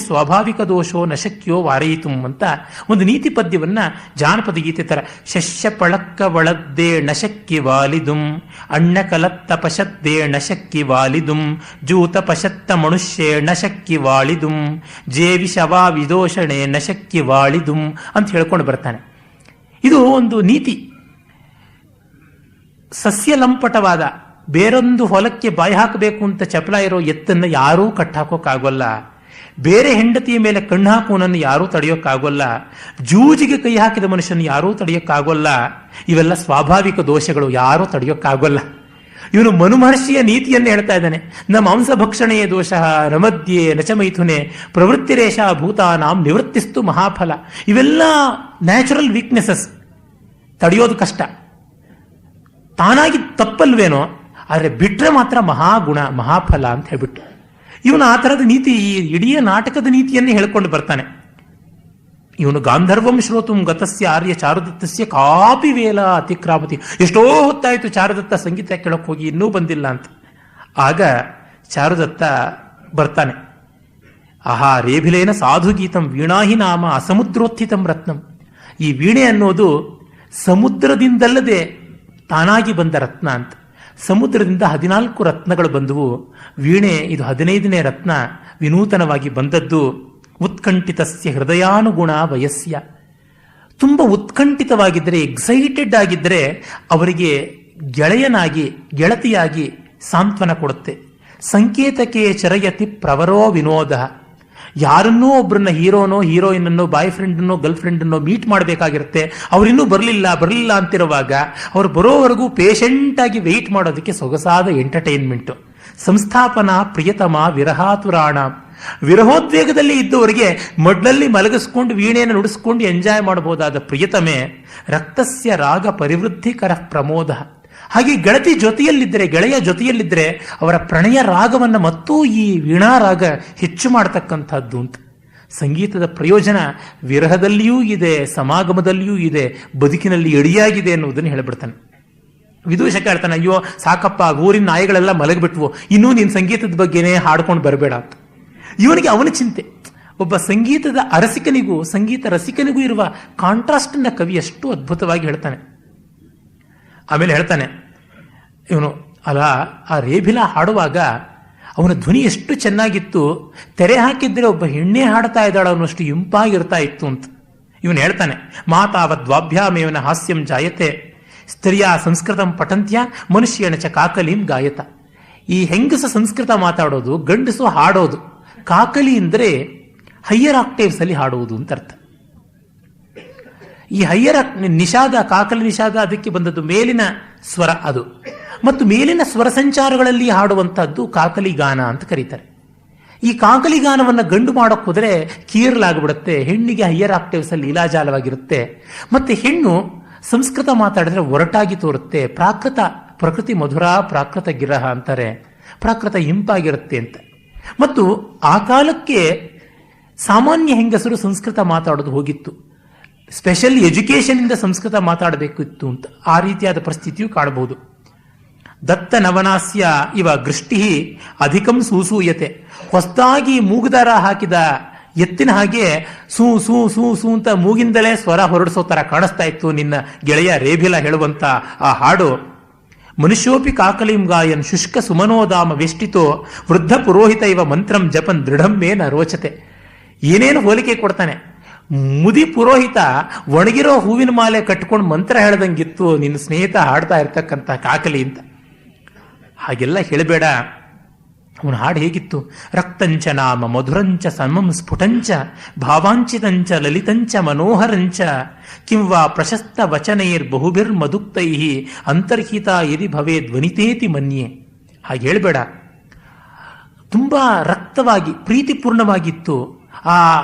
ಸ್ವಾಭಾವಿಕ ದೋಷೋ ನಶಕ್ಯೋ ವಾರಯಿತುಂ ಅಂತ ಒಂದು ನೀತಿ ಪದ್ಯವನ್ನ ಜಾನಪದ ಗೀತೆ ತರ. ಶಸ್ಯ ಪಳಕ್ಕ ಒಳದ್ದೇ ನಶಕ್ಕಿ ವಾಲಿದುಂ ಅಣ್ಣ ಕಲತ್ತ ಪಶದ್ದೇ ನಶಕ್ಕಿ ವಾಲಿದುಂ ಜೂತ ಪಶತ್ತ ಮನುಷ್ಯೇ ನಶಕ್ಕಿ ವಾಳಿದುಂ ಜೇವಿ ಶವಾ ವಿದೋಷಣೆ ನಶಕ್ಕಿ ವಾಳಿದುಂ ಅಂತ ಹೇಳ್ಕೊಂಡು ಬರ್ತಾನೆ. ಇದು ಒಂದು ನೀತಿ. ಸಸ್ಯಲಂಪಟವಾದ ಬೇರೊಂದು ಹೊಲಕ್ಕೆ ಬಾಯಿ ಹಾಕಬೇಕು ಅಂತ ಚಪಲ ಇರೋ ಎತ್ತನ್ನು ಯಾರೂ ಕಟ್ಟಾಕೋಕ್ಕಾಗೋಲ್ಲ. ಬೇರೆ ಹೆಂಡತಿಯ ಮೇಲೆ ಕಣ್ಣು ಹಾಕುವನನ್ನು ಯಾರೂ ತಡೆಯೋಕ್ಕಾಗೋಲ್ಲ. ಜೂಜಿಗೆ ಕೈ ಹಾಕಿದ ಮನುಷ್ಯನ ಯಾರೂ ತಡೆಯೋಕ್ಕಾಗೋಲ್ಲ. ಇವೆಲ್ಲ ಸ್ವಾಭಾವಿಕ ದೋಷಗಳು, ಯಾರೂ ತಡೆಯೋಕ್ಕಾಗೋಲ್ಲ. ಇವನು ಮನುಮಹರ್ಷಿಯ ನೀತಿಯನ್ನು ಹೇಳ್ತಾ ಇದ್ದಾನೆ. ನ ಮಾಂಸಭಕ್ಷಣೆಯ ದೋಷ ರಮದ್ಯೆ ನಚ ಮೈಥುನೆ ಪ್ರವೃತ್ತಿರೇಷ ಭೂತಾನಾಂ ನಿವೃತ್ತಿಸ್ತು ಮಹಾಫಲ. ಇವೆಲ್ಲ ನ್ಯಾಚುರಲ್ ವೀಕ್ನೆಸಸ್, ತಡೆಯೋದು ಕಷ್ಟ. ತಾನಾಗಿ ತಪ್ಪಲ್ವೇನೋ, ಆದರೆ ಬಿಟ್ರೆ ಮಾತ್ರ ಮಹಾಗುಣ ಮಹಾಫಲ ಅಂತ ಹೇಳ್ಬಿಟ್ಟು ಇವನು ಆ ಥರದ ನೀತಿ, ಇಡೀ ನಾಟಕದ ನೀತಿಯನ್ನೇ ಹೇಳ್ಕೊಂಡು ಬರ್ತಾನೆ. ಇವನು ಗಾಂಧರ್ವಂ ಶ್ರೋತುಂ ಗತಸ್ಯ ಆರ್ಯ ಚಾರುದತ್ತಸ್ಯ ಕಾಪಿ ವೇಲ ಅತಿಕ್ರಾಮತಿ. ಎಷ್ಟೋ ಹೊತ್ತಾಯಿತು ಚಾರುದತ್ತ ಸಂಗೀತ ಕೇಳಕ್ಕೆ ಹೋಗಿ, ಇನ್ನೂ ಬಂದಿಲ್ಲ ಅಂತ. ಆಗ ಚಾರುದತ್ತ ಬರ್ತಾನೆ. ಆಹಾ ರೇಭಿಲೇನ ಸಾಧುಗೀತಂ ವೀಣಾಹಿ ನಾಮ ಅಸಮುದ್ರೋತ್ಥಿತಂ ರತ್ನಂ. ಈ ವೀಣೆ ಅನ್ನೋದು ಸಮುದ್ರದಿಂದಲ್ಲದೆ ತಾನಾಗಿ ಬಂದ ರತ್ನ ಅಂತ. ಸಮುದ್ರದಿಂದ 14 ರತ್ನಗಳು ಬಂದವು. ವೀಣೆ ಇದು 15ನೇ ರತ್ನ, ವಿನೂತನವಾಗಿ ಬಂದದ್ದು. ಉತ್ಕಂಠಿತಸ್ಯ ಹೃದಯಾನುಗುಣ ವಯಸ್ಯ. ತುಂಬ ಉತ್ಕಂಠಿತವಾಗಿದ್ದರೆ, ಎಕ್ಸೈಟೆಡ್ ಆಗಿದ್ದರೆ ಅವರಿಗೆ ಗೆಳೆಯನಾಗಿ ಗೆಳತಿಯಾಗಿ ಸಾಂತ್ವನ ಕೊಡುತ್ತೆ. ಸಂಕೇತಕ್ಕೆ ಚರಯತಿ ಪ್ರವರೋ ವಿನೋದ. ಯಾರನ್ನೋ ಒಬ್ಬರನ್ನ ಹೀರೋನೋ ಹೀರೋಯಿನನ್ನೋ ಬಾಯ್ ಫ್ರೆಂಡನ್ನೋ ಗರ್ಲ್ ಫ್ರೆಂಡನ್ನೋ ಮೀಟ್ ಮಾಡಬೇಕಾಗಿರುತ್ತೆ. ಅವರಿನ್ನೂ ಬರಲಿಲ್ಲ ಅಂತಿರುವಾಗ ಅವ್ರು ಬರೋವರೆಗೂ ಪೇಷಂಟಾಗಿ ವೆಯ್ಟ್ ಮಾಡೋದಕ್ಕೆ ಸೊಗಸಾದ ಎಂಟರ್ಟೈನ್ಮೆಂಟು. ಸಂಸ್ಥಾಪನಾ ಪ್ರಿಯತಮ ವಿರಹಾತುರಾಣ. ವಿರಹೋದ್ವೇಗದಲ್ಲಿ ಇದ್ದವರಿಗೆ ಮಡ್ಲಲ್ಲಿ ಮಲಗಿಸ್ಕೊಂಡು ವೀಣೆಯನ್ನು ನುಡಿಸ್ಕೊಂಡು ಎಂಜಾಯ್ ಮಾಡಬಹುದಾದ ಪ್ರಿಯತಮೆ. ರಕ್ತಸ್ಯ ರಾಗ ಪರಿವೃದ್ಧಿಕರ ಪ್ರಮೋದ. ಹಾಗೆ ಗೆಳತಿ ಜೊತೆಯಲ್ಲಿದ್ದರೆ, ಗೆಳೆಯ ಜೊತೆಯಲ್ಲಿದ್ದರೆ ಅವರ ಪ್ರಣಯ ರಾಗವನ್ನು ಮತ್ತೂ ಈ ವೀಣಾ ರಾಗ ಹೆಚ್ಚು ಮಾಡತಕ್ಕಂಥದ್ದು ಅಂತ. ಸಂಗೀತದ ಪ್ರಯೋಜನ ವಿರಹದಲ್ಲಿಯೂ ಇದೆ, ಸಮಾಗಮದಲ್ಲಿಯೂ ಇದೆ, ಬದುಕಿನಲ್ಲಿ ಎಡಿಯಾಗಿದೆ ಅನ್ನುವುದನ್ನು ಹೇಳಿಬಿಡ್ತಾನೆ. ವಿದೂಷಕ ಹೇಳ್ತಾನೆ, ಅಯ್ಯೋ ಸಾಕಪ್ಪ, ಊರಿನ ನಾಯಿಗಳೆಲ್ಲ ಮಲಗಿಬಿಟ್ವು, ಇನ್ನೂ ನೀನು ಸಂಗೀತದ ಬಗ್ಗೆನೇ ಹಾಡ್ಕೊಂಡು ಬರಬೇಡ ಅಂತ. ಇವನಿಗೆ ಅವನ ಚಿಂತೆ. ಒಬ್ಬ ಸಂಗೀತದ ಅರಸಿಕನಿಗೂ ಸಂಗೀತ ರಸಿಕನಿಗೂ ಇರುವ ಕಾಂಟ್ರಾಸ್ಟನ್ನ ಕವಿ ಎಷ್ಟು ಅದ್ಭುತವಾಗಿ ಹೇಳ್ತಾನೆ. ಆಮೇಲೆ ಹೇಳ್ತಾನೆ ಇವನು, ಅಲ್ಲ ಆ ರೇಭಿಲ ಹಾಡುವಾಗ ಅವನ ಧ್ವನಿ ಎಷ್ಟು ಚೆನ್ನಾಗಿತ್ತು, ತೆರೆ ಹಾಕಿದ್ರೆ ಒಬ್ಬ ಹೆಣ್ಣೆ ಹಾಡ್ತಾ ಇದ್ದಾಳ ಅನ್ನೋಷ್ಟು ಇಂಪಾಗಿರ್ತಾ ಇತ್ತು ಅಂತ ಇವನು ಹೇಳ್ತಾನೆ. ಮಾತಾವದ್ವಾಭ್ಯಾಮೇವನ ಹಾಸ್ಯಂ ಜಾಯತೆ ಸ್ತ್ರೀಯ ಸಂಸ್ಕೃತಂ ಪಠಂತ್ಯ ಮನುಷ್ಯನ ಚ ಕಾಕಲಿಂ ಗಾಯತ. ಈ ಹೆಂಗಸ ಸಂಸ್ಕೃತ ಮಾತಾಡೋದು, ಗಂಡಸು ಹಾಡೋದು. ಕಾಕಲಿ ಅಂದರೆ ಹೈಯರ್ ಆಕ್ಟೇವ್ಸ್ ಅಲ್ಲಿ ಹಾಡುವುದು ಅಂತ ಅರ್ಥ. ಈ ಹೈಯರ್ ನಿಷಾದ, ಕಾಕಲಿ ನಿಷಾದ ಅದಕ್ಕೆ ಬಂದದ್ದು ಮೇಲಿನ ಸ್ವರ ಅದು. ಮತ್ತು ಮೇಲಿನ ಸ್ವರ ಸಂಚಾರಗಳಲ್ಲಿ ಹಾಡುವಂತಹದ್ದು ಕಾಕಲಿ ಗಾನ ಅಂತ ಕರೀತಾರೆ. ಈ ಕಾಕಲಿ ಗಾನವನ್ನು ಗಂಡು ಮಾಡೋಕೆ ಹೋದರೆ ಕೀರಲಾಗ್ಬಿಡುತ್ತೆ. ಹೆಣ್ಣಿಗೆ ಹೈಯರ್ ಆಕ್ಟೇವ್ಸ್ ಅಲ್ಲಿ ಲೀಲಾಜಾಲವಾಗಿರುತ್ತೆ. ಮತ್ತೆ ಹೆಣ್ಣು ಸಂಸ್ಕೃತ ಮಾತಾಡಿದ್ರೆ ಒರಟಾಗಿ ತೋರುತ್ತೆ. ಪ್ರಕೃತಿ ಮಧುರ ಪ್ರಾಕೃತ ಗಿರಹ ಅಂತಾರೆ. ಪ್ರಾಕೃತ ಇಂಪಾಗಿರುತ್ತೆ ಅಂತ. ಮತ್ತು ಆ ಕಾಲಕ್ಕೆ ಸಾಮಾನ್ಯ ಹೆಂಗಸರು ಸಂಸ್ಕೃತ ಮಾತಾಡೋದು ಹೋಗಿತ್ತು. ಸ್ಪೆಷಲ್ ಎಜುಕೇಶನ್ ಇಂದ ಸಂಸ್ಕೃತ ಮಾತಾಡಬೇಕು ಇತ್ತು ಅಂತ ಆ ರೀತಿಯಾದ ಪರಿಸ್ಥಿತಿಯು ಕಾಣಬಹುದು. ದತ್ತ ನವನಾಸ್ಯ ಇವ ಗೃಷ್ಟಿ ಅಧಿಕಂ ಸೂಸೂಯತೆ. ಹೊಸದಾಗಿ ಮೂಗುದಾರ ಹಾಕಿದ ಎತ್ತಿನ ಹಾಗೆ ಸೂ ಸೂ ಸೂ ಸೂ ಅಂತ ಮೂಗಿಂದಲೇ ಸ್ವರ ಹೊರಡಿಸೋ ತರ ಕಾಣಿಸ್ತಾ ಇತ್ತು ನಿನ್ನ ಗೆಳೆಯ ರೇಭಿಲ ಹೇಳುವಂತ ಆ ಹಾಡು. ಮನುಷ್ಯೋಪಿ ಕಾಕಲಿಂ ಗಾಯನ್ ಶುಷ್ಕ ಸುಮನೋದಾಮ ವೆಷ್ಟಿತೋ ವೃದ್ಧ ಪುರೋಹಿತ ಇವ ಮಂತ್ರಂ ಜಪನ್ ದೃಢಂ ಮೇನ ರೋಚತೆ. ಏನೇನು ಹೋಲಿಕೆ ಕೊಡ್ತಾನೆ. ಮುದಿ ಪುರೋಹಿತ ಒಣಗಿರೋ ಹೂವಿನ ಮಾಲೆ ಕಟ್ಕೊಂಡು ಮಂತ್ರ ಹೇಳ್ದಂಗಿತ್ತು ನಿನ್ನ ಸ್ನೇಹಿತ ಹಾಡ್ತಾ ಇರ್ತಕ್ಕಂಥ ಕಾಕಲಿ ಅಂತ. ಹಾಗೆಲ್ಲ ಹೇಳಬೇಡ. ಅವನ ಹಾಡು ಹೇಗಿತ್ತು? ರಕ್ತಂಚ ನಾಮ ಮಧುರಂಚ ಸಮಂ ಸ್ಫುಟಂಚ ಭಾವಾಂಚಿತಂಚ ಲಲಿತಂಚ ಮನೋಹರಂಚ ಕಿಂವಾ ಪ್ರಶಸ್ತ ವಚನೈರ್ ಬಹುಭಿರ್ಮದುಕ್ತೈ ಅಂತರ್ಹಿತ ಯದಿ ಭವೇ ಧ್ವನಿತೇತಿ ಮನ್ಯೆ. ಹಾಗೆ ಹೇಳಬೇಡ. ತುಂಬಾ ರಕ್ತವಾಗಿ ಪ್ರೀತಿಪೂರ್ಣವಾಗಿತ್ತು. ಆ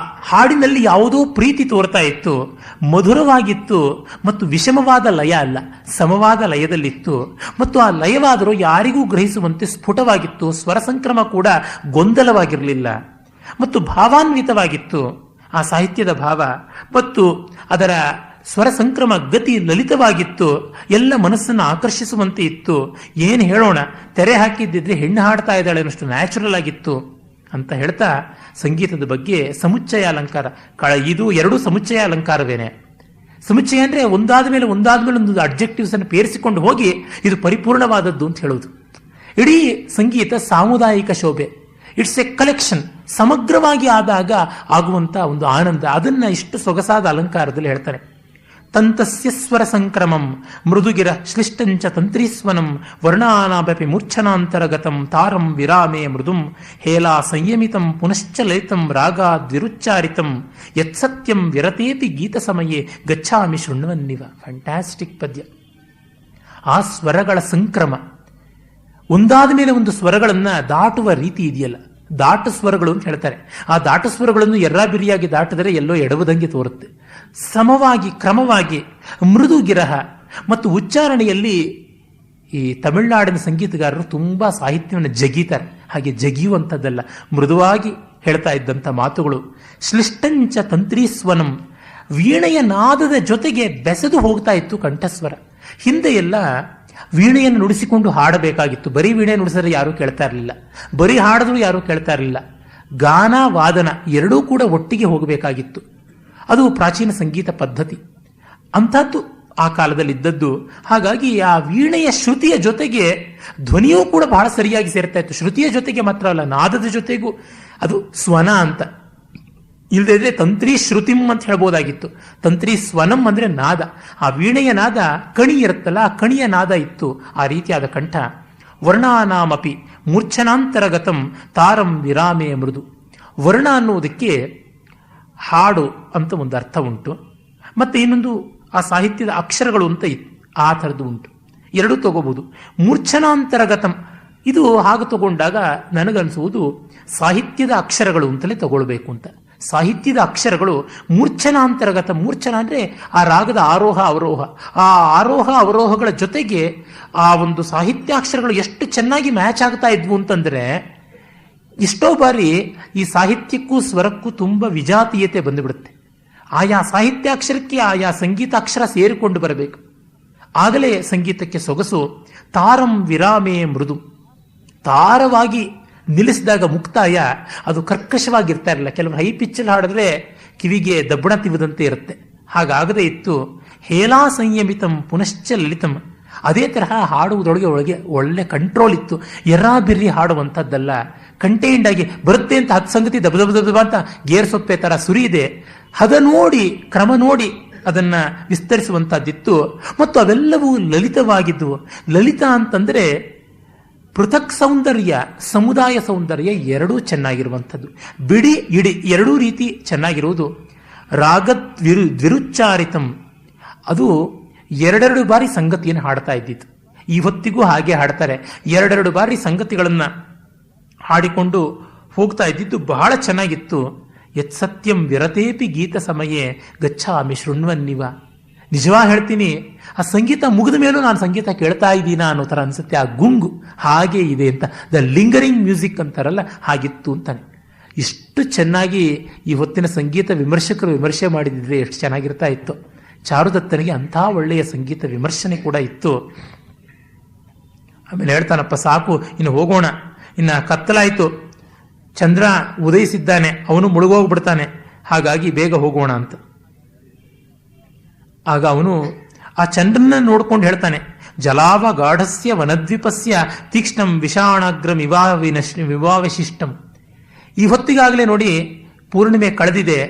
ಹಾಡಿನಲ್ಲಿ ಯಾವುದೋ ಪ್ರೀತಿ ತೋರ್ತಾ ಇತ್ತು, ಮಧುರವಾಗಿತ್ತು ಮತ್ತು ವಿಷಮವಾದ ಲಯ ಅಲ್ಲ, ಸಮವಾದ ಲಯದಲ್ಲಿತ್ತು. ಮತ್ತು ಆ ಲಯವಾದರೂ ಯಾರಿಗೂ ಗ್ರಹಿಸುವಂತೆ ಸ್ಫುಟವಾಗಿತ್ತು. ಸ್ವರ ಸಂಕ್ರಮ ಕೂಡ ಗೊಂದಲವಾಗಿರಲಿಲ್ಲ ಮತ್ತು ಭಾವಾನ್ವಿತವಾಗಿತ್ತು. ಆ ಸಾಹಿತ್ಯದ ಭಾವ ಮತ್ತು ಅದರ ಸ್ವರ ಸಂಕ್ರಮ ಗತಿ ಲಲಿತವಾಗಿತ್ತು. ಎಲ್ಲ ಮನಸ್ಸನ್ನು ಆಕರ್ಷಿಸುವಂತೆ ಇತ್ತು. ಏನು ಹೇಳೋಣ, ತೆರೆ ಹಾಕಿದ್ದಿದ್ರೆ ಹೆಣ್ಣು ಹಾಡ್ತಾ ಇದ್ದಾಳೆ ಅನ್ನೋಷ್ಟು ನ್ಯಾಚುರಲ್ ಆಗಿತ್ತು ಅಂತ ಹೇಳ್ತಾ ಸಂಗೀತದ ಬಗ್ಗೆ ಸಮುಚ್ಚಯ ಅಲಂಕಾರ. ಇದು ಎರಡು ಸಮುಚ್ಚಯ ಅಲಂಕಾರವೇನೆ. ಸಮುಚ್ಚಯ ಅಂದ್ರೆ ಒಂದಾದ ಮೇಲೆ ಒಂದು ಅಡ್ಜೆಕ್ಟಿವ್ಸ್ ಅನ್ನು ಪೇರಿಸಿಕೊಂಡು ಹೋಗಿ ಇದು ಪರಿಪೂರ್ಣವಾದದ್ದು ಅಂತ ಹೇಳುವುದು. ಇಡೀ ಸಂಗೀತ ಸಾಮುದಾಯಿಕ ಶೋಭೆ. It's A collection. ಸಮಗ್ರವಾಗಿ ಆದಾಗ ಆಗುವಂತ ಒಂದು ಆನಂದ, ಅದನ್ನ ಇಷ್ಟು ಸೊಗಸಾದ ಅಲಂಕಾರದಲ್ಲಿ ಹೇಳ್ತಾರೆ. ತಂತಸ್ಯ ಸ್ವರ ಸಂಕ್ರಮಂ ಮೃದುಗಿರ ಶ್ಲಿಷ್ಟಂಚ ತಂತ್ರೀಸ್ವನಂ ವರ್ಣಾನಾಪಿ ಮೂರ್ಛನಾಂತರಗತಂ ತಾರಂ ವಿರಾಮೇ ಮೃದುಂ ಹೇಲಾ ಸಂಯಮಿತಂ ಪುನಶ್ಚ ಲಲಿತಂ ರಾಗಾದ್ವಿರುಚ್ಚಾರಿತಂ ಯತ್ಸತ್ಯಂ ವಿರತೇಪಿ ಗೀತ ಸಮಯೇ ಗಚ್ಚಾಮಿ ಶೃಣ್ವನ್ನಿವ. ಫ್ಯಾಂಟಾಸ್ಟಿಕ್ ಪದ್ಯ. ಆ ಸ್ವರಗಳ ಸಂಕ್ರಮ, ಒಂದಾದ ಮೇಲೆ ಒಂದು ಸ್ವರಗಳನ್ನ ದಾಟುವ ರೀತಿ ಇದೆಯಲ್ಲ, ದಾಟು ಸ್ವರಗಳು ಅಂತ ಹೇಳ್ತಾರೆ. ಆ ದಾಟು ಸ್ವರಗಳನ್ನು ಎರ್ರಾಬಿರಿಯಾಗಿ ದಾಟಿದರೆ ಎಲ್ಲೋ ಎಡವದಂಗೆ ತೋರುತ್ತೆ. ಸಮವಾಗಿ ಕ್ರಮವಾಗಿ ಮೃದು ಗಿರಹ ಮತ್ತು ಉಚ್ಚಾರಣೆಯಲ್ಲಿ ಈ ತಮಿಳುನಾಡಿನ ಸಂಗೀತಗಾರರು ತುಂಬಾ ಸಾಹಿತ್ಯವನ್ನು ಜಗೀತಾರೆ. ಹಾಗೆ ಜಗಿಯುವಂಥದ್ದಲ್ಲ, ಮೃದುವಾಗಿ ಹೇಳ್ತಾ ಇದ್ದಂಥ ಮಾತುಗಳು. ಶ್ಲಿಷ್ಟಂಚ ತಂತ್ರೀಸ್ವನಂ, ವೀಣೆಯ ನಾದದ ಜೊತೆಗೆ ಬೆಸೆದು ಹೋಗ್ತಾ ಇತ್ತು ಕಂಠಸ್ವರ. ಹಿಂದೆ ಎಲ್ಲ ವೀಣೆಯನ್ನು ನುಡಿಸಿಕೊಂಡು ಹಾಡಬೇಕಾಗಿತ್ತು. ಬರೀ ವೀಣೆ ನುಡಿಸಿದ್ರೆ ಯಾರೂ ಕೇಳ್ತಾ ಇರಲಿಲ್ಲ, ಬರೀ ಹಾಡಿದ್ರು ಯಾರೂ ಕೇಳ್ತಾ ಇರಲಿಲ್ಲ. ಗಾನ ವಾದನ ಎರಡೂ ಕೂಡ ಒಟ್ಟಿಗೆ ಹೋಗಬೇಕಾಗಿತ್ತು. ಅದು ಪ್ರಾಚೀನ ಸಂಗೀತ ಪದ್ಧತಿ. ಅಂಥದ್ದು ಆ ಕಾಲದಲ್ಲಿ ಇದ್ದದ್ದು. ಹಾಗಾಗಿ ಆ ವೀಣೆಯ ಶ್ರುತಿಯ ಜೊತೆಗೆ ಧ್ವನಿಯೂ ಕೂಡ ಬಹಳ ಸರಿಯಾಗಿ ಸೇರ್ತಾ ಇತ್ತು. ಶ್ರುತಿಯ ಜೊತೆಗೆ ಮಾತ್ರ ಅಲ್ಲ, ನಾದದ ಜೊತೆಗೂ. ಅದು ಸ್ವನ ಅಂತ. ಇಲ್ಲದೇ ಇದ್ರೆ ತಂತ್ರಿ ಶ್ರುತಿಂ ಅಂತ ಹೇಳ್ಬೋದಾಗಿತ್ತು. ತಂತ್ರಿ ಸ್ವನಂ ಅಂದ್ರೆ ನಾದ. ಆ ವೀಣೆಯ ನಾದ ಕಣಿ ಇರುತ್ತಲ್ಲ, ಆ ಕಣಿಯ ನಾದ ಇತ್ತು. ಆ ರೀತಿಯಾದ ಕಂಠ. ವರ್ಣಾನಾಮಪಿ ಮೂರ್ಛನಾಂತರಗತಂ ತಾರಂ ವಿರಾಮೇ ಮೃದು. ವರ್ಣ ಅನ್ನುವುದಕ್ಕೆ ಹಾಡು ಅಂತ ಒಂದು ಅರ್ಥ ಉಂಟು, ಮತ್ತೆ ಇನ್ನೊಂದು ಆ ಸಾಹಿತ್ಯದ ಅಕ್ಷರಗಳು ಅಂತ ಆ ಥರದ್ದು ಉಂಟು. ಎರಡೂ ತಗೋಬಹುದು. ಮೂರ್ಛನಾಂತರಗತಂ, ಇದು ಹಾಗೆ ತಗೊಂಡಾಗ ನನಗನ್ಸುವುದು ಸಾಹಿತ್ಯದ ಅಕ್ಷರಗಳು ಅಂತಲೇ ತಗೊಳ್ಬೇಕು ಅಂತ. ಸಾಹಿತ್ಯದ ಅಕ್ಷರಗಳು ಮೂರ್ಛನಾಂತರ್ಗತ. ಮೂರ್ಛನ ಅಂದ್ರೆ ಆ ರಾಗದ ಆರೋಹ ಅವರೋಹ. ಆ ಆರೋಹ ಅವರೋಹಗಳ ಜೊತೆಗೆ ಆ ಒಂದು ಸಾಹಿತ್ಯಾಕ್ಷರಗಳು ಎಷ್ಟು ಚೆನ್ನಾಗಿ ಮ್ಯಾಚ್ ಆಗ್ತಾ ಇದ್ವು ಅಂತಂದ್ರೆ, ಎಷ್ಟೋ ಬಾರಿ ಈ ಸಾಹಿತ್ಯಕ್ಕೂ ಸ್ವರಕ್ಕೂ ತುಂಬ ವಿಜಾತೀಯತೆ ಬಂದುಬಿಡುತ್ತೆ. ಆಯಾ ಸಾಹಿತ್ಯಾಕ್ಷರಕ್ಕೆ ಆಯಾ ಸಂಗೀತಾಕ್ಷರ ಸೇರಿಕೊಂಡು ಬರಬೇಕು, ಆಗಲೇ ಸಂಗೀತಕ್ಕೆ ಸೊಗಸು. ತಾರಂ ವಿರಾಮೇ ಮೃದು, ತಾರವಾಗಿ ನಿಲ್ಲಿಸಿದಾಗ ಮುಕ್ತಾಯ ಅದು ಕರ್ಕಶವಾಗಿರ್ತಾ ಇರಲಿಲ್ಲ. ಕೆಲವರು ಹೈ ಪಿಚ್ಚಲ್ಲಿ ಹಾಡಿದ್ರೆ ಕಿವಿಗೆ ದಬ್ಬಣ ತಿವಿದಂತೆ ಇರುತ್ತೆ. ಹಾಗಾಗದೇ ಇತ್ತು. ಹೇಲಾ ಸಂಯಮಿತಂ ಪುನಶ್ಚ ಲಲಿತಂ. ಅದೇ ತರಹ ಹಾಡುವುದೊಳಗೆ ಒಳ್ಳೆ ಕಂಟ್ರೋಲ್ ಇತ್ತು. ಎರ್ರಾಬಿರ್ರಿ ಹಾಡುವಂಥದ್ದಲ್ಲ. ಕಂಟೈನ್ಡ್ ಆಗಿ ಬರುತ್ತೆ ಅಂತ 10 ಸಂಗತಿ ದಬ ದಬ ದಬ ಅಂತ ಗೇರ್ ಸೊಪ್ಪೆ ತರ ಸುರಿ ಇದೆ. ಹದ ನೋಡಿ, ಕ್ರಮ ನೋಡಿ ಅದನ್ನ ವಿಸ್ತರಿಸುವಂತಹದ್ದಿತ್ತು. ಮತ್ತು ಅವೆಲ್ಲವೂ ಲಲಿತವಾಗಿದ್ವು. ಲಲಿತ ಅಂತಂದ್ರೆ ಪೃಥಕ್ ಸೌಂದರ್ಯ, ಸಮುದಾಯ ಸೌಂದರ್ಯ ಎರಡೂ ಚೆನ್ನಾಗಿರುವಂಥದ್ದು. ಬಿಡಿ ಇಡಿ ಎರಡೂ ರೀತಿ ಚೆನ್ನಾಗಿರುವುದು. ದ್ವಿರುಚ್ಚಾರಿತಂ, ಅದು ಎರಡೆರಡು ಬಾರಿ ಸಂಗತಿಯನ್ನು ಹಾಡ್ತಾ ಇದ್ದಿತ್ತು. ಇವತ್ತಿಗೂ ಹಾಗೆ ಹಾಡ್ತಾರೆ. ಎರಡೆರಡು ಬಾರಿ ಸಂಗತಿಗಳನ್ನ ಹಾಡಿಕೊಂಡು ಹೋಗ್ತಾ ಇದ್ದಿದ್ದು ಬಹಳ ಚೆನ್ನಾಗಿತ್ತು. ಯತ್ ಸತ್ಯಂ ವಿರತೇಪಿ ಗೀತ ಸಮಯೇ ಗಚ್ಚಾಮಿ ಶೃಣ್ವನ್ನಿವ. ನಿಜವಾಗಿ ಹೇಳ್ತೀನಿ, ಆ ಸಂಗೀತ ಮುಗಿದ ಮೇಲೂ ನಾನು ಸಂಗೀತ ಕೇಳ್ತಾ ಇದ್ದೀನಾ ಅನ್ನೋ ಥರ ಅನ್ಸುತ್ತೆ. ಆ ಗುಂಗು ಹಾಗೆ ಇದೆ ಅಂತ, ದ ಲಿಂಗರಿಂಗ್ ಮ್ಯೂಸಿಕ್ ಅಂತಾರಲ್ಲ, ಹಾಗಿತ್ತು ಅಂತಾನೆ. ಇಷ್ಟು ಚೆನ್ನಾಗಿ ಈ ಹೊತ್ತಿನ ಸಂಗೀತ ವಿಮರ್ಶಕರು ವಿಮರ್ಶೆ ಮಾಡಿದ್ರೆ ಎಷ್ಟು ಚೆನ್ನಾಗಿರ್ತಾ ಇತ್ತು. ಚಾರುದತ್ತನಿಗೆ ಅಂಥ ಒಳ್ಳೆಯ ಸಂಗೀತ ವಿಮರ್ಶನೆ ಕೂಡ ಇತ್ತು. ಆಮೇಲೆ ಹೇಳ್ತಾನಪ್ಪ ಸಾಕು, ಇನ್ನು ಹೋಗೋಣ, ಇನ್ನು ಕತ್ತಲಾಯಿತು, ಚಂದ್ರ ಉದಯಿಸಿದ್ದಾನೆ, ಅವನು ಮುಳುಗೋಗ್ಬಿಡ್ತಾನೆ, ಹಾಗಾಗಿ ಬೇಗ ಹೋಗೋಣ ಅಂತ. ಆಗ ಅವನು ಆ ಚಂದ್ರನ ನೋಡ್ಕೊಂಡು ಹೇಳ್ತಾನೆ, ಜಲಾವ ಗಾಢಸ್ಯ ವನದ್ವೀಪಸ್ಯ ತೀಕ್ಷ್ಣಂ ವಿಷಾಣಾಗ್ರಂ ವಿವಾವಶಿಷ್ಟಂ. ಈ ಹೊತ್ತಿಗಾಗಲೇ ನೋಡಿ ಪೂರ್ಣಿಮೆ ಕಳೆದಿದೆ,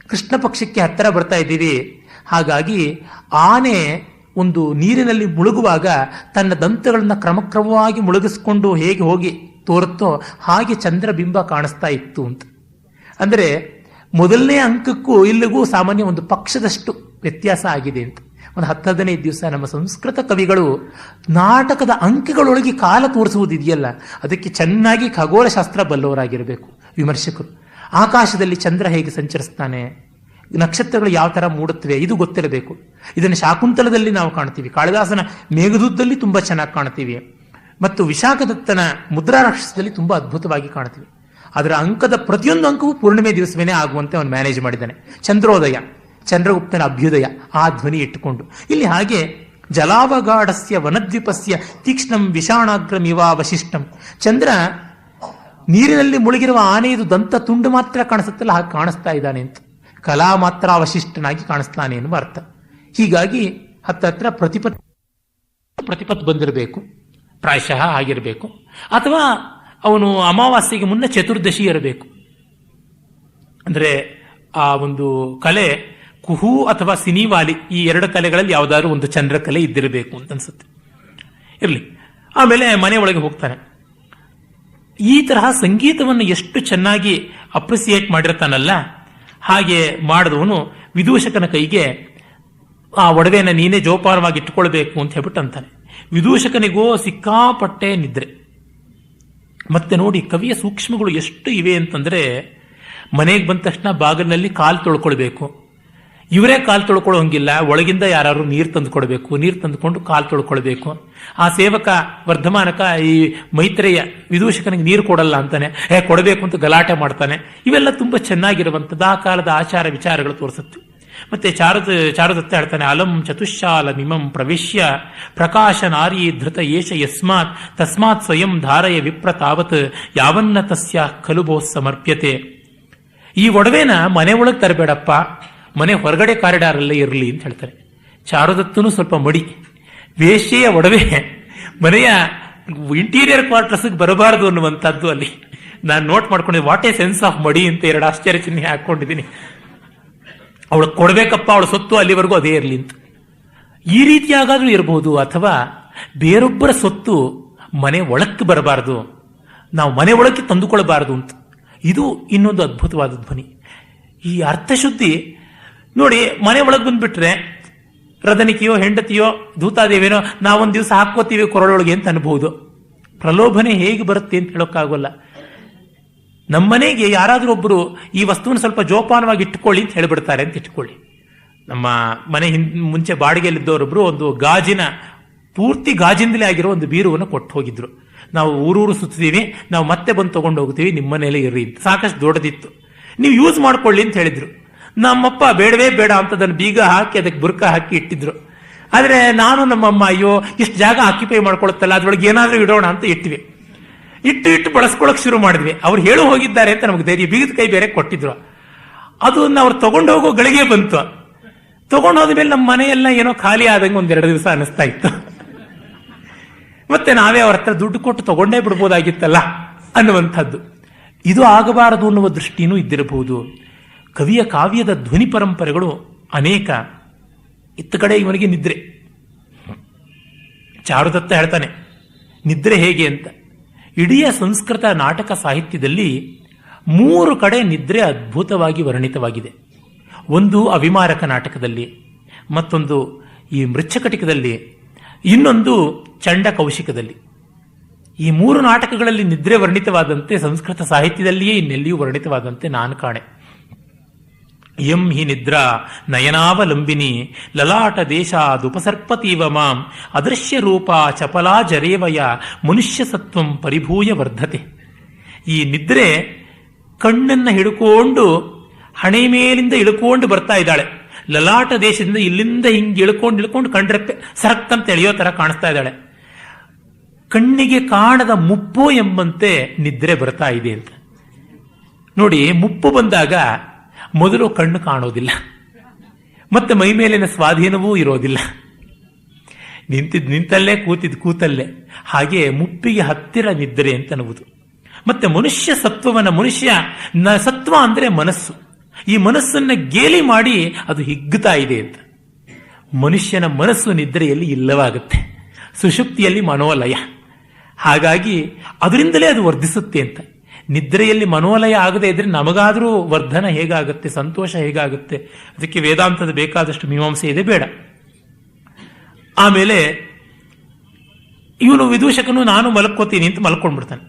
ಕೃಷ್ಣ ಪಕ್ಷಕ್ಕೆ ಹತ್ತಿರ ಬರ್ತಾ ಇದ್ದೀವಿ. ಹಾಗಾಗಿ ಆನೆ ಒಂದು ನೀರಿನಲ್ಲಿ ಮುಳುಗುವಾಗ ತನ್ನ ದಂತಗಳನ್ನು ಕ್ರಮಕ್ರಮವಾಗಿ ಮುಳುಗಿಸ್ಕೊಂಡು ಹೇಗೆ ಹೋಗಿ ತೋರುತ್ತೋ ಹಾಗೆ ಚಂದ್ರಬಿಂಬ ಕಾಣಿಸ್ತಾ ಇತ್ತು ಅಂತ. ಅಂದರೆ ಮೊದಲನೇ ಅಂಕಕ್ಕೂ ಇಲ್ಲಿಗೂ ಸಾಮಾನ್ಯ ಒಂದು ಪಕ್ಷದಷ್ಟು ವ್ಯತ್ಯಾಸ ಆಗಿದೆ ಅಂತ. ಒಂದು 10-15 ದಿವಸ ನಮ್ಮ ಸಂಸ್ಕೃತ ಕವಿಗಳು ನಾಟಕದ ಅಂಕಗಳೊಳಗೆ ಕಾಲ ತೋರಿಸುವುದಿದೆಯಲ್ಲ, ಅದಕ್ಕೆ ಚೆನ್ನಾಗಿ ಖಗೋಳಶಾಸ್ತ್ರ ಬಲ್ಲವರಾಗಿರಬೇಕು ವಿಮರ್ಶಕರು. ಆಕಾಶದಲ್ಲಿ ಚಂದ್ರ ಹೇಗೆ ಸಂಚರಿಸ್ತಾನೆ, ನಕ್ಷತ್ರಗಳು ಯಾವ ಥರ ಮೂಡುತ್ತವೆ, ಇದು ಗೊತ್ತಿರಬೇಕು. ಇದನ್ನು ಶಾಕುಂತಲದಲ್ಲಿ ನಾವು ಕಾಣ್ತೀವಿ, ಕಾಳಿದಾಸನ ಮೇಘದೂತದಲ್ಲಿ ತುಂಬ ಚೆನ್ನಾಗಿ ಕಾಣ್ತೀವಿ, ಮತ್ತು ವಿಶಾಖದತ್ತನ ಮುದ್ರಾರಾಕ್ಷಸದಲ್ಲಿ ತುಂಬ ಅದ್ಭುತವಾಗಿ ಕಾಣ್ತೀವಿ. ಅದರ ಅಂಕದ ಪ್ರತಿಯೊಂದು ಅಂಕವೂ ಪೂರ್ಣಿಮೆ ದಿವಸವೇನೇ ಆಗುವಂತೆ ಅವನು ಮ್ಯಾನೇಜ್ ಮಾಡಿದ್ದಾನೆ. ಚಂದ್ರೋದಯ, ಚಂದ್ರಗುಪ್ತನ ಅಭ್ಯುದಯ, ಆ ಧ್ವನಿ ಇಟ್ಟುಕೊಂಡು. ಇಲ್ಲಿ ಹಾಗೆ ಜಲಾವಗಾಢಸ್ಯ ವನದ್ವೀಪಸ್ಯ ತೀಕ್ಷ್ಣಂ ವಿಷಾಣಾಗ್ರಂ ಇವಾವಶಿಷ್ಟಂ. ಚಂದ್ರ ನೀರಿನಲ್ಲಿ ಮುಳುಗಿರುವ ಆನೆಯದು ದಂತ ತುಂಡು ಮಾತ್ರ ಕಾಣಿಸುತ್ತಲ್ಲ, ಹಾಗೆ ಕಾಣಿಸ್ತಾ ಇದ್ದಾನೆ ಅಂತ. ಕಲಾ ಮಾತ್ರ ಅವಶಿಷ್ಟನಾಗಿ ಕಾಣಿಸ್ತಾನೆ ಎನ್ನುವ ಅರ್ಥ. ಹೀಗಾಗಿ ಹತ್ತತ್ರ ಪ್ರತಿಪತ್ ಬಂದಿರಬೇಕು, ಪ್ರಾಯಶಃ ಆಗಿರಬೇಕು, ಅಥವಾ ಅವನು ಅಮಾವಾಸ್ಯೆಗೆ ಮುನ್ನ ಚತುರ್ದಶಿ ಇರಬೇಕು. ಅಂದರೆ ಆ ಒಂದು ಕಲೆ ಕುಹು ಅಥವಾ ಸಿನಿವಾಲಿ, ಈ ಎರಡು ಕಲೆಗಳಲ್ಲಿ ಯಾವುದಾದ್ರು ಒಂದು ಚಂದ್ರಕಲೆ ಇದ್ದಿರಬೇಕು ಅಂತ ಅನ್ಸುತ್ತೆ. ಇರಲಿ. ಆಮೇಲೆ ಮನೆ ಒಳಗೆ ಹೋಗ್ತಾನೆ. ಈ ತರಹ ಸಂಗೀತವನ್ನು ಎಷ್ಟು ಚೆನ್ನಾಗಿ ಅಪ್ರಿಸಿಯೇಟ್ ಮಾಡಿರ್ತಾನಲ್ಲ, ಹಾಗೆ ಮಾಡಿದವನು ವಿದೂಷಕನ ಕೈಗೆ ಆ ಒಡವೆನ ನೀನೇ ಜೋಪಾನವಾಗಿ ಇಟ್ಟುಕೊಳ್ಬೇಕು ಅಂತ ಹೇಳ್ಬಿಟ್ಟು ಅಂತಾನೆ. ವಿದೂಷಕನಿಗೋ ಸಿಕ್ಕಾಪಟ್ಟೆ ನಿದ್ರೆ. ಮತ್ತೆ ನೋಡಿ ಕವಿಯ ಸೂಕ್ಷ್ಮಗಳು ಎಷ್ಟು ಇವೆ ಅಂತಂದ್ರೆ, ಮನೆಗೆ ಬಂದ ತಕ್ಷಣ ಬಾಗಿಲಿನಲ್ಲಿ ಕಾಲು ತೊಳ್ಕೊಳ್ಬೇಕು. ಇವರೇ ಕಾಲು ತೊಳ್ಕೊಳ್ಳೋ ಹಂಗಿಲ್ಲ, ಒಳಗಿಂದ ಯಾರು ನೀರು ತಂದು ಕೊಡಬೇಕು, ನೀರು ತಂದುಕೊಂಡು ಕಾಲು ತೊಳ್ಕೊಳ್ಬೇಕು. ಆ ಸೇವಕ ವರ್ಧಮಾನಕ ಈ ಮೈತ್ರೇಯ ವಿದೂಷಕನಿಗೆ ನೀರು ಕೊಡಲ್ಲ ಅಂತಾನೆ, ಕೊಡಬೇಕು ಅಂತ ಗಲಾಟೆ ಮಾಡ್ತಾನೆ. ಇವೆಲ್ಲ ತುಂಬಾ ಚೆನ್ನಾಗಿರುವಂಥದ್ದು ಆ ಕಾಲದ ಆಚಾರ ವಿಚಾರಗಳು ತೋರಿಸುತ್ತೆ. ಮತ್ತೆ ಚಾರುದತ್ತ ಹೇಳ್ತಾನೆ, ಅಲಂ ಚತುಶಾಲ ಮಿಮಂ ಪ್ರವೇಶ್ಯ ಪ್ರಕಾಶ ನಾರೀ ಧೃತ ಏಷ ಯಸ್ಮಾತ್ ತಸ್ಮಾತ್ ಸ್ವಯಂ ಧಾರಯ ವಿಪ್ರ ತಾವತ್ ಯಾವನ್ನ ತಸ್ಯ ಖಲುಭೋ ಸಮರ್ಪ್ಯತೆ. ಈ ಒಡವೆನ ಮನೆ ಒಳಗೆ ತರಬೇಡಪ್ಪ, ಮನೆ ಹೊರಗಡೆ ಕಾರಿಡಾರಲ್ಲೇ ಇರಲಿ ಅಂತ ಹೇಳ್ತಾರೆ. ಚಾರುದತ್ತನು ಸ್ವಲ್ಪ ಮಡಿ, ವೇಶ್ಯೆಯ ಒಡವೆ ಮನೆಯ ಇಂಟೀರಿಯರ್ ಕ್ವಾರ್ಟರ್ಸ್ಗೆ ಬರಬಾರದು ಅನ್ನುವಂಥದ್ದು ಅಲ್ಲಿ ನಾನು ನೋಟ್ ಮಾಡ್ಕೊಂಡಿದ್ದೆ. ವಾಟ್ ಎ ಸೆನ್ಸ್ ಆಫ್ ಮಡಿ ಅಂತ 2 ಆಶ್ಚರ್ಯ ಚಿಹ್ನೆ ಹಾಕೊಂಡಿದ್ದೀನಿ. ಅವಳು ಕೊಡ್ಬೇಕಪ್ಪ, ಅವಳ ಸೊತ್ತು ಅಲ್ಲಿವರೆಗೂ ಅದೇ ಇರಲಿ ಅಂತ. ಈ ರೀತಿಯಾಗಾದ್ರೂ ಇರಬಹುದು. ಅಥವಾ ಬೇರೊಬ್ಬರ ಸೊತ್ತು ಮನೆ ಒಳಕ್ಕೆ ಬರಬಾರದು, ನಾವು ಮನೆ ಒಳಕ್ಕೆ ತಂದುಕೊಳ್ಬಾರದು ಅಂತ. ಇದು ಇನ್ನೊಂದು ಅದ್ಭುತವಾದ ಧ್ವನಿ. ಈ ಅರ್ಥಶುದ್ಧಿ ನೋಡಿ, ಮನೆ ಒಳಗೆ ಬಂದ್ಬಿಟ್ರೆ ರದನಿಕೆಯೋ ಹೆಂಡತಿಯೋ ದೂತಾದೇವೇನೋ ನಾವೊಂದು ದಿವಸ ಹಾಕೋತೀವಿ ಕೊರಳೊಳಗೆ ಅಂತ ಅನ್ಬಹುದು. ಪ್ರಲೋಭನೆ ಹೇಗೆ ಬರುತ್ತೆ ಅಂತ ಹೇಳೋಕ್ಕಾಗೋಲ್ಲ. ನಮ್ಮನೆಗೆ ಯಾರಾದರೂ ಒಬ್ಬರು ಈ ವಸ್ತುವನ್ನು ಸ್ವಲ್ಪ ಜೋಪಾನವಾಗಿ ಇಟ್ಟುಕೊಳ್ಳಿ ಅಂತ ಹೇಳಿಬಿಡ್ತಾರೆ ಅಂತ ಇಟ್ಕೊಳ್ಳಿ. ನಮ್ಮ ಮನೆ ಮುಂಚೆ ಬಾಡಿಗೆಯಲ್ಲಿದ್ದವರೊಬ್ಬರು ಒಂದು ಪೂರ್ತಿ ಗಾಜಿಂದಲೇ ಆಗಿರೋ ಒಂದು ಬೀರುವನ್ನು ಕೊಟ್ಟು ಹೋಗಿದ್ರು. ನಾವು ಊರೂರು ಸುತ್ತೀವಿ, ನಾವು ಮತ್ತೆ ಬಂದು ತಗೊಂಡು ಹೋಗ್ತೀವಿ, ನಿಮ್ಮ ಮನೇಲೆ ಇರ್ರಿ ಅಂತ. ಸಾಕಷ್ಟು ದೊಡ್ಡದಿತ್ತು, ನೀವು ಯೂಸ್ ಮಾಡ್ಕೊಳ್ಳಿ ಅಂತ ಹೇಳಿದ್ರು. ನಮ್ಮಪ್ಪ ಬೇಡವೇ ಬೇಡ ಅಂತ ಅದನ್ನು ಬೀಗ ಹಾಕಿ ಅದಕ್ಕೆ ಬುರ್ಕ ಹಾಕಿ ಇಟ್ಟಿದ್ರು. ಆದರೆ ನಾನು ನಮ್ಮಮ್ಮ ಅಯ್ಯೋ ಇಷ್ಟು ಜಾಗ ಆಕ್ಯುಪೈ ಮಾಡ್ಕೊಳುತ್ತಲ್ಲ, ಅದ್ರೊಳಗೆ ಏನಾದರೂ ಇಡೋಣ ಅಂತ ಇಟ್ಟು ಬಳಸ್ಕೊಳಕ್ ಶುರು ಮಾಡಿದ್ವಿ. ಅವ್ರು ಹೇಳು ಹೋಗಿದ್ದಾರೆ ಅಂತ ನಮಗೆ ಧೈರ್ಯ, ಬೀಗದ ಕೈ ಬೇರೆ ಕೊಟ್ಟಿದ್ರು. ಅದನ್ನ ಅವ್ರು ತಗೊಂಡು ಹೋಗೋ ಗಳಿಗೆ ಬಂತು. ತಗೊಂಡು ಹೋದ್ಮೇಲೆ ನಮ್ಮ ಮನೆಯೆಲ್ಲ ಏನೋ ಖಾಲಿ ಆದಂಗೆ 1-2 ದಿವಸ ಅನಿಸ್ತಾ ಇತ್ತು. ಮತ್ತೆ ನಾವೇ ಅವ್ರ ಹತ್ರ ದುಡ್ಡು ಕೊಟ್ಟು ತಗೊಂಡೇ ಬಿಡ್ಬೋದಾಗಿತ್ತಲ್ಲ ಅನ್ನುವಂಥದ್ದು. ಇದು ಆಗಬಾರದು ಅನ್ನುವ ದೃಷ್ಟಿನೂ ಇದ್ದಿರಬಹುದು. ಕವಿಯ ಕಾವ್ಯದ ಧ್ವನಿ ಪರಂಪರೆಗಳು ಅನೇಕ. ಇತ್ತ ಕಡೆ ಇವನಿಗೆ ನಿದ್ರೆ. ಚಾರುದತ್ತ ಹೇಳ್ತಾನೆ ನಿದ್ರೆ ಹೇಗೆ ಅಂತ. ಇಡೀ ಸಂಸ್ಕೃತ ನಾಟಕ ಸಾಹಿತ್ಯದಲ್ಲಿ 3 ಕಡೆ ನಿದ್ರೆ ಅದ್ಭುತವಾಗಿ ವರ್ಣಿತವಾಗಿದೆ. ಒಂದು ಅವಿಮಾರಕ ನಾಟಕದಲ್ಲಿ, ಮತ್ತೊಂದು ಈ ಮೃಚ್ಛಕಟಿಕದಲ್ಲಿ, ಇನ್ನೊಂದು ಚಂಡ ಕೌಶಿಕದಲ್ಲಿ. ಈ 3 ನಾಟಕಗಳಲ್ಲಿ ನಿದ್ರೆ ವರ್ಣಿತವಾದಂತೆ ಸಂಸ್ಕೃತ ಸಾಹಿತ್ಯದಲ್ಲಿಯೇ ಇನ್ನೆಲ್ಲಿಯೂ ವರ್ಣಿತವಾದಂತೆ ನಾನು ಕಾಣೆ. ಯಂ ಹಿ ನಿದ್ರಾ ನಯನಾವಲಂಬಿನಿ ಲಲಾಟ ದೇಶಾದುಪಸರ್ಪತೀವ ಮಾಂ ಅದೃಶ್ಯ ರೂಪ ಚಪಲಾ ಜರೇವಯ ಮನುಷ್ಯ ಸತ್ವಂ ಪರಿಭೂಯ ವರ್ಧತೆ. ಈ ನಿದ್ರೆ ಕಣ್ಣನ್ನ ಹಿಡ್ಕೊಂಡು ಹಣೆ ಮೇಲಿಂದ ಇಳ್ಕೊಂಡು ಬರ್ತಾ ಇದ್ದಾಳೆ. ಲಲಾಟ ದೇಶದಿಂದ ಇಲ್ಲಿಂದ ಹಿಂಗೆ ಇಳ್ಕೊಂಡು ಕಂಡ್ರೆಪ್ಪೆ ಸರಕ್ಕಂತ ಎಳೆಯೋ ತರ ಕಾಣಿಸ್ತಾ ಇದ್ದಾಳೆ. ಕಣ್ಣಿಗೆ ಕಾಣದ ಮುಪ್ಪು ಎಂಬಂತೆ ನಿದ್ರೆ ಬರ್ತಾ ಇದೆ ಅಂತ. ನೋಡಿ, ಮುಪ್ಪು ಬಂದಾಗ ಮೊದಲು ಕಣ್ಣು ಕಾಣೋದಿಲ್ಲ, ಮತ್ತೆ ಮೈ ಮೇಲಿನ ಸ್ವಾಧೀನವೂ ಇರೋದಿಲ್ಲ, ನಿಂತಲ್ಲೇ ಕೂತಲ್ಲೇ. ಹಾಗೆ ಮುಪ್ಪಿಗೆ ಹತ್ತಿರ ನಿದ್ರೆ ಅಂತ ಅನ್ನುವುದು. ಮತ್ತೆ ಮನುಷ್ಯ ಸತ್ವ ಅಂದ್ರೆ ಮನಸ್ಸು. ಈ ಮನಸ್ಸನ್ನ ಗೇಲಿ ಮಾಡಿ ಅದು ಹಿಗ್ಗುತ್ತಾ ಇದೆ ಅಂತ. ಮನುಷ್ಯನ ಮನಸ್ಸು ನಿದ್ರೆಯಲ್ಲಿ ಇಲ್ಲವಾಗುತ್ತೆ, ಸುಷುಪ್ತಿಯಲ್ಲಿ ಮನೋಲಯ. ಹಾಗಾಗಿ ಅದರಿಂದಲೇ ಅದು ವರ್ಧಿಸುತ್ತೆ ಅಂತ. ನಿದ್ರೆಯಲ್ಲಿ ಮನೋಲಯ ಆಗದೆ ಇದ್ರೆ ನಮಗಾದರೂ ವರ್ಧನ ಹೇಗಾಗುತ್ತೆ, ಸಂತೋಷ ಹೇಗಾಗುತ್ತೆ? ಅದಕ್ಕೆ ವೇದಾಂತದ ಬೇಕಾದಷ್ಟು ಮೀಮಾಂಸೆ ಇದೆ, ಬೇಡ. ಆಮೇಲೆ ಇವನು ವಿದೂಷಕನು ನಾನು ಮಲ್ಕೋತೀನಿ ಅಂತ ಮಲ್ಕೊಂಡ್ಬಿಡ್ತಾನೆ.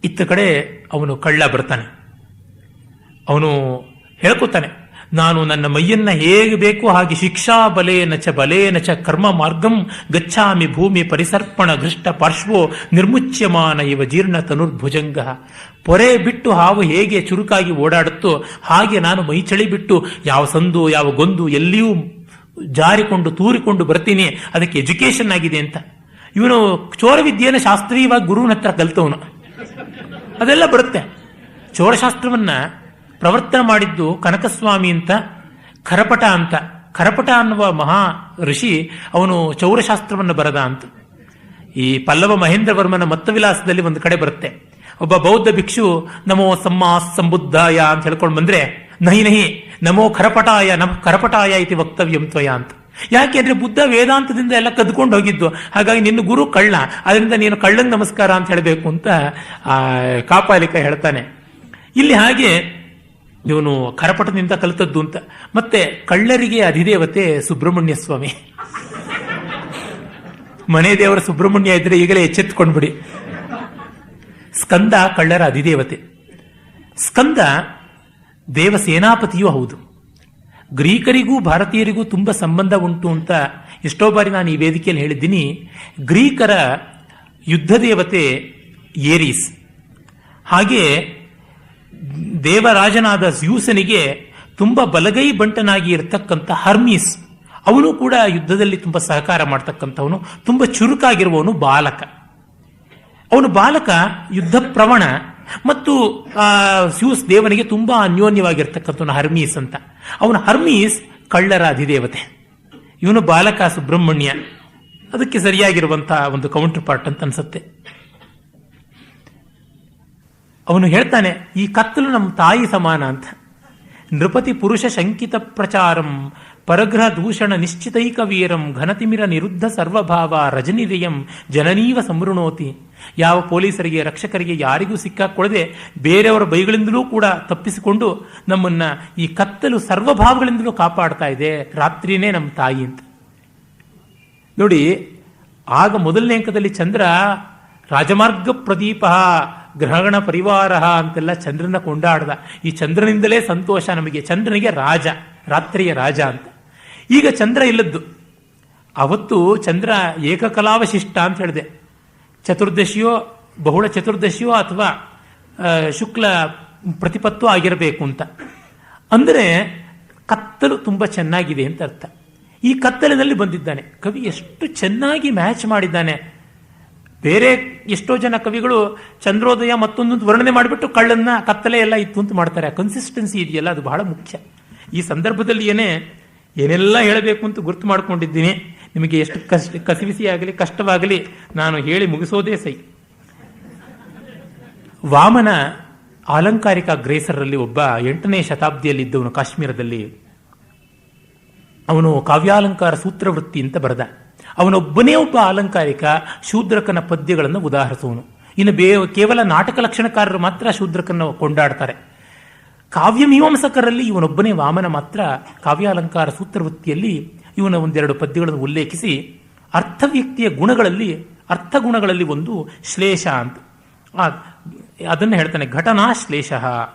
ಇತ್ತ ಕಡೆ ಅವನು ಕಳ್ಳ ಬರ್ತಾನೆ. ಅವನು ಹೇಳ್ಕೊತಾನೆ, ನಾನು ನನ್ನ ಮೈಯನ್ನ ಹೇಗೆ ಬೇಕು ಹಾಗೆ ಶಿಕ್ಷಾ ಬಲೇನ ಚ ಕರ್ಮ ಮಾರ್ಗಂ ಗಚ್ಚಾಮಿ ಭೂಮಿ ಪರಿಸರ್ಪಣ ಘೃಷ್ಟ ಪಾರ್ಶ್ವೋ ನಿರ್ಮುಚ್ಯಮಾನ ಇವ ಜೀರ್ಣ ತನುರ್ಭುಜಂಗ. ಪೊರೆ ಬಿಟ್ಟು ಹಾವು ಹೇಗೆ ಚುರುಕಾಗಿ ಓಡಾಡುತ್ತೋ ಹಾಗೆ ನಾನು ಮೈ ಚಳಿ ಬಿಟ್ಟು ಯಾವ ಸಂದು ಯಾವ ಗೊಂದು ಎಲ್ಲಿಯೂ ಜಾರಿಕೊಂಡು ತೂರಿಕೊಂಡು ಬರ್ತೀನಿ. ಅದಕ್ಕೆ ಎಜುಕೇಶನ್ ಆಗಿದೆ ಅಂತ. ಇವನು ಚೋರ ವಿದ್ಯೆಯನ್ನು ಶಾಸ್ತ್ರೀಯವಾಗಿ ಗುರುವಿನ ಹತ್ರ ಕಲಿತವನು. ಅದೆಲ್ಲ ಬರುತ್ತೆ. ಚೋರಶಾಸ್ತ್ರವನ್ನ ಪ್ರವರ್ತನೆ ಮಾಡಿದ್ದು ಕನಕಸ್ವಾಮಿ ಅಂತ, ಖರಪಟ ಅಂತ. ಖರಪಟ ಅನ್ನುವ ಮಹಾ ಋಷಿ ಅವನು ಚೌರಶಾಸ್ತ್ರವನ್ನು ಬರದ ಅಂತ. ಈ ಪಲ್ಲವ ಮಹೇಂದ್ರವರ್ಮನ ಮತ್ತವಿಲಾಸದಲ್ಲಿ ಒಂದು ಕಡೆ ಬರುತ್ತೆ. ಒಬ್ಬ ಬೌದ್ಧ ಭಿಕ್ಷು ನಮೋ ಸಮ್ಮಾ ಸಂಬುದ್ಧಾಯ ಅಂತ ಹೇಳ್ಕೊಂಡು ಬಂದ್ರೆ, ನಹಿ ನಮೋ ಖರಪಟಾಯ ಇತಿ ವಕ್ತವ್ಯಂ ತ್ವಯ ಅಂತ. ಯಾಕೆ ಅಂದ್ರೆ ಬುದ್ಧ ವೇದಾಂತದಿಂದ ಎಲ್ಲ ಕದ್ಕೊಂಡು ಹೋಗಿದ್ದು. ಹಾಗಾಗಿ ನಿನ್ನ ಗುರು ಕಳ್ಳ, ಅದರಿಂದ ನೀನು ಕಳ್ಳಂಗ್ ನಮಸ್ಕಾರ ಅಂತ ಹೇಳಬೇಕು ಅಂತ ಕಾಪಾಲಿಕ ಹೇಳ್ತಾನೆ. ಇಲ್ಲಿ ಹಾಗೆ ಇವನು ಖರಪಟದಿಂದ ಕಲಿತದ್ದು ಅಂತ. ಮತ್ತೆ ಕಳ್ಳರಿಗೆ ಅಧಿದೇವತೆ ಸುಬ್ರಹ್ಮಣ್ಯ ಸ್ವಾಮಿ. ಮನೆ ದೇವರ ಸುಬ್ರಹ್ಮಣ್ಯ ಇದ್ರೆ ಈಗಲೇ ಎಚ್ಚೆತ್ಕೊಂಡ್ಬಿಡಿ. ಸ್ಕಂದ ಕಳ್ಳರ ಅಧಿದೇವತೆ. ಸ್ಕಂದ ದೇವ ಸೇನಾಪತಿಯೂ ಹೌದು. ಗ್ರೀಕರಿಗೂ ಭಾರತೀಯರಿಗೂ ತುಂಬ ಸಂಬಂಧ ಉಂಟು ಅಂತ ಎಷ್ಟೋ ಬಾರಿ ನಾನು ಈ ವೇದಿಕೆಯಲ್ಲಿ ಹೇಳಿದ್ದೀನಿ. ಗ್ರೀಕರ ಯುದ್ಧ ದೇವತೆ ಏರೀಸ್. ಹಾಗೆ ದೇವರಾಜನಾದ ಜ್ಯೂಸನಿಗೆ ತುಂಬ ಬಲಗೈ ಬಂಟನಾಗಿ ಇರತಕ್ಕಂಥ ಹರ್ಮೀಸ್, ಅವನು ಕೂಡ ಯುದ್ಧದಲ್ಲಿ ತುಂಬ ಸಹಕಾರ ಮಾಡ್ತಕ್ಕಂಥವನು, ತುಂಬ ಚುರುಕಾಗಿರುವವನು ಬಾಲಕ. ಅವನು ಬಾಲಕ ಯುದ್ಧ ಪ್ರವಣ ಮತ್ತು ಸ್ಯೂಸ್ ದೇವನಿಗೆ ತುಂಬಾ ಅನ್ಯೋನ್ಯವಾಗಿರ್ತಕ್ಕಂಥವನು ಹರ್ಮೀಸ್ ಅಂತ. ಅವನು ಹರ್ಮೀಸ್ ಕಳ್ಳರ ಅಧಿದೇವತೆ, ಇವನು ಬಾಲಕ ಸುಬ್ರಹ್ಮಣ್ಯ. ಅದಕ್ಕೆ ಸರಿಯಾಗಿರುವಂತಹ ಒಂದು ಕೌಂಟರ್ ಪಾರ್ಟ್ ಅಂತ ಅನ್ಸುತ್ತೆ. ಅವನು ಹೇಳ್ತಾನೆ, ಈ ಕತ್ತಲು ನಮ್ಮ ತಾಯಿ ಸಮಾನ ಅಂತ. ನೃಪತಿ ಪುರುಷ ಶಂಕಿತ ಪ್ರಚಾರಂ ಪರಗ್ರಹ ದೂಷಣ ನಿಶ್ಚಿತೈಕ ವೀರಂ ಘನತಿಮಿರ ನಿರುದ್ಧ ಸರ್ವಭಾವ ರಜನಿರಿಯಂ ಜನನೀವ ಸಂವೃಣೋತಿ. ಯಾವ ಪೊಲೀಸರಿಗೆ, ರಕ್ಷಕರಿಗೆ, ಯಾರಿಗೂ ಸಿಕ್ಕಾಕೊಳ್ಳದೆ ಬೇರೆಯವರ ಬೈಗಳಿಂದಲೂ ಕೂಡ ತಪ್ಪಿಸಿಕೊಂಡು ನಮ್ಮನ್ನ ಈ ಕತ್ತಲು ಸರ್ವಭಾವಗಳಿಂದಲೂ ಕಾಪಾಡ್ತಾ ಇದೆ. ರಾತ್ರಿನೇ ನಮ್ಮ ತಾಯಿ ಅಂತ. ನೋಡಿ, ಆಗ ಮೊದಲನೇ ಅಂಕದಲ್ಲಿ ಚಂದ್ರ ರಾಜಮಾರ್ಗ ಪ್ರದೀಪ ಗ್ರಹಣ ಪರಿವಾರ ಅಂತೆಲ್ಲ ಚಂದ್ರನ ಕೊಂಡಾಡ್ದ. ಈ ಚಂದ್ರನಿಂದಲೇ ಸಂತೋಷ ನಮಗೆ. ಚಂದ್ರನಿಗೆ ರಾಜ, ರಾತ್ರಿಯ ರಾಜ ಅಂತ. ಈಗ ಚಂದ್ರ ಇಲ್ಲದ್ದು. ಅವತ್ತು ಚಂದ್ರ ಏಕಕಲಾವಶಿಷ್ಟ ಅಂತ ಹೇಳಿದೆ. ಚತುರ್ದಶಿಯೋ ಬಹುಳ ಚತುರ್ದಶಿಯೋ ಅಥವಾ ಶುಕ್ಲ ಪ್ರತಿಪತ್ತೋ ಆಗಿರಬೇಕು ಅಂತ. ಅಂದರೆ ಕತ್ತಲು ತುಂಬ ಚೆನ್ನಾಗಿದೆ ಅಂತ ಅರ್ಥ. ಈ ಕತ್ತಲಿನಲ್ಲಿ ಬಂದಿದ್ದಾನೆ ಕವಿ. ಎಷ್ಟು ಚೆನ್ನಾಗಿ ಮ್ಯಾಚ್ ಮಾಡಿದ್ದಾನೆ. ಬೇರೆ ಎಷ್ಟೋ ಜನ ಕವಿಗಳು ಚಂದ್ರೋದಯ ಮತ್ತೊಂದು ವರ್ಣನೆ ಮಾಡಿಬಿಟ್ಟು ಕಳ್ಳನ್ನ ಕತ್ತಲೆ ಎಲ್ಲ ಇತ್ತು ಅಂತ ಮಾಡ್ತಾರೆ. ಕನ್ಸಿಸ್ಟೆನ್ಸಿ ಇದೆಯಲ್ಲ, ಅದು ಬಹಳ ಮುಖ್ಯ. ಈ ಸಂದರ್ಭದಲ್ಲಿ ಏನೆಲ್ಲ ಹೇಳಬೇಕು ಅಂತ ಗುರ್ತು ಮಾಡ್ಕೊಂಡಿದ್ದೀನಿ. ನಿಮಗೆ ಎಷ್ಟು ಕಸಿವಿಸಿ ಆಗಲಿ ಕಷ್ಟವಾಗಲಿ ನಾನು ಹೇಳಿ ಮುಗಿಸೋದೇ ಸೈ. ವಾಮನ ಆಲಂಕಾರಿಕ ಗ್ರೇಸರಲ್ಲಿ ಒಬ್ಬ 8ನೇ ಶತಾಬ್ದಿಯಲ್ಲಿ ಇದ್ದವನು ಕಾಶ್ಮೀರದಲ್ಲಿ. ಅವನು ಕಾವ್ಯಾಲಂಕಾರ ಸೂತ್ರವೃತ್ತಿ ಅಂತ ಬರೆದ. ಅವನೊಬ್ಬನೇ ಒಬ್ಬ ಆಲಂಕಾರಿಕ ಶೂದ್ರಕನ ಪದ್ಯಗಳನ್ನು ಉದಾಹರಿಸುವನು. ಇನ್ನು ಕೇವಲ ನಾಟಕ ಲಕ್ಷಣಕಾರರು ಮಾತ್ರ ಶೂದ್ರಕನ್ನು ಕೊಂಡಾಡ್ತಾರೆ. ಕಾವ್ಯ ಮೀಮಾಂಸಕರಲ್ಲಿ ಇವನೊಬ್ಬನೇ ವಾಮನ ಮಾತ್ರ ಕಾವ್ಯಾಲಂಕಾರ ಸೂತ್ರವೃತ್ತಿಯಲ್ಲಿ ಇವನ ಒಂದೆರಡು ಪದ್ಯಗಳನ್ನು ಉಲ್ಲೇಖಿಸಿ ಅರ್ಥವ್ಯಕ್ತಿಯ ಗುಣಗಳಲ್ಲಿ, ಅರ್ಥಗುಣಗಳಲ್ಲಿ ಒಂದು ಶ್ಲೇಷ ಅಂತ ಅದನ್ನು ಹೇಳ್ತಾನೆ. ಘಟನಾ ಶ್ಲೇಷ.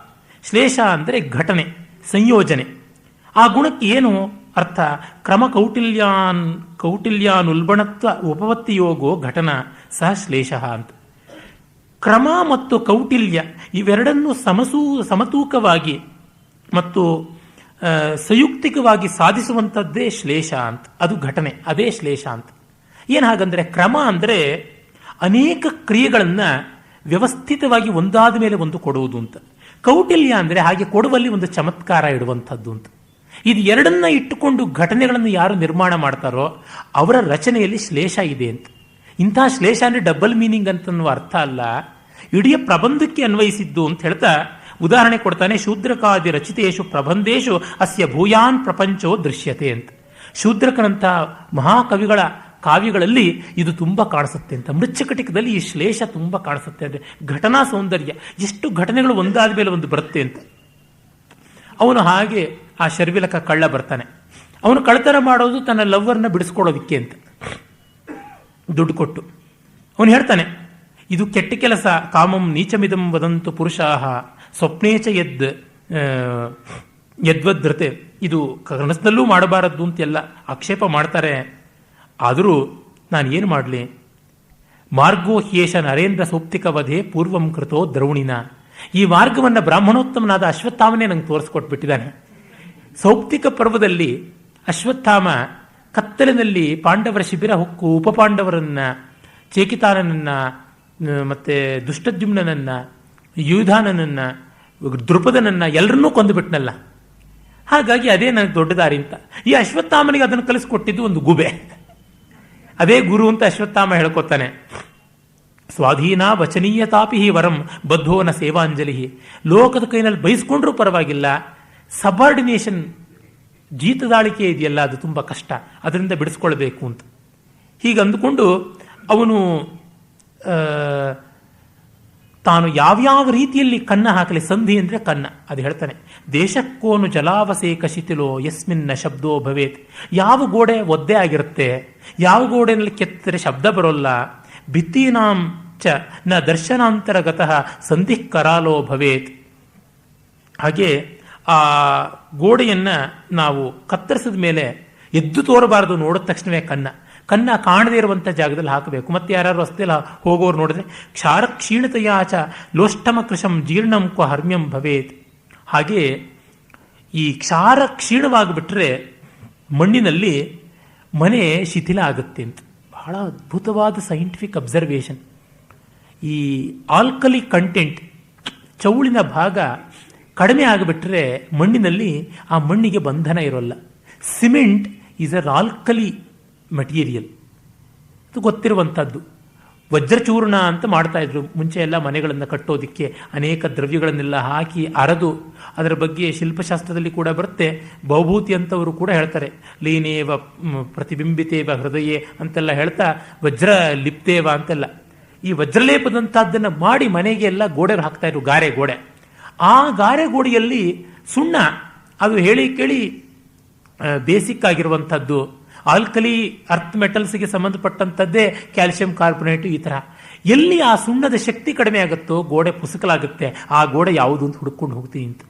ಶ್ಲೇಷ ಅಂದರೆ ಘಟನೆ, ಸಂಯೋಜನೆ. ಆ ಗುಣಕ್ಕೆ ಏನು ಅರ್ಥ? ಕ್ರಮ ಕೌಟಿಲ್ಯಾನುಲ್ಬಣತ್ವ ಉಪಪತ್ತಿ ಯೋಗೋ ಘಟನಾ ಸಹ ಶ್ಲೇಷ ಅಂತ. ಕ್ರಮ ಮತ್ತು ಕೌಟಿಲ್ಯ ಇವೆರಡನ್ನು ಸಮತೂಕವಾಗಿ ಮತ್ತು ಸಂಯುಕ್ತಿಕವಾಗಿ ಸಾಧಿಸುವಂಥದ್ದೇ ಶ್ಲೇಷ ಅಂತ. ಅದು ಘಟನೆ, ಅದೇ ಶ್ಲೇಷ ಅಂತ. ಏನು ಹಾಗಂದರೆ ಕ್ರಮ ಅಂದರೆ ಅನೇಕ ಕ್ರಿಯೆಗಳನ್ನು ವ್ಯವಸ್ಥಿತವಾಗಿ ಒಂದಾದ ಮೇಲೆ ಒಂದು ಕೊಡುವುದು ಅಂತ. ಕೌಟಿಲ್ಯ ಅಂದರೆ ಹಾಗೆ ಕೊಡುವಲ್ಲಿ ಒಂದು ಚಮತ್ಕಾರ ಇಡುವಂಥದ್ದು ಅಂತ. ಇದು ಎರಡನ್ನ ಇಟ್ಟುಕೊಂಡು ಘಟನೆಗಳನ್ನು ಯಾರು ನಿರ್ಮಾಣ ಮಾಡ್ತಾರೋ ಅವರ ರಚನೆಯಲ್ಲಿ ಶ್ಲೇಷ ಇದೆ ಅಂತ. ಇಂತಹ ಶ್ಲೇಷ ಅಂದರೆ ಡಬಲ್ ಮೀನಿಂಗ್ ಅಂತನ್ನುವ ಅರ್ಥ ಅಲ್ಲ, ಇಡೀ ಪ್ರಬಂಧಕ್ಕೆ ಅನ್ವಯಿಸಿದ್ದು ಅಂತ ಹೇಳ್ತಾ ಉದಾಹರಣೆ ಕೊಡ್ತಾನೆ. ಶೂದ್ರಕಾದಿ ರಚಿತೇಶು ಪ್ರಬಂಧೇಶು ಅಸ್ಯ ಭೂಯಾನ್ ಪ್ರಪಂಚೋ ದೃಶ್ಯತೆ ಅಂತ. ಶೂದ್ರಕನಂಥ ಮಹಾಕವಿಗಳ ಕಾವ್ಯಗಳಲ್ಲಿ ಇದು ತುಂಬ ಕಾಣಿಸುತ್ತೆ ಅಂತ. ಮೃಚ್ಛಕಟಿಕದಲ್ಲಿ ಈ ಶ್ಲೇಷ ತುಂಬ ಕಾಣಿಸುತ್ತೆ. ಅಂದರೆ ಘಟನಾ ಸೌಂದರ್ಯ, ಎಷ್ಟು ಘಟನೆಗಳು ಒಂದಾದ ಮೇಲೆ ಒಂದು ಬರುತ್ತೆ ಅಂತ. ಅವನು ಹಾಗೆ ಆ ಶರ್ವಿಲಕ ಕಳ್ಳ ಬರ್ತಾನೆ. ಅವನು ಕಳ್ಳತನ ಮಾಡೋದು ತನ್ನ ಲವ್ವರ್ನ ಬಿಡಿಸ್ಕೊಳ್ಳೋದಿಕ್ಕೆ ಅಂತ ದುಡ್ಡು ಕೊಟ್ಟು. ಅವನು ಹೇಳ್ತಾನೆ, ಇದು ಕೆಟ್ಟ ಕೆಲಸ, ಕಾಮಂ ನೀಚಮಿದಂ ವದಂತು ಪುರುಷಾಹ ಸ್ವಪ್ನೇಚ ಯದ್ವದ್ರತೆ, ಇದು ಕನಸದಲ್ಲೂ ಮಾಡಬಾರದ್ದು ಅಂತೆಲ್ಲ ಆಕ್ಷೇಪ ಮಾಡ್ತಾರೆ. ಆದರೂ ನಾನು ಏನು ಮಾಡಲಿ? ಮಾರ್ಗೋ ಹ್ಯೇಷ ನರೇಂದ್ರ ಸೌಪ್ತಿಕ ವಧೆ ಪೂರ್ವಂ ಕೃತೋ ದ್ರೌಣಿನ. ಈ ಮಾರ್ಗವನ್ನು ಬ್ರಾಹ್ಮಣೋತ್ತಮನಾದ ಅಶ್ವತ್ಥಾಮನೇ ನಂಗೆ ತೋರಿಸ್ಕೊಟ್ಬಿಟ್ಟಿದ್ದಾನೆ. ಸೌಪ್ತಿಕ ಪರ್ವದಲ್ಲಿ ಅಶ್ವತ್ಥಾಮ ಕತ್ತಲಿನಲ್ಲಿ ಪಾಂಡವರ ಶಿಬಿರ ಹೊಕ್ಕು ಉಪಪಾಂಡವರನ್ನ, ಚೇಕಿತಾನನನ್ನ, ಮತ್ತೆ ದುಷ್ಟದ್ಯುಮ್ನನನ್ನ, ಯುಧಾನನನ್ನ, ದೃಪದನನ್ನ ಎಲ್ಲರನ್ನೂ ಕೊಂದುಬಿಟ್ನಲ್ಲ. ಹಾಗಾಗಿ ಅದೇ ನನಗೆ ದೊಡ್ಡ ದಾರಿ ಅಂತ. ಈ ಅಶ್ವತ್ಥಾಮನಿಗೆ ಅದನ್ನು ಕಲಿಸ್ಕೊಟ್ಟಿದ್ದು ಒಂದು ಗುಬೆ. ಅದೇ ಗುರು ಅಂತ ಅಶ್ವತ್ಥಾಮ ಹೇಳ್ಕೊತಾನೆ. ಸ್ವಾಧೀನ ವಚನೀಯತಾಪಿ ವರಂ ಬದ್ಧೋನ ಸೇವಾಂಜಲಿ. ಲೋಕದ ಕೈನಲ್ಲಿ ಬಯಸ್ಕೊಂಡ್ರೂ ಪರವಾಗಿಲ್ಲ, ಸಬಾರ್ಡಿನೇಷನ್ ಜೀತದಾಳಿಕೆ ಇದೆಯಲ್ಲ ಅದು ತುಂಬ ಕಷ್ಟ, ಅದರಿಂದ ಬಿಡಿಸ್ಕೊಳ್ಬೇಕು ಅಂತ ಹೀಗೆ ಅಂದುಕೊಂಡು ಅವನು ತಾನು ಯಾವ್ಯಾವ ರೀತಿಯಲ್ಲಿ ಕನ್ನ ಹಾಕಲಿ. ಸಂಧಿ ಅಂದರೆ ಕನ್ನ, ಅದು ಹೇಳ್ತಾನೆ. ದೇಶಕ್ಕೋನು ಜಲಾವಸೇಕ ಶಿಥಿಲೋ ಯಸ್ಮಿನ್ನ ಶಬ್ದೋ ಭವೇತ್. ಯಾವ ಗೋಡೆ ಒದ್ದೆ ಆಗಿರುತ್ತೆ, ಯಾವ ಗೋಡೆಯಲ್ಲಿ ಕೆತ್ತರೆ ಶಬ್ದ ಬರೋಲ್ಲ. ಭಿತ್ತೀನಾಂ ಚ ನ ದರ್ಶನಾಂತರಗತಃ ಸಂಧಿ ಕರಾಲೋ ಭವೇತ್. ಹಾಗೆ ಆ ಗೋಡೆಯನ್ನು ನಾವು ಕತ್ತರಿಸಿದ ಮೇಲೆ ಎದ್ದು ತೋರಬಾರದು, ನೋಡಿದ ತಕ್ಷಣವೇ ಕನ್ನ ಕಾಣದೇ ಇರುವಂಥ ಜಾಗದಲ್ಲಿ ಹಾಕಬೇಕು. ಮತ್ತೆ ಯಾರು ರಸ್ತೆಯಲ್ಲಿ ಹೋಗೋರು ನೋಡಿದ್ರೆ ಕ್ಷಾರ ಕ್ಷೀಣತೆಯಾಚ ಲೋಷ್ಟಮ ಕೃಶಂ ಜೀರ್ಣಂ ಕ್ವ ಹರ್ಮ್ಯಂ ಭವೇತ್. ಹಾಗೆ ಈ ಕ್ಷಾರ ಕ್ಷೀಣವಾಗಿಬಿಟ್ರೆ ಮಣ್ಣಿನಲ್ಲಿ ಮನೆ ಶಿಥಿಲ ಆಗುತ್ತೆ ಅಂತ. ಬಹಳ ಅದ್ಭುತವಾದ ಸೈಂಟಿಫಿಕ್ ಅಬ್ಸರ್ವೇಷನ್. ಈ ಆಲ್ಕಲಿ ಕಂಟೆಂಟ್, ಚೌಳಿನ ಭಾಗ ಕಡಿಮೆ ಆಗಿಬಿಟ್ರೆ ಮಣ್ಣಿನಲ್ಲಿ ಆ ಮಣ್ಣಿಗೆ ಬಂಧನ ಇರೋಲ್ಲ. Cement is a alkali material, ಅದು ಗೊತ್ತಿರುವಂಥದ್ದು. ವಜ್ರಚೂರ್ಣ ಅಂತ ಮಾಡ್ತಾ ಇದ್ರು ಮುಂಚೆ ಎಲ್ಲ ಮನೆಗಳನ್ನು ಕಟ್ಟೋದಿಕ್ಕೆ. ಅನೇಕ ದ್ರವ್ಯಗಳನ್ನೆಲ್ಲ ಹಾಕಿ ಅರೆದು, ಅದರ ಬಗ್ಗೆ ಶಿಲ್ಪಶಾಸ್ತ್ರದಲ್ಲಿ ಕೂಡ ಬರುತ್ತೆ. ಭವಭೂತಿ ಅಂತವರು ಕೂಡ ಹೇಳ್ತಾರೆ, ಲೀನೇವ ಪ್ರತಿಬಿಂಬಿತೇವ ಹೃದಯೇ ಅಂತೆಲ್ಲ ಹೇಳ್ತಾ ವಜ್ರ ಲಿಪ್ತೇವ ಅಂತೆಲ್ಲ. ಈ ವಜ್ರಲೇಪದಂಥದ್ದನ್ನು ಮಾಡಿ ಮನೆಗೆ ಎಲ್ಲ ಗೋಡೆ ಹಾಕ್ತಾ ಇದ್ರು, ಗಾರೆ ಗೋಡೆ. ಆ ಗಾರೆ ಗೋಡೆಯಲ್ಲಿ ಸುಣ್ಣ, ಅದು ಹೇಳಿ ಕೇಳಿ ಬೇಸಿಕ್ ಆಗಿರುವಂಥದ್ದು. ಆಲ್ಕಲಿ ಅರ್ತ್ ಮೆಟಲ್ಸ್ಗೆ ಸಂಬಂಧಪಟ್ಟಂಥದ್ದೇ ಕ್ಯಾಲ್ಸಿಯಂ ಕಾರ್ಬೊನೇಟ್. ಈ ಥರ ಎಲ್ಲಿ ಆ ಸುಣ್ಣದ ಶಕ್ತಿ ಕಡಿಮೆ ಆಗುತ್ತೋ ಗೋಡೆ ಪುಸಕಲಾಗುತ್ತೆ. ಆ ಗೋಡೆ ಯಾವುದು ಅಂತ ಹುಡುಕೊಂಡು ಹೋಗ್ತೀನಿ ಅಂತ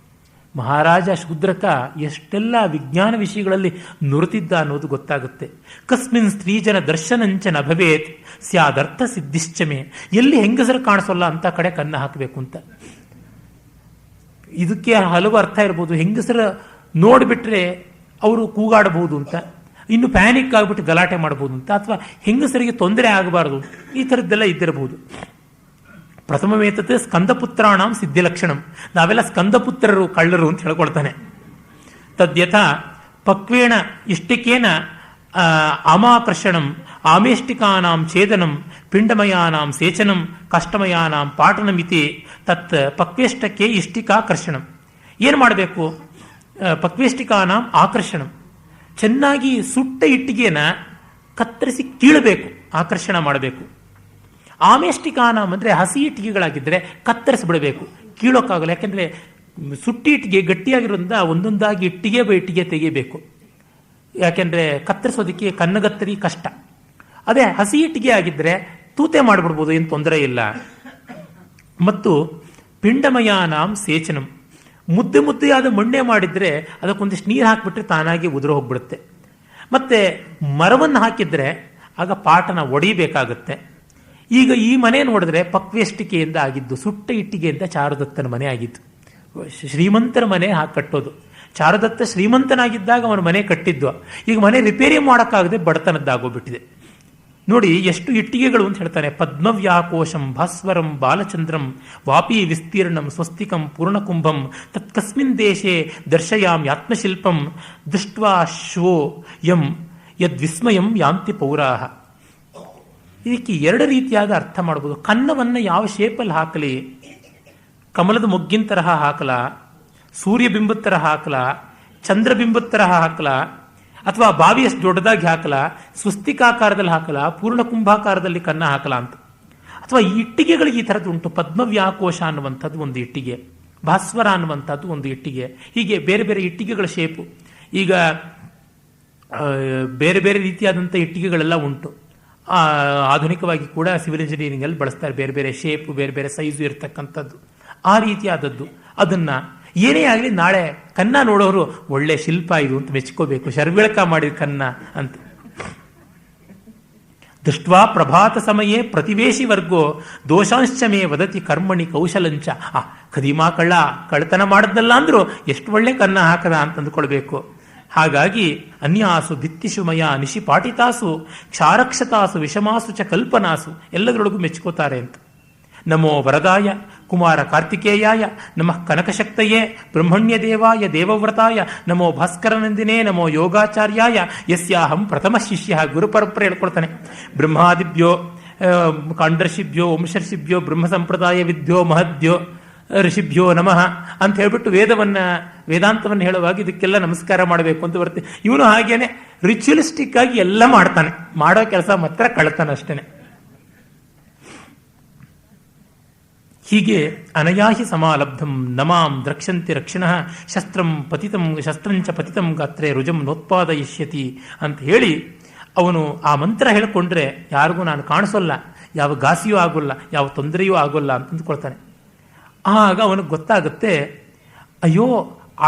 ಮಹಾರಾಜ ಶೂದ್ರಕ ಎಷ್ಟೆಲ್ಲ ವಿಜ್ಞಾನ ವಿಷಯಗಳಲ್ಲಿ ನುರಿತಿದ್ದ ಅನ್ನೋದು ಗೊತ್ತಾಗುತ್ತೆ. ಕಸ್ಮಿನ್ ಸ್ತ್ರೀಜನ ದರ್ಶನಂಚ ನಭವೇತ್ ಸ್ಯಾದರ್ಥ ಸಿದ್ಧಿಶ್ಚಮೆ. ಎಲ್ಲಿ ಹೆಂಗಸರು ಕಾಣಿಸೋಲ್ಲ ಅಂತ ಕಡೆ ಕನ್ನ ಹಾಕಬೇಕು ಅಂತ. ಇದಕ್ಕೆ ಹಲವು ಅರ್ಥ ಇರ್ಬೋದು. ಹೆಂಗಸರ ನೋಡಿಬಿಟ್ರೆ ಅವರು ಕೂಗಾಡಬಹುದು ಅಂತ, ಇನ್ನು ಪ್ಯಾನಿಕ್ ಆಗಿಬಿಟ್ಟು ಗಲಾಟೆ ಮಾಡಬಹುದು ಅಂತ, ಅಥವಾ ಹೆಂಗಸರಿಗೆ ತೊಂದರೆ ಆಗಬಾರದು, ಈ ಥರದ್ದೆಲ್ಲ ಇದ್ದಿರಬಹುದು. ಪ್ರಥಮವೇತತೆ ಸ್ಕಂದಪುತ್ರಾಣಂ ಸಿದ್ಧಿಲಕ್ಷಣಂ. ನಾವೆಲ್ಲ ಸ್ಕಂದಪುತ್ರರು ಕಳ್ಳರು ಅಂತ ಹೇಳ್ಕೊಳ್ತಾನೆ. ತದ್ಯಥ ಪಕ್ವೇಣ ಇಷ್ಟಿಕೇನ ಆಮಾಕರ್ಷಣಂ ಆಮೇಷ್ಟಿಕಾನಾಂ ಛೇದನಂ ಪಿಂಡಮಯಾನಾಂ ಸೇಚನಂ ಕಷ್ಟಮಯಾನಾಂ ಪಾಟನಮಿತಿ ತತ್ ಪಕ್ವೇಷ್ಟಕ್ಕೆ ಇಷ್ಟಿಕಾಕರ್ಷಣಂ. ಏನು ಮಾಡಬೇಕು? ಪಕ್ವೇಷ್ಟಿಕಾನಾಂ ಆಕರ್ಷಣಂ, ಚೆನ್ನಾಗಿ ಸುಟ್ಟ ಇಟ್ಟಿಗೆನ ಕತ್ತರಿಸಿ ಕೀಳಬೇಕು, ಆಕರ್ಷಣ ಮಾಡಬೇಕು. ಆಮೇಷ್ಟಿಕಾನಾಂ ಅಂದರೆ ಹಸಿ ಇಟ್ಟಿಗೆಗಳಾಗಿದ್ದರೆ ಕತ್ತರಿಸಿಬಿಡಬೇಕು, ಕೀಳೋಕ್ಕಾಗಲ್ಲ. ಯಾಕೆಂದರೆ ಸುಟ್ಟಿ ಇಟ್ಟಿಗೆ ಗಟ್ಟಿಯಾಗಿರೋದ್ರಿಂದ ಒಂದೊಂದಾಗಿ ಇಟ್ಟಿಗೆ ಬೈ ಇಟ್ಟಿಗೆ ತೆಗಿಬೇಕು. ಯಾಕೆಂದರೆ ಕತ್ತರಿಸೋದಕ್ಕೆ ಕನ್ನಗತ್ತರಿ ಕಷ್ಟ. ಅದೇ ಹಸಿ ಇಟ್ಟಿಗೆ ಆಗಿದ್ದರೆ ತೂತೆ ಮಾಡಿಬಿಡ್ಬೋದು, ಏನು ತೊಂದರೆ ಇಲ್ಲ. ಮತ್ತು ಪಿಂಡಮಯಾನಾಂ ಸೇಚನಂ, ಮುದ್ದೆ ಮುದ್ದೆಯಾದ ಮಣ್ಣೆ ಮಾಡಿದರೆ ಅದಕ್ಕೊಂದಿಷ್ಟು ನೀರು ಹಾಕಿಬಿಟ್ರೆ ತಾನಾಗಿ ಉದುರು ಹೋಗ್ಬಿಡುತ್ತೆ. ಮತ್ತು ಮರವನ್ನು ಹಾಕಿದರೆ ಆಗ ಪಾಟನ ಒಡಿಬೇಕಾಗುತ್ತೆ. ಈಗ ಈ ಮನೆ ನೋಡಿದ್ರೆ ಪಕ್ವೇಷ್ಟಿಕೆಯಿಂದ ಆಗಿದ್ದು, ಸುಟ್ಟ ಇಟ್ಟಿಗೆಯಿಂದ ಚಾರುದತ್ತನ ಮನೆ ಆಗಿದ್ದು. ಶ್ರೀಮಂತರ ಮನೆ ಹಾಕಿ ಕಟ್ಟೋದು. ಚಾರುದತ್ತ ಶ್ರೀಮಂತನಾಗಿದ್ದಾಗ ಅವನ ಮನೆ ಕಟ್ಟಿದ್ದು. ಈಗ ಮನೆ ರಿಪೇರಿ ಮಾಡೋಕ್ಕಾಗದೆ ಬಡತನದ್ದಾಗೋಗ್ಬಿಟ್ಟಿದೆ. ನೋಡಿ ಎಷ್ಟು ಇಟ್ಟಿಗೆಗಳು ಅಂತ ಹೇಳ್ತಾನೆ. ಪದ್ಮವ್ಯಾಕೋಶಂ ಭಾಸ್ವರಂ ಬಾಲಚಂದ್ರಂ ವಾಪಿ ವಿಸ್ತೀರ್ಣಂ ಸ್ವಸ್ತಿಕಂ ಪೂರ್ಣಕುಂಭಂ ತತ್ಕಸ್ಮಿನ್ ದೇಶೆ ದರ್ಶಯಾಮಿ ಆತ್ಮಶಿಲ್ಪಂ ದೃಷ್ಟ್ವಾ ಶ್ವೋ ಯಂ ಯದ್ವಿಸ್ಮಯಂ ಯಾಂತಿ ಪೌರಾಹ. ಇದಕ್ಕೆ ಎರಡು ರೀತಿಯಾದ ಅರ್ಥ ಮಾಡಬಹುದು. ಕನ್ನವನ್ನು ಯಾವ ಶೇಪಲ್ಲಿ ಹಾಕಲಿ, ಕಮಲದ ಮೊಗ್ಗಿನ ತರಹ ಹಾಕಲ, ಸೂರ್ಯಬಿಂಬದ ತರಹ ಹಾಕಲ, ಚಂದ್ರಬಿಂಬದ ತರಹ ಹಾಕಲ, ಅಥವಾ ಬಾವಿಯಷ್ಟು ದೊಡ್ಡದಾಗಿ ಹಾಕಲ, ಸ್ವಸ್ತಿಕಾಕಾರದಲ್ಲಿ ಹಾಕಲ, ಪೂರ್ಣ ಕುಂಭಾಕಾರದಲ್ಲಿ ಕನ್ನ ಹಾಕಲ ಅಂತ. ಅಥವಾ ಈ ಇಟ್ಟಿಗೆಗಳಿಗೆ ಈ ಥರದ್ದು ಉಂಟು. ಪದ್ಮವ್ಯಾಕೋಶ ಅನ್ನುವಂಥದ್ದು ಒಂದು ಇಟ್ಟಿಗೆ, ಭಾಸ್ವರ ಅನ್ನುವಂಥದ್ದು ಒಂದು ಇಟ್ಟಿಗೆ. ಹೀಗೆ ಬೇರೆ ಬೇರೆ ಇಟ್ಟಿಗೆಗಳ ಶೇಪು. ಈಗ ಬೇರೆ ಬೇರೆ ರೀತಿಯಾದಂಥ ಇಟ್ಟಿಗೆಗಳೆಲ್ಲ ಉಂಟು. ಆಧುನಿಕವಾಗಿ ಕೂಡ ಸಿವಿಲ್ ಇಂಜಿನಿಯರಿಂಗಲ್ಲಿ ಬಳಸ್ತಾರೆ. ಬೇರೆ ಬೇರೆ ಶೇಪು, ಬೇರೆ ಬೇರೆ ಸೈಜು ಇರತಕ್ಕಂಥದ್ದು, ಆ ರೀತಿಯಾದದ್ದು. ಅದನ್ನು ಏನೇ ಆಗಲಿ ನಾಳೆ ಕನ್ನ ನೋಡೋರು ಒಳ್ಳೆ ಶಿಲ್ಪ ಇದು ಅಂತ ಮೆಚ್ಕೋಬೇಕು. ಶರ್ವಿಳಕ ಮಾಡಿದ ಕನ್ನ ಅಂತ. ದೃಷ್ಟ್ವಾ ಪ್ರಭಾತ ಸಮಯೇ ಪ್ರತಿವೇಶಿ ವರ್ಗೋ ದೋಷಾಂಶ ಮೇ ವದತಿ ಕರ್ಮಣಿ ಕೌಶಲಂಚ. ಖದೀಮಾ ಕಳ್ಳತನ ಮಾಡಿದ್ನಲ್ಲ ಅಂದ್ರು ಎಷ್ಟು ಒಳ್ಳೆ ಕನ್ನ ಹಾಕದ ಅಂತ ಅಂದ್ಕೊಳ್ಬೇಕು. ಹಾಗಾಗಿ ಅನ್ಯಾಸು ಭಿತ್ತಿಷು ಮಯ ನಿಶಿ ಪಾಟಿತಾಸು ಕ್ಷಾರಕ್ಷತಾಸು ವಿಷಮಾಸು ಚ ಕಲ್ಪನಾಸು, ಎಲ್ಲದರೊಳಗೂ ಮೆಚ್ಕೋತಾರೆ ಅಂತ. ನಮೋ ವರದಾಯ ಕುಮಾರ ಕಾರ್ತಿಕೇಯಾಯ ನಮಃ ಕನಕಶಕ್ತಯೇ ಬ್ರಹ್ಮಣ್ಯ ದೇವಾಯ ದೇವವ್ರತಾಯ ನಮೋ ಭಾಸ್ಕರನಂದಿನೇ ನಮೋ ಯೋಗಾಚಾರ್ಯಾಯ ಯಸ್ಯಾಹಂ ಪ್ರಥಮ ಶಿಷ್ಯ. ಗುರುಪರಂಪರೆ ಹೇಳ್ಕೊಳ್ತಾನೆ. ಬ್ರಹ್ಮಾದಿಭ್ಯೋ ಕಾಂಡರ್ಷಿಭ್ಯೋ ವಂಶರ್ಷಿಭ್ಯೋ ಬ್ರಹ್ಮ ಸಂಪ್ರದಾಯ ವಿದ್ಯೋ ಮಹದ್ಯೋ ಋಷಿಭ್ಯೋ ನಮಃ ಅಂತ ಹೇಳ್ಬಿಟ್ಟು ವೇದಾಂತವನ್ನು ಹೇಳುವಾಗ ಇದಕ್ಕೆಲ್ಲ ನಮಸ್ಕಾರ ಮಾಡಬೇಕು ಅಂತ ಬರುತ್ತೆ. ಇವನು ಹಾಗೇನೆ ರಿಚುವಲಿಸ್ಟಿಕ್ ಆಗಿ ಎಲ್ಲ ಮಾಡ್ತಾನೆ. ಮಾಡೋ ಕೆಲಸ ಮಾತ್ರ ಕಳ್ತಾನೆ ಅಷ್ಟೇನೆ. ಹೀಗೆ ಅನಯಾಹಿ ಸಮಾಲಬ್ಧಂ ನಮಾಂ ದ್ರಕ್ಷಂತಿ ರಕ್ಷಿಣಃ ಶಸ್ತ್ರಂಚ ಪತಿತಂ ಗಾತ್ರೆ ರುಜಂ ನೋತ್ಪಾದಯಿಷ್ಯತಿ ಅಂತ ಹೇಳಿ ಅವನು ಆ ಮಂತ್ರ ಹೇಳಿಕೊಂಡ್ರೆ ಯಾರಿಗೂ ನಾನು ಕಾಣಿಸೋಲ್ಲ, ಯಾವ ಘಾಸಿಯೂ ಆಗೋಲ್ಲ, ಯಾವ ತೊಂದರೆಯೂ ಆಗೋಲ್ಲ ಅಂತ ಅಂದ್ಕೊಳ್ತಾನೆ. ಆಗ ಅವನಿಗೆ ಗೊತ್ತಾಗುತ್ತೆ, ಅಯ್ಯೋ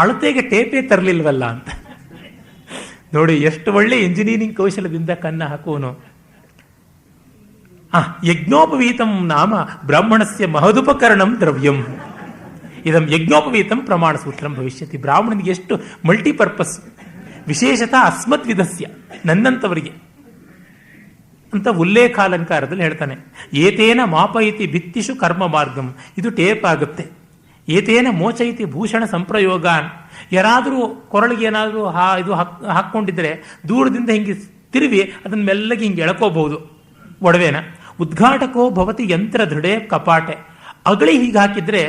ಅಳತೆಗೆ ಟೇಪೇ ತರಲಿಲ್ವಲ್ಲ ಅಂತ. ನೋಡಿ ಎಷ್ಟು ಒಳ್ಳೆ ಇಂಜಿನಿಯರಿಂಗ್ ಕೌಶಲದಿಂದ ಕನ್ನ ಹಾಕುವನು. ಯಜ್ಞೋಪವೀತಂ ನಾಮ ಬ್ರಾಹ್ಮಣಸ್ಯ ಮಹದುಪಕರಣಂ ದ್ರವ್ಯಂ ಇದಂ ಯಜ್ಞೋಪವೀತಂ ಪ್ರಮಾಣ ಸೂತ್ರಂ ಭವಿಷ್ಯತಿ. ಬ್ರಾಹ್ಮಣನಿಗೆ ಎಷ್ಟು ಮಲ್ಟಿಪರ್ಪಸ್, ವಿಶೇಷತಃ ಅಸ್ಮದ್ವಿಧಸ್ಯ, ನನ್ನಂಥವರಿಗೆ ಅಂತ ಉಲ್ಲೇಖಾಲಂಕಾರದಲ್ಲಿ ಹೇಳ್ತಾನೆ. ಏತೇನ ಮಾಪಯಿತಿ ಭಿತ್ತಿಷು ಕರ್ಮ ಮಾರ್ಗಂ, ಇದು ಟೇಪ್ ಆಗುತ್ತೆ. ಏತೇನ ಮೋಚಯಿತಿ ಭೂಷಣ ಸಂಪ್ರಯೋಗಾನ್, ಯಾರಾದರೂ ಕೊರಳಿಗೆ ಏನಾದರೂ ಇದು ಹಾಕ್ಕೊಂಡಿದ್ರೆ ದೂರದಿಂದ ಹಿಂಗೆ ತಿರುವಿ ಅದನ್ನ ಮೆಲ್ಲಗೆ ಹಿಂಗೆ ಎಳ್ಕೋಬಹುದು ಒಡವೆನ. ಉದ್ಘಾಟಕೋ ಭವತಿ ಯಂತ್ರ ದೃಢೇ ಕಪಾಟೆ, ಅಗಳಿ ಹೀಗೆ ಹಾಕಿದ್ರೆ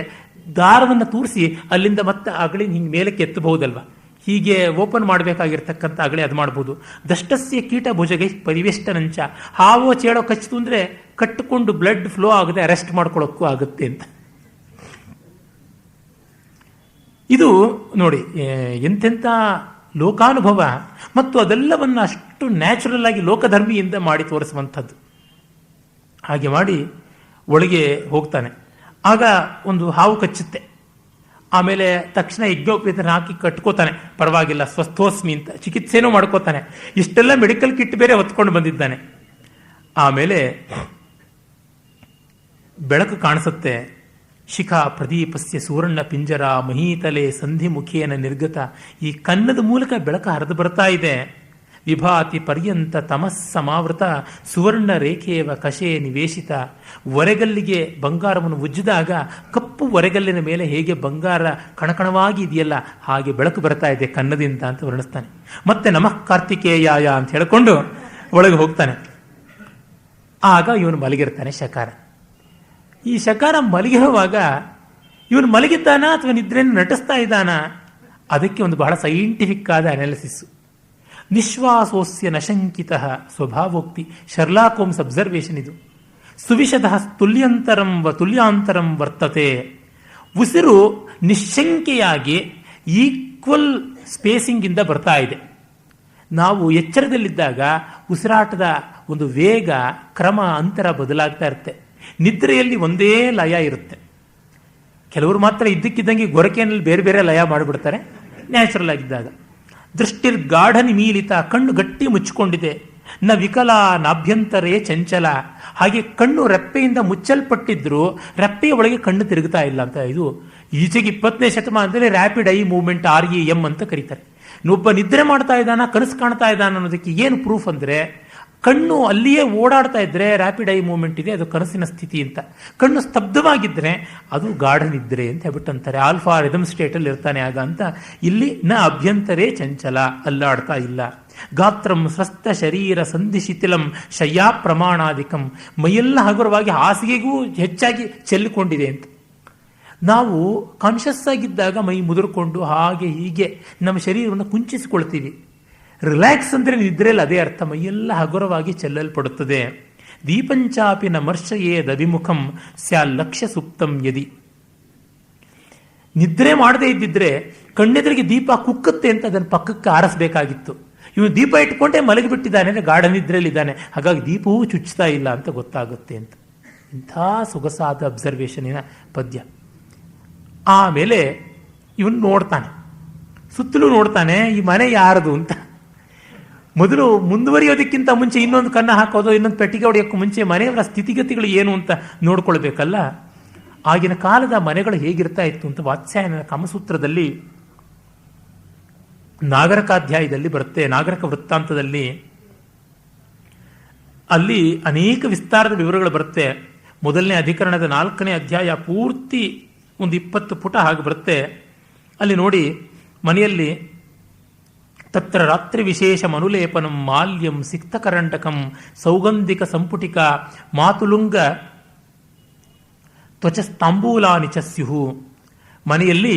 ದಾರವನ್ನು ತೂರಿಸಿ ಅಲ್ಲಿಂದ ಮತ್ತೆ ಅಗಳಿ ಹಿಂಗೆ ಮೇಲಕ್ಕೆ ಎತ್ತಬಹುದಲ್ವ, ಹೀಗೆ ಓಪನ್ ಮಾಡಬೇಕಾಗಿರ್ತಕ್ಕಂಥ ಅಗಳಿ ಅದು ಮಾಡ್ಬೋದು. ದಷ್ಟಸ್ಯ ಕೀಟ ಭುಜಗೆ ಪರಿವೇಷ್ಟನಂಚ, ಹಾವೋ ಚೇಳೋ ಕಚ್ಚಿತು ಅಂದರೆ ಕಟ್ಟಿಕೊಂಡು ಬ್ಲಡ್ ಫ್ಲೋ ಆಗದೆ ಅರೆಸ್ಟ್ ಮಾಡ್ಕೊಳ್ಳೋಕ್ಕೂ ಆಗುತ್ತೆ ಅಂತ. ಇದು ನೋಡಿ ಎಂತೆಂಥ ಲೋಕಾನುಭವ, ಮತ್ತು ಅದೆಲ್ಲವನ್ನು ಅಷ್ಟು ನ್ಯಾಚುರಲ್ ಆಗಿ ಲೋಕಧರ್ಮಿಯಿಂದ ಮಾಡಿ ತೋರಿಸುವಂಥದ್ದು. ಹಾಗೆ ಮಾಡಿ ಒಳಗೆ ಹೋಗ್ತಾನೆ. ಆಗ ಒಂದು ಹಾವು ಕಚ್ಚುತ್ತೆ. ಆಮೇಲೆ ತಕ್ಷಣ ಯಜ್ಞೋಪೇತನ ಹಾಕಿ ಕಟ್ಕೋತಾನೆ, ಪರವಾಗಿಲ್ಲ ಸ್ವಸ್ಥೋಸ್ಮಿ ಅಂತ ಚಿಕಿತ್ಸೆನೂ ಮಾಡ್ಕೋತಾನೆ. ಇಷ್ಟೆಲ್ಲ ಮೆಡಿಕಲ್ ಕಿಟ್ ಬೇರೆ ಹೊತ್ಕೊಂಡು ಬಂದಿದ್ದಾನೆ. ಆಮೇಲೆ ಬೆಳಕು ಕಾಣಿಸುತ್ತೆ. ಶಿಖಾ ಪ್ರದೀಪಸ್ಯ ಸುವರ್ಣ ಪಿಂಜರ ಮಹೀತಲೆ ಸಂಧಿ ಮುಖೇನ ನಿರ್ಗತ, ಈ ಕನ್ನದ ಮೂಲಕ ಬೆಳಕು ಹರಿದು ಬರ್ತಾ ಇದೆ. ವಿಭಾತಿ ಪರ್ಯಂತ ತಮಸ್ಸಮಾವೃತ ಸುವರ್ಣ ರೇಖೆಯವ ಕಶೆ ನಿವೇಶಿತ, ಒರೆಗಲ್ಲಿಗೆ ಬಂಗಾರವನ್ನು ಉಜ್ಜಿದಾಗ ಕಪ್ಪು ಒರೆಗಲ್ಲಿನ ಮೇಲೆ ಹೇಗೆ ಬಂಗಾರ ಕಣಕಣವಾಗಿ ಇದೆಯಲ್ಲ ಹಾಗೆ ಬೆಳಕು ಬರ್ತಾ ಇದೆ ಕನ್ನದಿಂದ ಅಂತ ವರ್ಣಿಸ್ತಾನೆ. ಮತ್ತೆ ನಮಃ ಕಾರ್ತಿಕೇಯಾಯ ಅಂತ ಹೇಳಿಕೊಂಡು ಒಳಗೆ ಹೋಗ್ತಾನೆ. ಆಗ ಇವನು ಮಲಗಿರ್ತಾನೆ ಶಕಾರ. ಈ ಶಕಾರ ಮಲಗಿರುವಾಗ ಇವನು ಮಲಗಿದ್ದಾನ ಅಥವಾ ನಿದ್ರೆಯನ್ನು ನಟಿಸ್ತಾ ಇದ್ದಾನ, ಅದಕ್ಕೆ ಒಂದು ಬಹಳ ಸೈಂಟಿಫಿಕ್ ಆದ ಅನಾಲಿಸಿಸ್. ನಿಶ್ವಾಸೋಸ್ಯ ನಶಂಕಿತ ಸ್ವಭಾವೋಕ್ತಿ, ಶರ್ಲಾಕ್ ಹೋಮ್ಸ್ ಅಬ್ಸರ್ವೇಷನ್ ಇದು. ಸುವಿಶದ ತುಲ್ಯಾಂತರಂ ವರ್ತತೆ, ಉಸಿರು ನಿಶ್ಶಂಕೆಯಾಗಿ ಈಕ್ವಲ್ ಸ್ಪೇಸಿಂಗ್ ಇಂದ ಬರ್ತಾ ಇದೆ. ನಾವು ಎಚ್ಚರದಲ್ಲಿದ್ದಾಗ ಉಸಿರಾಟದ ಒಂದು ವೇಗ, ಕ್ರಮ, ಅಂತರ ಬದಲಾಗ್ತಾ ಇರುತ್ತೆ. ನಿದ್ರೆಯಲ್ಲಿ ಒಂದೇ ಲಯ ಇರುತ್ತೆ. ಕೆಲವರು ಮಾತ್ರ ಇದ್ದಕ್ಕಿದ್ದಂಗೆ ಗೊರಕೆಯಲ್ಲಿ ಬೇರೆ ಬೇರೆ ಲಯ ಮಾಡಿಬಿಡ್ತಾರೆ ನ್ಯಾಚುರಲ್ ಆಗಿದ್ದಾಗ. ದೃಷ್ಟಿರ್ ಗಾಢ ನಿಮೀಲಿತ, ಕಣ್ಣು ಗಟ್ಟಿ ಮುಚ್ಚಿಕೊಂಡಿದೆ. ನ ವಿಕಲ ನಾಭ್ಯಂತರೇ ಚಂಚಲ, ಹಾಗೆ ಕಣ್ಣು ರೆಪ್ಪೆಯಿಂದ ಮುಚ್ಚಲ್ಪಟ್ಟಿದ್ರು ರೆಪ್ಪೆಯ ಒಳಗೆ ಕಣ್ಣು ತಿರುಗುತ್ತಾ ಇಲ್ಲ ಅಂತ. ಇದು ಈಚೆಗೆ 20ನೇ ಶತಮಾನದಲ್ಲಿ ರ್ಯಾಪಿಡ್ ಐ ಮೂವ್ಮೆಂಟ್ REM ಅಂತ ಕರೀತಾರೆ. ಒಬ್ಬ ನಿದ್ರೆ ಮಾಡ್ತಾ ಇದ್ದಾನ, ಕನಸು ಕಾಣ್ತಾ ಇದ್ದಾನ ಅನ್ನೋದಕ್ಕೆ ಏನು ಪ್ರೂಫ್ ಅಂದರೆ ಕಣ್ಣು ಅಲ್ಲಿಯೇ ಓಡಾಡ್ತಾ ಇದ್ರೆ ರ್ಯಾಪಿಡ್ ಐ ಮೂವ್ಮೆಂಟ್ ಇದೆ, ಅದು ಕನಸಿನ ಸ್ಥಿತಿ ಅಂತ. ಕಣ್ಣು ಸ್ತಬ್ಧವಾಗಿದ್ರೆ ಅದು ಗಾಢ ನಿದ್ರೆ ಅಂತ ಹೇಳ್ಬಿಟ್ಟು ಅಂತಾರೆ. ಆಲ್ಫಾ ರಿದಮ್ ಸ್ಟೇಟಲ್ಲಿ ಇರ್ತಾನೆ ಆಗ ಅಂತ. ಇಲ್ಲಿ ನ ಅಭ್ಯಂತರೇ ಚಂಚಲ, ಅಲ್ಲಾಡ್ತಾ ಇಲ್ಲ. ಗಾತ್ರಂ ಸ್ವಸ್ಥ ಶರೀರ ಸಂಧಿ ಶಿಥಿಲಂ ಶಯ್ಯಾ ಪ್ರಮಾಣಾಧಿಕಂ, ಮೈಯೆಲ್ಲ ಹಗುರವಾಗಿ ಹಾಸಿಗೆಗೂ ಹೆಚ್ಚಾಗಿ ಚೆಲ್ಲಿಕೊಂಡಿದೆ ಅಂತ. ನಾವು ಕಾನ್ಷಿಯಸ್ ಆಗಿದ್ದಾಗ ಮೈ ಮುದುರ್ಕೊಂಡು ಹಾಗೆ ಹೀಗೆ ನಮ್ಮ ಶರೀರವನ್ನು ಕುಂಚಿಸಿಕೊಳ್ತೀವಿ. ರಿಲ್ಯಾಕ್ಸ್ ಅಂದರೆ ನಿದ್ರೆಯಲ್ಲಿ ಅದೇ ಅರ್ಥ, ಮೈಯೆಲ್ಲ ಹಗುರವಾಗಿ ಚೆಲ್ಲಲ್ಪಡುತ್ತದೆ. ದೀಪಂಚಾಪಿನ ಮರ್ಷಯೇದಭಿಮುಖಂ ಸ್ಯಾಲ್ ಲಕ್ಷ್ಯ ಸುಪ್ತಂ ಯದಿ. ನಿದ್ರೆ ಮಾಡದೇ ಇದ್ದಿದ್ರೆ ಕಣ್ಣೆದುರಿಗೆ ದೀಪ ಕುಕ್ಕುತ್ತೆ ಅಂತ ಅದನ್ನು ಪಕ್ಕಕ್ಕೆ ಆರಿಸಬೇಕಾಗಿತ್ತು. ಇವನು ದೀಪ ಇಟ್ಕೊಂಡೇ ಮಲಗಿಬಿಟ್ಟಿದ್ದಾನೆ ಅಂದರೆ ಗಾಢ ನಿದ್ರೆಯಲ್ಲಿದ್ದಾನೆ, ಹಾಗಾಗಿ ದೀಪವೂ ಚುಚ್ಚುತ್ತಾ ಇಲ್ಲ ಅಂತ ಗೊತ್ತಾಗುತ್ತೆ ಅಂತ. ಇಂಥ ಸೊಗಸಾದ ಅಬ್ಸರ್ವೇಷನಿನ ಪದ್ಯ. ಆಮೇಲೆ ಇವನು ನೋಡ್ತಾನೆ, ಸುತ್ತಲೂ ನೋಡ್ತಾನೆ, ಈ ಮನೆ ಯಾರದು ಅಂತ. ಮೊದಲು ಮುಂದುವರಿಯೋದಕ್ಕಿಂತ ಮುಂಚೆ ಇನ್ನೊಂದು ಕನ್ನ ಹಾಕೋದು, ಇನ್ನೊಂದು ಪೆಟ್ಟಿಗೆ ಹೊಡೆಯೋಕ್ಕೂ ಮುಂಚೆ ಮನೆಯವರ ಸ್ಥಿತಿಗತಿಗಳು ಏನು ಅಂತ ನೋಡ್ಕೊಳ್ಬೇಕಲ್ಲ. ಆಗಿನ ಕಾಲದ ಮನೆಗಳು ಹೇಗಿರ್ತಾ ಇತ್ತು ಅಂತ ವಾತ್ಸ್ಯಾಯನ ಕಾಮಸೂತ್ರದಲ್ಲಿ ನಾಗರಕಾಧ್ಯಾಯದಲ್ಲಿ ಬರುತ್ತೆ, ನಾಗರಕ ವೃತ್ತಾಂತದಲ್ಲಿ. ಅಲ್ಲಿ ಅನೇಕ ವಿಸ್ತಾರದ ವಿವರಗಳು ಬರುತ್ತೆ. ಮೊದಲನೇ ಅಧಿಕರಣದ 4ನೇ ಅಧ್ಯಾಯ ಪೂರ್ತಿ ಒಂದು 20 ಪುಟ ಹಾಗೆ ಬರುತ್ತೆ. ಅಲ್ಲಿ ನೋಡಿ, ಮನೆಯಲ್ಲಿ ತತ್ರ ರಾತ್ರಿ ವಿಶೇಷ ಮನುಲೇಪನಂ ಮಾಲ್ಯಂ ಸಿಕ್ತಕರಂಟಕಂ ಸೌಗಂಧಿಕ ಸಂಪುಟಿಕ ಮಾತುಲುಂಗ ತ್ವಚಸ್ತಾಂಬೂಲಾನಿ ಚ ಸ್ಯುಹು. ಮನೆಯಲ್ಲಿ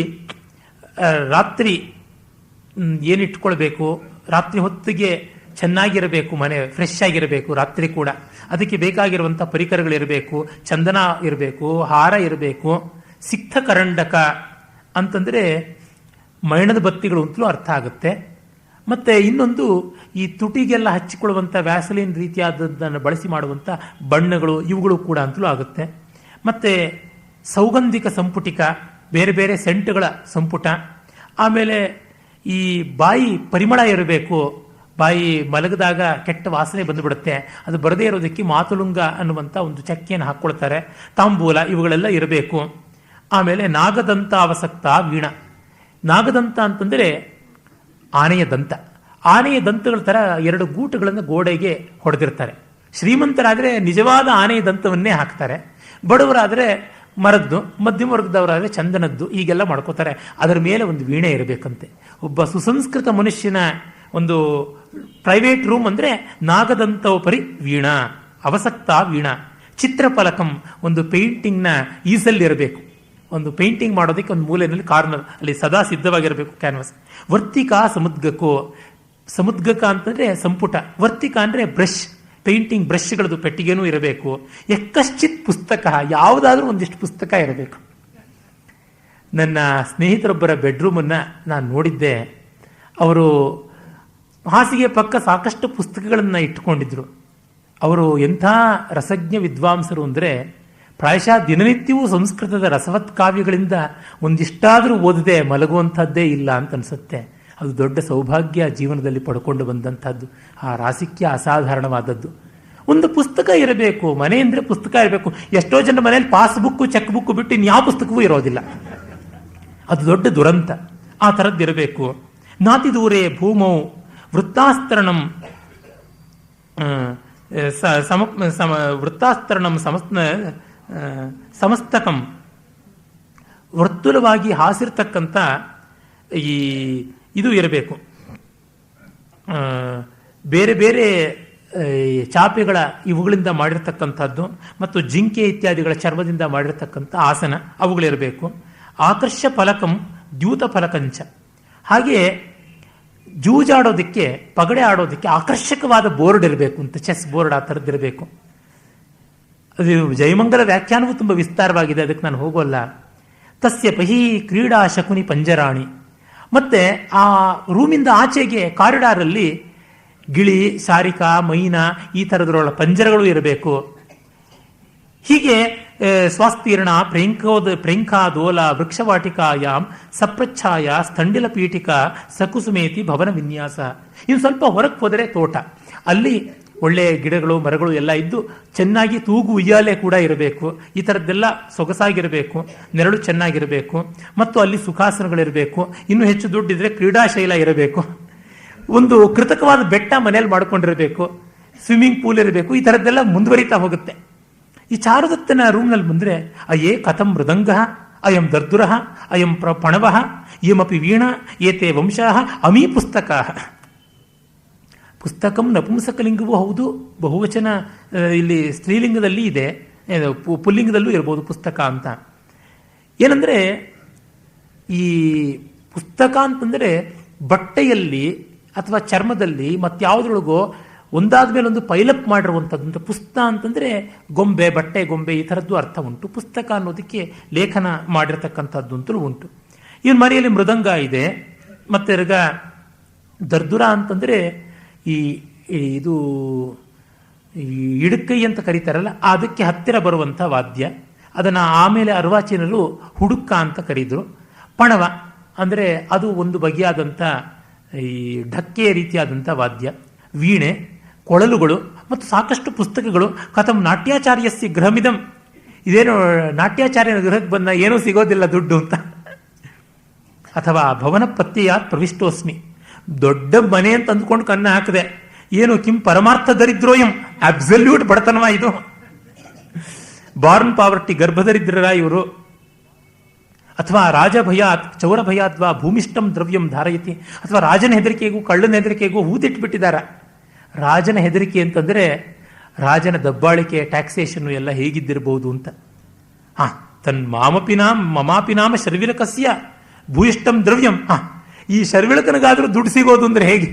ರಾತ್ರಿ ಏನಿಟ್ಕೊಳ್ಬೇಕು, ರಾತ್ರಿ ಹೊತ್ತಿಗೆ ಚೆನ್ನಾಗಿರಬೇಕು, ಮನೆ ಫ್ರೆಶ್ ಆಗಿರಬೇಕು, ರಾತ್ರಿ ಕೂಡ ಅದಕ್ಕೆ ಬೇಕಾಗಿರುವಂಥ ಪರಿಕರಗಳಿರಬೇಕು, ಚಂದನ ಇರಬೇಕು, ಹಾರ ಇರಬೇಕು. ಸಿಕ್ತಕರಂಡಕ ಅಂತಂದರೆ ಮೈಣದ ಬತ್ತಿಗಳು ಅಂತಲೂ ಅರ್ಥ ಆಗುತ್ತೆ. ಮತ್ತು ಇನ್ನೊಂದು ಈ ತುಟಿಗೆಲ್ಲ ಹಚ್ಚಿಕೊಳ್ಳುವಂಥ ವ್ಯಾಸಲಿನ್ ರೀತಿಯಾದದ್ದನ್ನು ಬಳಸಿ ಮಾಡುವಂಥ ಬಣ್ಣಗಳು, ಇವುಗಳು ಕೂಡ ಅಂತಲೂ ಆಗುತ್ತೆ. ಮತ್ತು ಸೌಗಂಧಿಕ ಸಂಪುಟಿಕ, ಬೇರೆ ಬೇರೆ ಸೆಂಟ್ಗಳ ಸಂಪುಟ. ಆಮೇಲೆ ಈ ಬಾಯಿ ಪರಿಮಳ ಇರಬೇಕು, ಬಾಯಿ ಮಲಗಿದಾಗ ಕೆಟ್ಟ ವಾಸನೆ ಬಂದುಬಿಡುತ್ತೆ, ಅದು ಬರದೇ ಇರೋದಕ್ಕೆ ಮಾತುಲುಂಗ ಅನ್ನುವಂಥ ಒಂದು ಚಕ್ಕೆಯನ್ನು ಹಾಕ್ಕೊಳ್ತಾರೆ. ತಾಂಬೂಲ ಇವುಗಳೆಲ್ಲ ಇರಬೇಕು. ಆಮೇಲೆ ನಾಗದಂತ ಅವಸಕ್ತ ವೀಣ. ನಾಗದಂತ ಅಂತಂದರೆ ಆನೆಯ ದಂತ. ಆನೆಯ ದಂತಗಳ ಥರ 2 ಗೂಟುಗಳನ್ನು ಗೋಡೆಗೆ ಹೊಡೆದಿರ್ತಾರೆ. ಶ್ರೀಮಂತರಾದರೆ ನಿಜವಾದ ಆನೆಯ ದಂತವನ್ನೇ ಹಾಕ್ತಾರೆ, ಬಡವರಾದರೆ ಮರದ್ದು, ಮಧ್ಯಮ ವರ್ಗದವರಾದರೆ ಚಂದನದ್ದು, ಹೀಗೆಲ್ಲ ಮಾಡ್ಕೋತಾರೆ. ಅದರ ಮೇಲೆ ಒಂದು ವೀಣೆ ಇರಬೇಕಂತೆ. ಒಬ್ಬ ಸುಸಂಸ್ಕೃತ ಮನುಷ್ಯನ ಒಂದು ಪ್ರೈವೇಟ್ ರೂಮ್ ಅಂದರೆ ನಾಗದಂತೋಪರಿ ವೀಣಾ ಅವಸಕ್ತ ವೀಣಾ. ಚಿತ್ರಫಲಕಂ, ಒಂದು ಪೇಂಟಿಂಗ್ನ ಈಸಲ್ಲಿರಬೇಕು. ಒಂದು ಪೇಂಟಿಂಗ್ ಮಾಡೋದಕ್ಕೆ ಒಂದು ಮೂಲೆಯಲ್ಲಿ ಕಾರ್ನರ್ ಅಲ್ಲಿ ಸದಾ ಸಿದ್ಧವಾಗಿರಬೇಕು ಕ್ಯಾನ್ವಸ್. ವರ್ತಿಕಾ ಸಮುದ್ಗಕೋ, ಸಮುದ್ಗಕ ಅಂತಂದರೆ ಸಂಪುಟ, ವರ್ತಿಕ ಅಂದರೆ ಬ್ರಷ್, ಪೇಂಟಿಂಗ್ ಬ್ರಷ್ಗಳದ್ದು ಪೆಟ್ಟಿಗೆನೂ ಇರಬೇಕು. ಯಕ್ಕಶ್ಚಿತ್ ಪುಸ್ತಕ, ಯಾವುದಾದ್ರೂ ಒಂದಿಷ್ಟು ಪುಸ್ತಕ ಇರಬೇಕು. ನನ್ನ ಸ್ನೇಹಿತರೊಬ್ಬರ ಬೆಡ್ರೂಮನ್ನು ನಾನು ನೋಡಿದ್ದೆ. ಅವರು ಹಾಸಿಗೆ ಪಕ್ಕ ಸಾಕಷ್ಟು ಪುಸ್ತಕಗಳನ್ನು ಇಟ್ಟುಕೊಂಡಿದ್ರು. ಅವರು ಎಂಥ ರಸಜ್ಞ ವಿದ್ವಾಂಸರು ಅಂದರೆ, ಪ್ರಾಯಶಃ ದಿನನಿತ್ಯವೂ ಸಂಸ್ಕೃತದ ರಸವತ್ ಕಾವ್ಯಗಳಿಂದ ಒಂದಿಷ್ಟಾದರೂ ಓದದೆ ಮಲಗುವಂಥದ್ದೇ ಇಲ್ಲ ಅಂತ ಅನಿಸುತ್ತೆ. ಅದು ದೊಡ್ಡ ಸೌಭಾಗ್ಯ ಜೀವನದಲ್ಲಿ ಪಡ್ಕೊಂಡು ಬಂದಂಥದ್ದು. ಆ ರಾಸಿಕ್ಯ ಅಸಾಧಾರಣವಾದದ್ದು. ಒಂದು ಪುಸ್ತಕ ಇರಬೇಕು, ಮನೆ ಅಂದರೆ ಪುಸ್ತಕ ಇರಬೇಕು. ಎಷ್ಟೋ ಜನ ಮನೆಯಲ್ಲಿ ಪಾಸ್ಬುಕ್ಕು ಚೆಕ್ ಬುಕ್ ಬಿಟ್ಟು ಇನ್ಯಾವ ಪುಸ್ತಕವೂ ಇರೋದಿಲ್ಲ. ಅದು ದೊಡ್ಡ ದುರಂತ. ಆ ಥರದ್ದಿರಬೇಕು. ನಾತಿ ದೂರೇ ಭೂಮೌ ವೃತ್ತಾಸ್ತರಣಂ ವೃತ್ತಾಸ್ತರಣಂ ಸಮಸ್ತಕಂ, ವರ್ತುಲವಾಗಿ ಹಾಸಿರ್ತಕ್ಕಂಥ ಈ ಇದು ಇರಬೇಕು. ಬೇರೆ ಬೇರೆ ಚಾಪೆಗಳ ಇವುಗಳಿಂದ ಮಾಡಿರ್ತಕ್ಕಂಥದ್ದು ಮತ್ತು ಜಿಂಕೆ ಇತ್ಯಾದಿಗಳ ಚರ್ಮದಿಂದ ಮಾಡಿರ್ತಕ್ಕಂಥ ಆಸನ ಅವುಗಳಿರಬೇಕು. ಆಕರ್ಷ ಫಲಕಂ ದ್ಯೂತ ಫಲಕಂಚ, ಹಾಗೆ ಜೂಜಾಡೋದಕ್ಕೆ, ಪಗಡೆ ಆಡೋದಕ್ಕೆ ಆಕರ್ಷಕವಾದ ಬೋರ್ಡ್ ಇರಬೇಕು ಅಂತ, ಚೆಸ್ ಬೋರ್ಡ್ ಆ ಥರದ್ದಿರಬೇಕು. ಅದು ಜಯಮಂಗಲ ವ್ಯಾಖ್ಯಾನವೂ ತುಂಬ ವಿಸ್ತಾರವಾಗಿದೆ, ಅದಕ್ಕೆ ನಾನು ಹೋಗೋಲ್ಲ. ತಸ್ಯ ಪಹಿ ಕ್ರೀಡಾ ಶಕುನಿ ಪಂಜರಾಣಿ, ಮತ್ತೆ ಆ ರೂಮಿಂದ ಆಚೆಗೆ ಕಾರಿಡಾರಲ್ಲಿ ಗಿಳಿ, ಸಾರಿಕಾ, ಮೈನಾ ಈ ಥರದ್ರೊಳ ಪಂಜರಗಳು ಇರಬೇಕು. ಹೀಗೆ ಸ್ವಾಸ್ತೀರ್ಣ ಪ್ರೇಂಖಾದೋಲ ವೃಕ್ಷವಾಟಿಕಾಯಾಂ ಸಪ್ರಚ್ಛಾಯ ಸ್ಥಂಡಿಲ ಪೀಠಿಕಾ ಸಕುಸುಮೇತಿ ಭವನ ವಿನ್ಯಾಸ. ಇನ್ನು ಸ್ವಲ್ಪ ಹೊರಗೆ ಹೋದರೆ ತೋಟ, ಅಲ್ಲಿ ಒಳ್ಳೆಯ ಗಿಡಗಳು ಮರಗಳು ಎಲ್ಲ ಇದ್ದು ಚೆನ್ನಾಗಿ ತೂಗು ಉಯ್ಯಾಲೆ ಕೂಡ ಇರಬೇಕು. ಈ ಥರದ್ದೆಲ್ಲ ಸೊಗಸಾಗಿರಬೇಕು. ನೆರಳು ಚೆನ್ನಾಗಿರಬೇಕು ಮತ್ತು ಅಲ್ಲಿ ಸುಖಾಸನಗಳಿರಬೇಕು. ಇನ್ನೂ ಹೆಚ್ಚು ದುಡ್ಡಿದ್ರೆ ಕ್ರೀಡಾಶೈಲ ಇರಬೇಕು. ಒಂದು ಕೃತಕವಾದ ಬೆಟ್ಟ ಮನೆಯಲ್ಲಿ ಮಾಡ್ಕೊಂಡಿರಬೇಕು. ಸ್ವಿಮ್ಮಿಂಗ್ ಪೂಲ್ ಇರಬೇಕು, ಈ ಥರದ್ದೆಲ್ಲ ಮುಂದುವರಿತಾ ಹೋಗುತ್ತೆ. ಈ ಚಾರುದತ್ತನ ರೂಮ್ನಲ್ಲಿ ಬಂದರೆ ಅಯೇ ಕಥಂ ಮೃದಂಗ ಅಯಂ ದರ್ದುರ ಅಯಂ ಪಣವ ಇಯಮಪಿ ವೀಣಾ ಏತೆ ವಂಶಾ ಅಮೀ ಪುಸ್ತಕ. ಪುಸ್ತಕಂ ನಪುಂಸಕಲಿಂಗವೂ ಹೌದು, ಬಹುವಚನ ಇಲ್ಲಿ ಸ್ತ್ರೀಲಿಂಗದಲ್ಲಿ ಇದೆ, ಪುಲ್ಲಿಂಗದಲ್ಲೂ ಇರ್ಬೋದು ಪುಸ್ತಕ ಅಂತ. ಏನಂದರೆ ಈ ಪುಸ್ತಕ ಅಂತಂದರೆ ಬಟ್ಟೆಯಲ್ಲಿ ಅಥವಾ ಚರ್ಮದಲ್ಲಿ ಮತ್ತಾವುದ್ರೊಳಗೋ ಒಂದಾದ ಮೇಲೆ ಒಂದು ಪೈಲಪ್ ಮಾಡಿರುವಂಥದ್ದು. ಪುಸ್ತಕ ಅಂತಂದರೆ ಗೊಂಬೆ, ಬಟ್ಟೆ ಗೊಂಬೆ, ಈ ಥರದ್ದು ಅರ್ಥ ಉಂಟು. ಪುಸ್ತಕ ಅನ್ನೋದಕ್ಕೆ ಲೇಖನ ಮಾಡಿರ್ತಕ್ಕಂಥದ್ದು ಅಂತಲೂ ಉಂಟು. ಇವನ ಮನೆಯಲ್ಲಿ ಮೃದಂಗ ಇದೆ. ಮತ್ತೆ ದರ್ದುರ ಅಂತಂದರೆ ಇದು ಇಡುಕೈ ಅಂತ ಕರೀತಾರಲ್ಲ, ಅದಕ್ಕೆ ಹತ್ತಿರ ಬರುವಂಥ ವಾದ್ಯ. ಅದನ್ನು ಆಮೇಲೆ ಅರ್ವಾಚೀನರು ಹುಡುಕ ಅಂತ ಕರೀದರು. ಪಣವ ಅಂದರೆ ಅದು ಒಂದು ಬಗೆಯಾದಂಥ ಈ ಢಕ್ಕೆ ರೀತಿಯಾದಂಥ ವಾದ್ಯ. ವೀಣೆ, ಕೊಳಲುಗಳು ಮತ್ತು ಸಾಕಷ್ಟು ಪುಸ್ತಕಗಳು. ಕಥಂ ನಾಟ್ಯಾಚಾರ್ಯಸ್ಯ ಗೃಹಮಿದಂ, ಇದೇನು ನಾಟ್ಯಾಚಾರ್ಯನ ಗೃಹಕ್ಕೆ ಬಂದ ಏನೂ ಸಿಗೋದಿಲ್ಲ ದುಡ್ಡು ಅಂತ. ಅಥವಾ ಭವನ ಪತ್ಯೆಯಾತ್ ಪ್ರವಿಷ್ಟೋಸ್ಮಿ, ದೊಡ್ಡ ಮನೆ ಅಂತ ಅಂದ್ಕೊಂಡು ಕನ್ನ ಹಾಕಿದೆ, ಏನು ಕಿಂ ಪರಮಾರ್ಥ ದರಿದ್ರೋಯಂ, ಅಬ್ಸಲ್ಯೂಟ್ ಬಡತನವ ಇದು. ಬಾರ್ನ್ ಪಾವರ್ಟಿ, ಗರ್ಭದರಿದ್ರರ ಇವರು. ಅಥವಾ ರಾಜಭಯಾತ್ ಚೌರ ಭಯಾತ್ವಾ ಭೂಮಿಷ್ಟಂ ದ್ರವ್ಯಂ ಧಾರಯತಿ, ಅಥವಾ ರಾಜನ ಹೆದರಿಕೆಗೂ ಕಳ್ಳನ ಹೆದರಿಕೆಗೂ ಹೂತಿಟ್ಬಿಟ್ಟಿದ್ದಾರೆ. ರಾಜನ ಹೆದರಿಕೆ ಅಂತಂದರೆ ರಾಜನ ದಬ್ಬಾಳಿಕೆ, ಟ್ಯಾಕ್ಸೇಷನ್ ಎಲ್ಲ ಹೇಗಿದ್ದಿರಬಹುದು ಅಂತ. ಮಮಾಪಿನಾಮ ಶರ್ವಿಲಕಸ್ಯ ಭೂಯಿಷ್ಟಂ ದ್ರವ್ಯಂ. ಈ ಶರ್ವಿಳಕನಿಗಾದರೂ ದುಡ್ಡು ಸಿಗೋದು ಅಂದರೆ ಹೇಗೆ?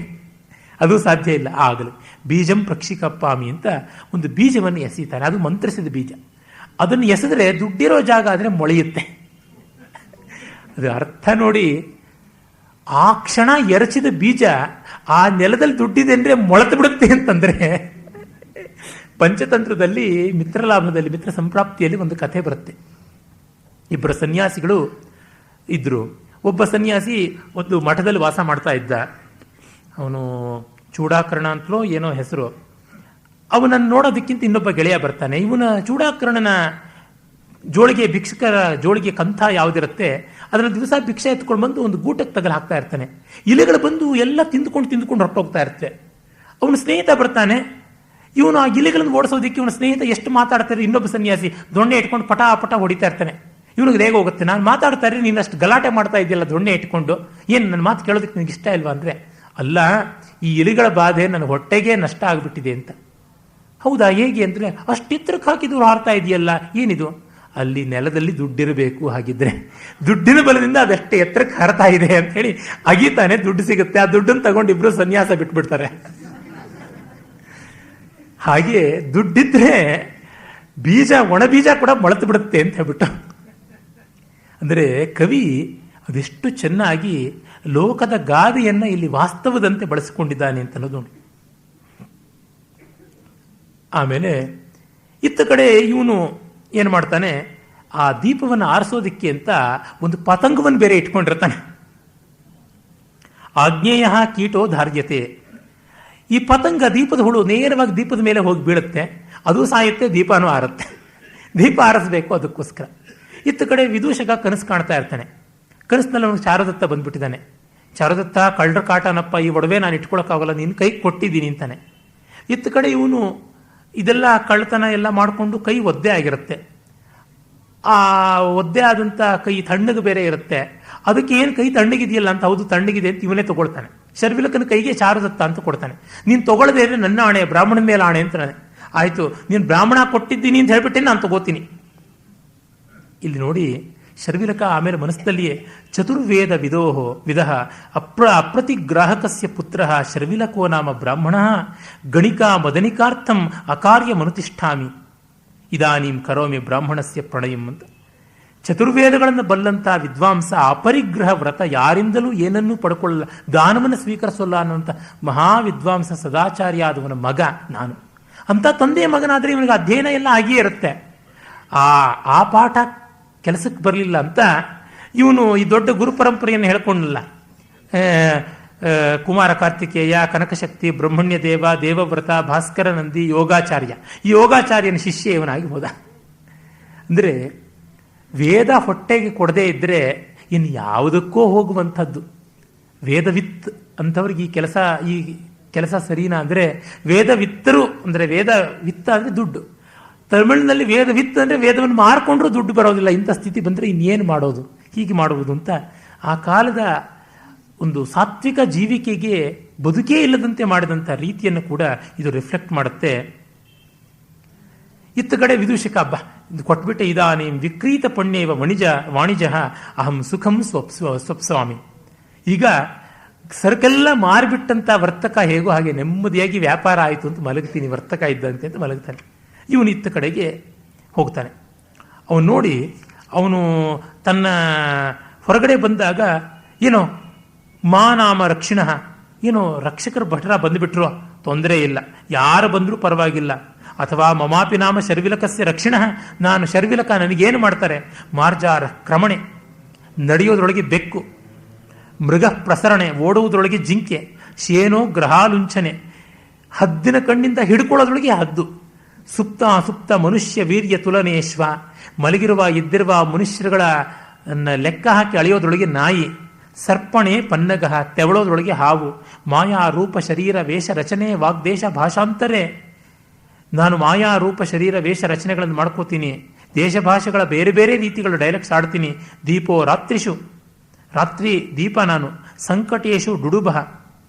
ಅದು ಸಾಧ್ಯ ಇಲ್ಲ. ಆಗಲಿ ಬೀಜಂ ಪ್ರಕ್ಷಿಕಪ್ಪಾಮಿ ಅಂತ ಒಂದು ಬೀಜವನ್ನು ಎಸೀತಾನೆ, ಅದು ಮಂತ್ರಿಸಿದ ಬೀಜ. ಅದನ್ನು ಎಸೆದ್ರೆ ದುಡ್ಡಿರೋ ಜಾಗ ಆದರೆ ಮೊಳೆಯುತ್ತೆ. ಅದು ಅರ್ಥ ನೋಡಿ. ಆ ಕ್ಷಣ ಎರಚಿದ ಬೀಜ ಆ ನೆಲದಲ್ಲಿ ದುಡ್ಡಿದೆ ಅಂದರೆ ಮೊಳೆತು ಬಿಡುತ್ತೆ ಅಂತಂದರೆ, ಪಂಚತಂತ್ರದಲ್ಲಿ ಮಿತ್ರಲಾಭದಲ್ಲಿ ಮಿತ್ರ ಸಂಪ್ರಾಪ್ತಿಯಲ್ಲಿ ಒಂದು ಕಥೆ ಬರುತ್ತೆ. ಇಬ್ಬರು ಸನ್ಯಾಸಿಗಳು ಇದ್ರು. ಒಬ್ಬ ಸನ್ಯಾಸಿ ಒಂದು ಮಠದಲ್ಲಿ ವಾಸ ಮಾಡ್ತಾ ಇದ್ದ. ಅವನು ಚೂಡಾಕರ್ಣ ಅಂತಲೋ ಏನೋ ಹೆಸರು. ಅವನನ್ನು ನೋಡೋದಕ್ಕಿಂತ ಇನ್ನೊಬ್ಬ ಗೆಳೆಯ ಬರ್ತಾನೆ. ಇವನ ಚೂಡಾಕರ್ಣನ ಜೋಳಿಗೆ, ಭಿಕ್ಷುಕರ ಜೋಳಿಗೆ ಕಂಥ ಯಾವುದಿರುತ್ತೆ ಅದರಲ್ಲಿ ದಿವಸ ಭಿಕ್ಷೆ ಎತ್ಕೊಂಡು ಬಂದು ಒಂದು ಗೂಟಕ್ಕೆ ತಗಲು ಹಾಕ್ತಾ ಇರ್ತಾನೆ. ಇಲೆಗಳು ಬಂದು ಎಲ್ಲ ತಿಂದುಕೊಂಡು ಹೊರಟೋಗ್ತಾ ಇರುತ್ತೆ. ಅವನ ಸ್ನೇಹಿತ ಬರ್ತಾನೆ. ಇವನು ಆ ಇಲೆಗಳನ್ನು ಓಡಿಸೋದಕ್ಕೆ ಇವನ ಸ್ನೇಹಿತ ಎಷ್ಟು ಮಾತಾಡ್ತಾರೆ. ಇನ್ನೊಬ್ಬ ಸನ್ಯಾಸಿ ದೊಣ್ಣೆ ಇಟ್ಕೊಂಡು ಪಟ ಪಟ ಹೊಡಿತಾ ಇರ್ತಾನೆ. ಇವನಿಗೆ ರೇಗ ಹೋಗುತ್ತೆ. ನಾನು ಮಾತಾಡ್ತಾ ಇದ್ರೆ ನೀನು ಅಷ್ಟು ಗಲಾಟೆ ಮಾಡ್ತಾ ಇದೆಯಲ್ಲ ದೊಣ್ಣೆ ಇಟ್ಕೊಂಡು, ಏನು ನನ್ನ ಮಾತು ಕೇಳೋದಕ್ಕೆ ನಿನಗೆ ಇಷ್ಟ ಇಲ್ವಾ ಅಂದರೆ, ಅಲ್ಲ ಈ ಇಲಿಗಳ ಬಾಧೆ ನನ್ನ ಹೊಟ್ಟೆಗೆ ನಷ್ಟ ಆಗಿಬಿಟ್ಟಿದೆ ಅಂತ. ಹೌದಾ, ಹೇಗೆ ಅಂದರೆ, ಅಷ್ಟು ಎತ್ತರಕ್ಕೆ ಹಾಕಿದ್ರು ಹಾರ್ತಾ ಇದೆಯಲ್ಲ, ಏನಿದು? ಅಲ್ಲಿ ನೆಲದಲ್ಲಿ ದುಡ್ಡಿರಬೇಕು. ಹಾಗಿದ್ರೆ ದುಡ್ಡಿನ ಬಲದಿಂದ ಅದೆಷ್ಟು ಎತ್ತರಕ್ಕೆ ಹಾರ್ತಾ ಇದೆ ಅಂತ ಹೇಳಿ ಅಗೀತಾನೆ, ದುಡ್ಡು ಸಿಗುತ್ತೆ. ಆ ದುಡ್ಡನ್ನು ತಗೊಂಡು ಇಬ್ರು ಸನ್ಯಾಸ ಬಿಟ್ಬಿಡ್ತಾರೆ. ಹಾಗೆ ದುಡ್ಡಿದ್ರೆ ಬೀಜ, ಒಣ ಬೀಜ ಕೂಡ ಮೊಳೆತು ಬಿಡುತ್ತೆ ಅಂತ ಹೇಳ್ಬಿಟ್ಟು. ಅಂದರೆ ಕವಿ ಅದೆಷ್ಟು ಚೆನ್ನಾಗಿ ಲೋಕದ ಗಾದೆಯನ್ನು ಇಲ್ಲಿ ವಾಸ್ತವದಂತೆ ಬಳಸಿಕೊಂಡಿದ್ದಾನೆ ಅಂತ ಅನ್ನೋದು ನೋಡಿ. ಆಮೇಲೆ ಇತ್ತ ಕಡೆ ಇವನು ಏನು ಮಾಡ್ತಾನೆ, ಆ ದೀಪವನ್ನು ಆರಿಸೋದಿಕ್ಕೆ ಅಂತ ಒಂದು ಪತಂಗವನ್ನು ಬೇರೆ ಇಟ್ಕೊಂಡಿರ್ತಾನೆ. ಆಗ್ನೇಯ ಕೀಟೋ ಧಾರ್ಯತೆ. ಈ ಪತಂಗ, ದೀಪದ ಹುಳು ನೇರವಾಗಿ ದೀಪದ ಮೇಲೆ ಹೋಗಿ ಬೀಳುತ್ತೆ, ಅದು ಸಾಯುತ್ತೆ, ದೀಪನೂ ಆರುತ್ತೆ. ದೀಪ ಆರಿಸಬೇಕು ಅದಕ್ಕೋಸ್ಕರ. ಇತ್ತ ಕಡೆ ವಿದೂಷಕ ಕನಸು ಕಾಣ್ತಾ ಇರ್ತಾನೆ. ಕನಸಿನಲ್ಲಿ ಅವನು ಚಾರುದತ್ತ ಬಂದ್ಬಿಟ್ಟಿದ್ದಾನೆ. ಚಾರುದತ್ತ, ಕಳ್ಳರ ಕಾಟನಪ್ಪ, ಈ ಒಡವೆ ನಾನು ಇಟ್ಕೊಳಕ್ಕಾಗಲ್ಲ, ನಿನ್ನ ಕೈ ಕೊಟ್ಟಿದ್ದೀನಿ ಅಂತಾನೆ. ಇತ್ತ ಕಡೆ ಇವನು ಇದೆಲ್ಲ ಕಳ್ಳತನ ಎಲ್ಲ ಮಾಡಿಕೊಂಡು ಕೈ ಒದ್ದೆ ಆಗಿರುತ್ತೆ. ಆ ಒದ್ದೆ ಆದಂಥ ಕೈ ತಣ್ಣಗೆ ಬೇರೆ ಇರುತ್ತೆ. ಅದಕ್ಕೆ ಏನು ಕೈ ತಣ್ಣಗಿದೆಯಲ್ಲ ಅಂತ, ಹೌದು ತಣ್ಣಗಿದೆ ಅಂತ ಇವನೇ ತಗೊಳ್ತಾನೆ. ಶರ್ವಿಲಕನ ಕೈಗೆ ಚಾರುದತ್ತ ಅಂತ ಕೊಡ್ತಾನೆ. ನೀನು ತಗೊಳ್ಳದೆ ಇದ್ರೆ ನನ್ನ ಆಣೆ, ಬ್ರಾಹ್ಮಣನ ಮೇಲೆ ಆಣೆ ಅಂತಾನೆ. ಆಯಿತು, ನೀನು ಬ್ರಾಹ್ಮಣ ಕೊಟ್ಟಿದ್ದೀನಿ ಅಂತ ಹೇಳ್ಬಿಟ್ಟೆ ನಾನು ತಗೋತೀನಿ. ಇಲ್ಲಿ ನೋಡಿ, ಶರ್ವಿಲಕ ಆಮೇಲೆ ಮನಸ್ಸಲ್ಲಿಯೇ ಚತುರ್ವೇದ ವಿದಃ ಅಪ್ರತಿಗ್ರಾಹಕಸ್ಯ ಪುತ್ರ ಶರ್ವಿಲಕೋ ನಾಮ ಬ್ರಾಹ್ಮಣ ಗಣಿಕಾ ಮದನಿಕಾರ್ಥಂ ಅಕಾರ್ಯ ಮನುತಿಷ್ಠಾಮಿ ಇದಾನೀಂ ಕರೋಮಿ ಬ್ರಾಹ್ಮಣಸ್ಯ ಪ್ರಣಯಂ ಅಂತ. ಚತುರ್ವೇದಗಳನ್ನು ಬಲ್ಲಂಥ ವಿದ್ವಾಂಸ ಅಪರಿಗ್ರಹ ವ್ರತ, ಯಾರಿಂದಲೂ ಏನನ್ನೂ ಪಡ್ಕೊಳ್ಳಲ್ಲ, ದಾನವನ್ನು ಸ್ವೀಕರಿಸೋಲ್ಲ ಅನ್ನುವಂಥ ಮಹಾವಿದ್ವಾಂಸ ಸದಾಚಾರ್ಯಾದವನ ಮಗ ನಾನು. ಅಂಥ ತಂದೆಯ ಮಗನಾದರೆ ಇವನಿಗೆ ಅಧ್ಯಯನ ಎಲ್ಲ ಆಗಿಯೇ ಇರುತ್ತೆ. ಆ ಪಾಠ ಕೆಲಸಕ್ಕೆ ಬರಲಿಲ್ಲ ಅಂತ ಇವನು ಈ ದೊಡ್ಡ ಗುರು ಪರಂಪರೆಯನ್ನು ಹೇಳ್ಕೊಂಡಲ್ಲ. ಕುಮಾರ ಕಾರ್ತಿಕೇಯ, ಕನಕಶಕ್ತಿ, ಬ್ರಹ್ಮಣ್ಯ ದೇವ, ದೇವವ್ರತ, ಭಾಸ್ಕರ ನಂದಿ, ಯೋಗಾಚಾರ್ಯ. ಈ ಯೋಗಾಚಾರ್ಯನ ಶಿಷ್ಯ ಇವನಾಗಿ ಹೋದ. ಅಂದರೆ ವೇದ ಹೊಟ್ಟೆಗೆ ಕೊಡದೇ ಇದ್ದರೆ ಇನ್ನು ಯಾವುದಕ್ಕೋ ಹೋಗುವಂಥದ್ದು. ವೇದವಿತ್ ಅಂಥವ್ರಿಗೆ ಈ ಕೆಲಸ ಸರಿನಾ ಅಂದರೆ, ವೇದವಿತ್ತರು ಅಂದರೆ ವೇದ ವಿತ್ತ ಅಂದರೆ ದುಡ್ಡು. ತಮಿಳಿನಲ್ಲಿ ವೇದ ವಿತ್ತ ಅಂದರೆ ವೇದವನ್ನು ಮಾರ್ಕೊಂಡ್ರೂ ದುಡ್ಡು ಬರೋದಿಲ್ಲ. ಇಂಥ ಸ್ಥಿತಿ ಬಂದರೆ ಇನ್ನೇನು ಮಾಡೋದು, ಹೀಗೆ ಮಾಡುವುದು ಅಂತ ಆ ಕಾಲದ ಒಂದು ಸಾತ್ವಿಕ ಜೀವಿಕೆಗೆ ಬದುಕೇ ಇಲ್ಲದಂತೆ ಮಾಡಿದಂಥ ರೀತಿಯನ್ನು ಕೂಡ ಇದು ರಿಫ್ಲೆಕ್ಟ್ ಮಾಡುತ್ತೆ. ಇತ್ತ ಕಡೆ ವಿದೂಷಕ ಹಬ್ಬ ಇದು ಕೊಟ್ಬಿಟ್ಟೆ, ಇದಾನೀಂ ವಿಕ್ರೀತ ಪುಣ್ಯವ ವಾಣಿಜ ಅಹಂ ಸುಖಂ ಸ್ವಪ್ಸ್ವಾಮಿ. ಈಗ ಸರಕೆಲ್ಲ ಮಾರಿಬಿಟ್ಟಂತ ವರ್ತಕ ಹೇಗೋ ಹಾಗೆ ನೆಮ್ಮದಿಯಾಗಿ ವ್ಯಾಪಾರ ಆಯಿತು ಅಂತ ಮಲಗ್ತೀನಿ, ವರ್ತಕ ಇದ್ದಂತೆ ಅಂತ ಮಲಗ್ತಾನೆ. ಇವನು ಇತ್ತ ಕಡೆಗೆ ಹೋಗ್ತಾನೆ. ಅವನು ನೋಡಿ ಅವನು ತನ್ನ ಹೊರಗಡೆ ಬಂದಾಗ ಏನೋ ನಾಮ ರಕ್ಷಿಣ, ಏನೋ ರಕ್ಷಕರ ಭಟರ ಬಂದುಬಿಟ್ರು ತೊಂದರೆ ಇಲ್ಲ, ಯಾರು ಬಂದರೂ ಪರವಾಗಿಲ್ಲ. ಅಥವಾ ಮಮಾಪಿ ನಾಮ ಶರ್ವಿಲಕಸ್ಯ ರಕ್ಷಿಣ, ನಾನು ಶರ್ವಿಲಕ, ನನಗೇನು ಮಾಡ್ತಾರೆ? ಮಾರ್ಜಾರ ಕ್ರಮಣೆ, ನಡೆಯೋದ್ರೊಳಗೆ ಬೆಕ್ಕು, ಮೃಗ ಪ್ರಸರಣೆ, ಓಡುವುದರೊಳಗೆ ಜಿಂಕೆ, ಶೇನೋ ಗ್ರಹಾಲುಂಚನೆ, ಹದ್ದಿನ ಕಣ್ಣಿಂದ ಹಿಡ್ಕೊಳ್ಳೋದ್ರೊಳಗೆ ಹದ್ದು, ಸುಪ್ತ ಸುಪ್ತ ಮನುಷ್ಯ ವೀರ್ಯ ತುಲನೇಶ್ವ, ಮಲಗಿರುವ ಎದ್ದಿರುವ ಮನುಷ್ಯರುಗಳ ಲೆಕ್ಕ ಹಾಕಿ ಅಳೆಯೋದ್ರೊಳಗೆ ನಾಯಿ, ಸರ್ಪಣೆ ಪನ್ನಗಹ, ತೆವಳೋದ್ರೊಳಗೆ ಹಾವು, ಮಾಯಾ ರೂಪ ಶರೀರ ವೇಷ ರಚನೆ ವಾಗ್ದೇಶ ಭಾಷಾಂತರೇ, ನಾನು ಮಾಯಾ ರೂಪ ಶರೀರ ವೇಷ ರಚನೆಗಳನ್ನು ಮಾಡ್ಕೋತೀನಿ, ದೇಶ ಭಾಷೆಗಳ ಬೇರೆ ಬೇರೆ ರೀತಿಗಳು ಡೈಲೆಕ್ಟ್ಸ್ ಆಡ್ತೀನಿ. ದೀಪೋ ರಾತ್ರಿಷು, ರಾತ್ರಿ ದೀಪ ನಾನು. ಸಂಕಟೇಶು ಡುಡುಬ,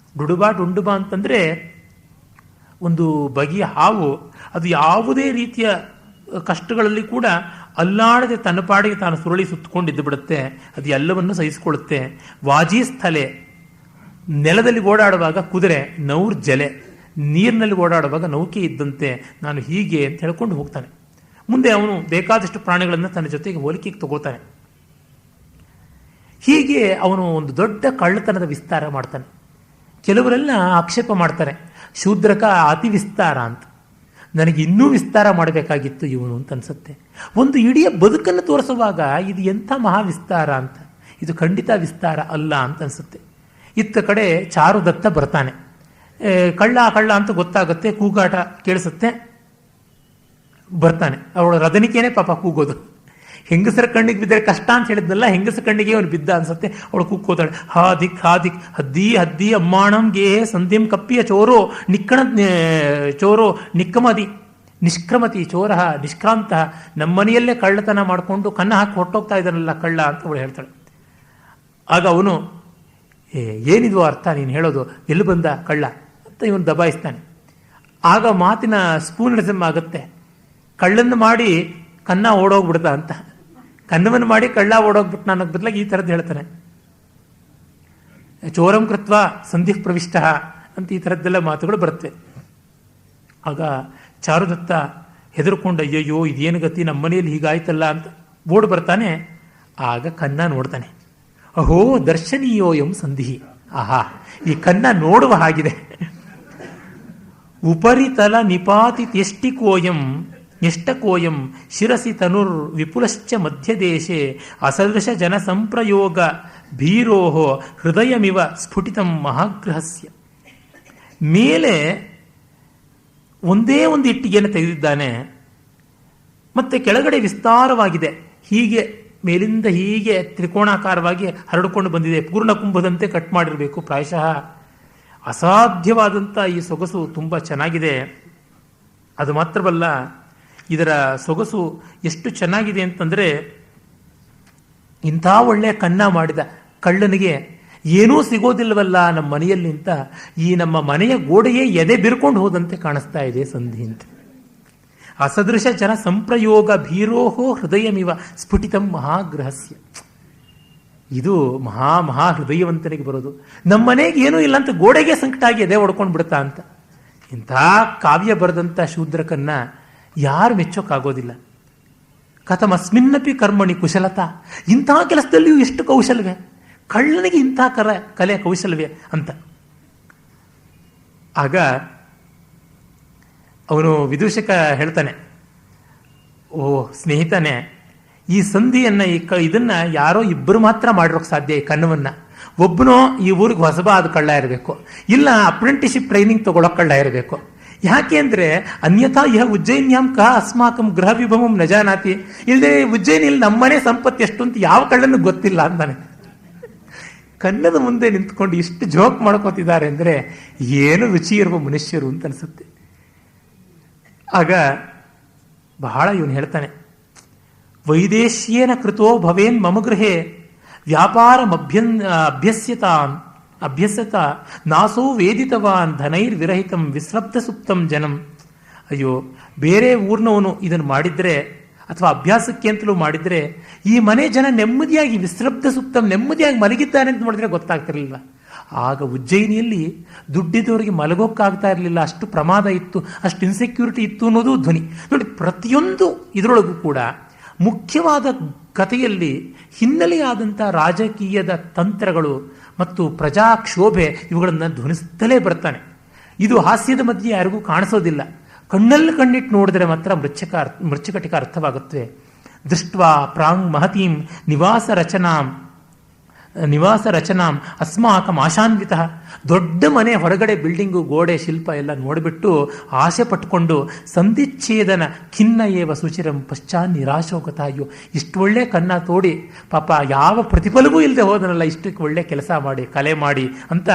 ಡುಂಡುಬ ಅಂತಂದರೆ ಒಂದು ಬಗೆಯ ಹಾವು. ಅದು ಯಾವುದೇ ರೀತಿಯ ಕಷ್ಟಗಳಲ್ಲಿ ಕೂಡ ಅಲ್ಲಾಡದೆ ತನ್ನ ಪಾಡಿಗೆ ತಾನು ಸುರುಳಿ ಸುತ್ತಕೊಂಡಿದ್ದು ಬಿಡುತ್ತೆ. ಅದು ಎಲ್ಲವನ್ನು ಸಹಿಸಿಕೊಳ್ಳುತ್ತೆ. ವಾಜಿ ಸ್ಥಲೆ, ನೆಲದಲ್ಲಿ ಓಡಾಡುವಾಗ ಕುದುರೆ, ನೌರ್ಜಲೆ, ನೀರಿನಲ್ಲಿ ಓಡಾಡುವಾಗ ನೌಕೆ ಇದ್ದಂತೆ ನಾನು ಹೀಗೆ ಅಂತ ಹೇಳ್ಕೊಂಡು ಹೋಗ್ತಾನೆ. ಮುಂದೆ ಅವನು ಬೇಕಾದಷ್ಟು ಪ್ರಾಣಿಗಳನ್ನು ತನ್ನ ಜೊತೆಗೆ ಹೋಲಿಕೆಗೆ ತಗೋತಾನೆ. ಹೀಗೆ ಅವನು ಒಂದು ದೊಡ್ಡ ಕಳ್ಳತನದ ವಿಸ್ತಾರ ಮಾಡ್ತಾನೆ. ಕೆಲವರೆಲ್ಲ ಆಕ್ಷೇಪ ಮಾಡ್ತಾರೆ, ಶೂದ್ರಕ ಅತಿ ವಿಸ್ತಾರ ಅಂತ. ನನಗೆ ಇನ್ನೂ ವಿಸ್ತಾರ ಮಾಡಬೇಕಾಗಿತ್ತು ಇವನು ಅಂತ ಅನ್ಸುತ್ತೆ. ಒಂದು ಇಡೀ ಬದುಕನ್ನು ತೋರಿಸುವಾಗ ಇದು ಎಂಥ ಮಹಾವಿಸ್ತಾರ ಅಂತ, ಇದು ಖಂಡಿತ ವಿಸ್ತಾರ ಅಲ್ಲ ಅಂತ ಅನ್ಸುತ್ತೆ. ಇತ್ತ ಕಡೆ ಚಾರುದತ್ತ ಬರ್ತಾನೆ. ಕಳ್ಳ ಅಂತ ಗೊತ್ತಾಗುತ್ತೆ, ಕೂಗಾಟ ಕೇಳಿಸುತ್ತೆ, ಬರ್ತಾನೆ. ಅವಳ ರದನಿಕೇನೆ ಪಾಪ ಕೂಗೋದು. ಹೆಂಗಸರ ಕಣ್ಣಿಗೆ ಬಿದ್ದರೆ ಕಷ್ಟ ಅಂತ ಹೇಳಿದ್ನಲ್ಲ, ಹೆಂಗಸರ ಕಣ್ಣಿಗೆ ಅವನು ಬಿದ್ದ ಅನ್ಸುತ್ತೆ. ಅವಳು ಕೂಗ್ಕೋತಾಳೆ, ಹಾದಿಕ್ ಹದ್ದಿ ಅಮ್ಮಾಣಂಗೆ ಸಂಧಿಂ ಕಪ್ಪಿಯ ಚೋರೋ ಚೋರೋ ನಿಷ್ಕ್ರಮತಿ ಚೋರ ನಿಷ್ಕ್ರಾಂತ, ನಮ್ಮನೆಯಲ್ಲೇ ಕಳ್ಳತನ ಮಾಡಿಕೊಂಡು ಕನ್ನ ಹಾಕಿ ಹೊಟ್ಟೋಗ್ತಾ ಇದ್ದಾನಲ್ಲ ಕಳ್ಳ ಅಂತ ಅವಳು ಹೇಳ್ತಾಳೆ. ಆಗ ಅವನು, ಏನಿದು ಅರ್ಥ ನೀನು ಹೇಳೋದು, ಎಲ್ಲಿ ಬಂದ ಕಳ್ಳ ಅಂತ ಇವನು ದಬಾಯಿಸ್ತಾನೆ. ಆಗ ಮಾತಿನ ಸ್ಪೂನರಿಸಮ್ ಆಗುತ್ತೆ. ಕಳ್ಳನ್ನು ಮಾಡಿ ಕನ್ನ ಓಡೋಗ್ಬಿಡ್ತಾ ಅಂತ, ಕನ್ನವನ್ನು ಮಾಡಿ ಕಳ್ಳ ಓಡೋಗ್ಬಿಟ್ಟು ಅನ್ನೋದು ಬದಲಾಗಿ ಈ ಥರದ್ದು ಹೇಳ್ತಾನೆ. ಚೋರಂ ಕೃತ್ವ ಸಂಧಿಃ ಪ್ರವಿಷ್ಟ ಅಂತ ಈ ಥರದ್ದೆಲ್ಲ ಮಾತುಗಳು ಬರುತ್ತೆ. ಆಗ ಚಾರುದತ್ತ ಹೆದರ್ಕೊಂಡು, ಅಯ್ಯಯ್ಯೋ ಇದೇನು ಗತಿ, ನಮ್ಮ ಮನೆಯಲ್ಲಿ ಹೀಗಾಯ್ತಲ್ಲ ಅಂತ ಓಡ್ ಬರ್ತಾನೆ. ಆಗ ಕನ್ನ ನೋಡ್ತಾನೆ. ಅಹೋ ದರ್ಶನೀಯೋಯಂ ಸಂಧಿ, ಆಹಾ ಈ ಕನ್ನ ನೋಡುವ ಹಾಗಿದೆ. ಉಪರಿತಲ ನಿಪಾತಿ ಎಷ್ಟಕೋಯಂ ಶಿರಸಿ ತನುರ್ ವಿಪುಲಶ್ಚ ಮಧ್ಯದೇಶೆ ಅಸದೃಶ ಜನ ಸಂಪ್ರಯೋಗ ಭೀರೋಹೋ ಹೃದಯಮಿವ ಸ್ಫುಟಿತಂ ಮಹಾಗ್ರಹಸ್ಯ. ಮೇಲೆ ಒಂದೇ ಒಂದು ಇಟ್ಟಿಗೆಯನ್ನು ತೆಗೆದಿದ್ದಾನೆ, ಮತ್ತೆ ಕೆಳಗಡೆ ವಿಸ್ತಾರವಾಗಿದೆ. ಹೀಗೆ ಮೇಲಿಂದ ಹೀಗೆ ತ್ರಿಕೋಣಾಕಾರವಾಗಿ ಹರಡಿಕೊಂಡು ಬಂದಿದೆ. ಪೂರ್ಣ ಕುಂಭದಂತೆ ಕಟ್ ಮಾಡಿರಬೇಕು ಪ್ರಾಯಶಃ. ಅಸಾಧ್ಯವಾದಂಥ ಈ ಸೊಗಸು ತುಂಬ ಚೆನ್ನಾಗಿದೆ. ಅದು ಮಾತ್ರವಲ್ಲ, ಇದರ ಸೊಗಸು ಎಷ್ಟು ಚೆನ್ನಾಗಿದೆ ಅಂತಂದರೆ, ಇಂಥ ಒಳ್ಳೆಯ ಕನ್ನ ಮಾಡಿದ ಕಳ್ಳನಿಗೆ ಏನೂ ಸಿಗೋದಿಲ್ಲವಲ್ಲ ನಮ್ಮ ಮನೆಯಲ್ಲಿ ಅಂತ ಈ ನಮ್ಮ ಮನೆಯ ಗೋಡೆಯೇ ಎದೆ ಬಿರ್ಕೊಂಡು ಹೋದಂತೆ ಕಾಣಿಸ್ತಾ ಇದೆ ಸಂಧಿ ಅಂತ. ಅಸದೃಶ ಜನ ಸಂಪ್ರಯೋಗ ಭೀರೋಹೋ ಹೃದಯಮಿವ ಸ್ಫುಟಿತಂ ಮಹಾಗ್ರಹಸ್ಯ. ಇದು ಮಹಾ ಹೃದಯವಂತನಿಗೆ ಬರೋದು. ನಮ್ಮ ಮನೆಗೆ ಏನೂ ಇಲ್ಲ ಅಂತ ಗೋಡೆಗೆ ಸಂಕಟ ಆಗಿ ಎದೆ ಹೊಡ್ಕೊಂಡು ಬಿಡ್ತಾ ಅಂತ. ಇಂಥ ಕಾವ್ಯ ಬರೆದಂಥ ಶೂದ್ರಕನ್ನ ಯಾರು ಮೆಚ್ಚೋಕ್ಕಾಗೋದಿಲ್ಲ. ಕಥಮಸ್ಮಿನ್ನಪಿ ಕರ್ಮಣಿ ಕುಶಲತಾ, ಇಂಥ ಕೆಲಸದಲ್ಲಿಯೂ ಎಷ್ಟು ಕೌಶಲ್ಯವೇ, ಕಳ್ಳನಿಗೆ ಇಂಥ ಕಲೆ ಕೌಶಲ್ಯವೇ ಅಂತ. ಆಗ ಅವನು ವಿದೂಷಕ ಹೇಳ್ತಾನೆ, ಓ ಸ್ನೇಹಿತನೇ, ಈ ಸಂಧಿಯನ್ನು ಇದನ್ನ ಯಾರೋ ಇಬ್ಬರು ಮಾತ್ರ ಮಾಡಿರೋಕೆ ಸಾಧ್ಯ. ಈ ಕನ್ನವನ್ನ ಒಬ್ಬನೋ ಈ ಊರಿಗೆ ಹೊಸಬಾದ ಕಳ್ಳ ಇರಬೇಕು, ಇಲ್ಲ ಅಪ್ರೆಂಟಿಶಿಪ್ ಟ್ರೈನಿಂಗ್ ತಗೊಳ್ಳೋಕೆ ಕಳ್ಳ ಇರಬೇಕು. ಯಾಕೆ ಅಂದರೆ ಅನ್ಯಥಾ ಉಜ್ಜಯಿನ್ಯಾಂ ಕಹ ಅಸ್ಮಾಕಂ ಗೃಹ ವಿಭವಂ ನ ಜಾನಾತಿ. ಇಲ್ಲದೆ ಉಜ್ಜಯಿನಿಯಲ್ಲಿ ನಮ್ಮನೆ ಸಂಪತ್ತು ಎಷ್ಟು ಅಂತ ಯಾವ ಕಳ್ಳನಿಗೆ ಗೊತ್ತಿಲ್ಲ ಅಂತಾನೆ. ಕನ್ನದ ಮುಂದೆ ನಿಂತ್ಕೊಂಡು ಇಷ್ಟು ಜೋಕ್ ಮಾಡ್ಕೋತಿದ್ದಾರೆ ಅಂದರೆ ಏನು ರುಚಿ ಇರುವ ಮನುಷ್ಯರು ಅಂತ ಅನಿಸುತ್ತೆ. ಆಗ ಬಹಳ ಇವನು ಹೇಳ್ತಾನೆ, ವೈದೇಶ್ಯೇನ ಕೃತೋ ಭವೇನ್ ಮಮ ಗೃಹೇ ಅಭ್ಯಸ್ಯತ ನಾಸೋ ವೇದಿತವಾನ್ ಧನೈರ್ವಿರಹಿತಂ ವಿಸ್ಲಬ್ಧ ಸುಪ್ತಂ ಜನಂ. ಅಯ್ಯೋ, ಬೇರೆ ಊರ್ನವನು ಇದನ್ನು ಮಾಡಿದ್ರೆ ಅಥವಾ ಅಭ್ಯಾಸಕ್ಕೆ ಅಂತಲೂ ಮಾಡಿದ್ರೆ ಈ ಮನೆ ಜನ ನೆಮ್ಮದಿಯಾಗಿ ವಿಸ್ಲಬ್ಧ ಸುಪ್ತಂ ನೆಮ್ಮದಿಯಾಗಿ ಮಲಗಿದ್ದಾನೆ ಅಂತ ನೋಡಿದ್ರೆ ಗೊತ್ತಾಗ್ತಿರ್ಲಿಲ್ಲ. ಆಗ ಉಜ್ಜಯಿನಿಯಲ್ಲಿ ದುಡ್ಡಿದ್ದವರಿಗೆ ಮಲಗೋಕ್ಕಾಗ್ತಾ ಇರಲಿಲ್ಲ, ಅಷ್ಟು ಪ್ರಮಾದ ಇತ್ತು, ಅಷ್ಟು ಇನ್ಸೆಕ್ಯೂರಿಟಿ ಇತ್ತು ಅನ್ನೋದು ಧ್ವನಿ. ನೋಡಿ, ಪ್ರತಿಯೊಂದು ಇದರೊಳಗೂ ಕೂಡ ಮುಖ್ಯವಾದ ಕಥೆಯಲ್ಲಿ ಹಿನ್ನೆಲೆಯಾದಂಥ ರಾಜಕೀಯದ ತಂತ್ರಗಳು ಮತ್ತು ಪ್ರಜಾಕ್ಷೋಭೆ ಇವುಗಳನ್ನು ಧ್ವನಿಸುತ್ತಲೇ ಬರ್ತಾನೆ. ಇದು ಹಾಸ್ಯದ ಮಧ್ಯೆ ಯಾರಿಗೂ ಕಾಣಿಸೋದಿಲ್ಲ. ಕಣ್ಣಲ್ಲಿ ಕಣ್ಣಿಟ್ಟು ನೋಡಿದ್ರೆ ಮಾತ್ರ ಮೃಚ್ಛಕಟಿಕ ಅರ್ಥವಾಗುತ್ತವೆ. ದೃಷ್ಟ್ವಾ ಪ್ರಾಂಗ್ ಮಹತೀಂ ನಿವಾಸ ರಚನಾಂ ಅಸ್ಮಾಕಂ ಆಶಾನ್ವಿತ. ದೊಡ್ಡ ಮನೆ ಹೊರಗಡೆ ಬಿಲ್ಡಿಂಗು, ಗೋಡೆ, ಶಿಲ್ಪ ಎಲ್ಲ ನೋಡಿಬಿಟ್ಟು ಆಸೆ ಪಟ್ಕೊಂಡು ಸಂಧಿಚ್ಛೇದನ ಖಿನ್ನ ಏವ ಸುಚಿರಂ ಪಶ್ಚಾನ್ ನಿರಾಶೋಗತ. ಅಯ್ಯೋ, ಇಷ್ಟು ಒಳ್ಳೆ ಕನ್ನ ತೋಡಿ ಪಾಪ ಯಾವ ಪ್ರತಿಫಲವೂ ಇಲ್ಲದೆ ಹೋದನಲ್ಲ, ಇಷ್ಟಕ್ಕೆ ಒಳ್ಳೆ ಕೆಲಸ ಮಾಡಿ ಕಲೆ ಮಾಡಿ ಅಂತ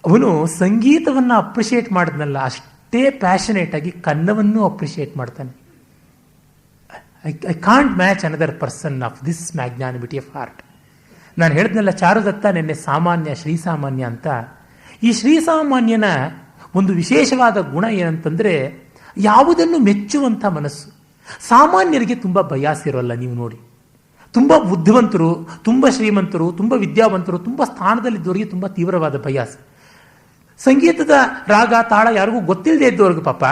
ಅವನು ಸಂಗೀತವನ್ನು ಅಪ್ರಿಷಿಯೇಟ್ ಮಾಡಿದ್ನಲ್ಲ, ಅಷ್ಟೇ ಪ್ಯಾಷನೇಟ್ ಆಗಿ ಕನ್ನವನ್ನು ಅಪ್ರಿಷಿಯೇಟ್ ಮಾಡ್ತಾನೆ. I can't match another person of this magnanimity of heart. ನಾನು ಹೇಳಿದ್ನಲ್ಲ, ಚಾರುದತ್ತ ನಿನ್ನೆ ಸಾಮಾನ್ಯ ಶ್ರೀಸಾಮಾನ್ಯ ಅಂತ. ಈ ಶ್ರೀಸಾಮಾನ್ಯನ ಒಂದು ವಿಶೇಷವಾದ ಗುಣ ಏನಂತಂದರೆ ಯಾವುದನ್ನು ಮೆಚ್ಚುವಂಥ ಮನಸ್ಸು. ಸಾಮಾನ್ಯರಿಗೆ ತುಂಬ ಬಯಾಸಿರೋಲ್ಲ. ನೀವು ನೋಡಿ, ತುಂಬ ಬುದ್ಧಿವಂತರು, ತುಂಬ ಶ್ರೀಮಂತರು, ತುಂಬ ವಿದ್ಯಾವಂತರು, ತುಂಬ ಸ್ಥಾನದಲ್ಲಿದ್ದವರಿಗೆ ತುಂಬ ತೀವ್ರವಾದ ಬಯಾಸ. ಸಂಗೀತದ ರಾಗ ತಾಳ ಯಾರಿಗೂ ಗೊತ್ತಿಲ್ಲದೆ ಇದ್ದವ್ರಿಗೆ ಪಾಪ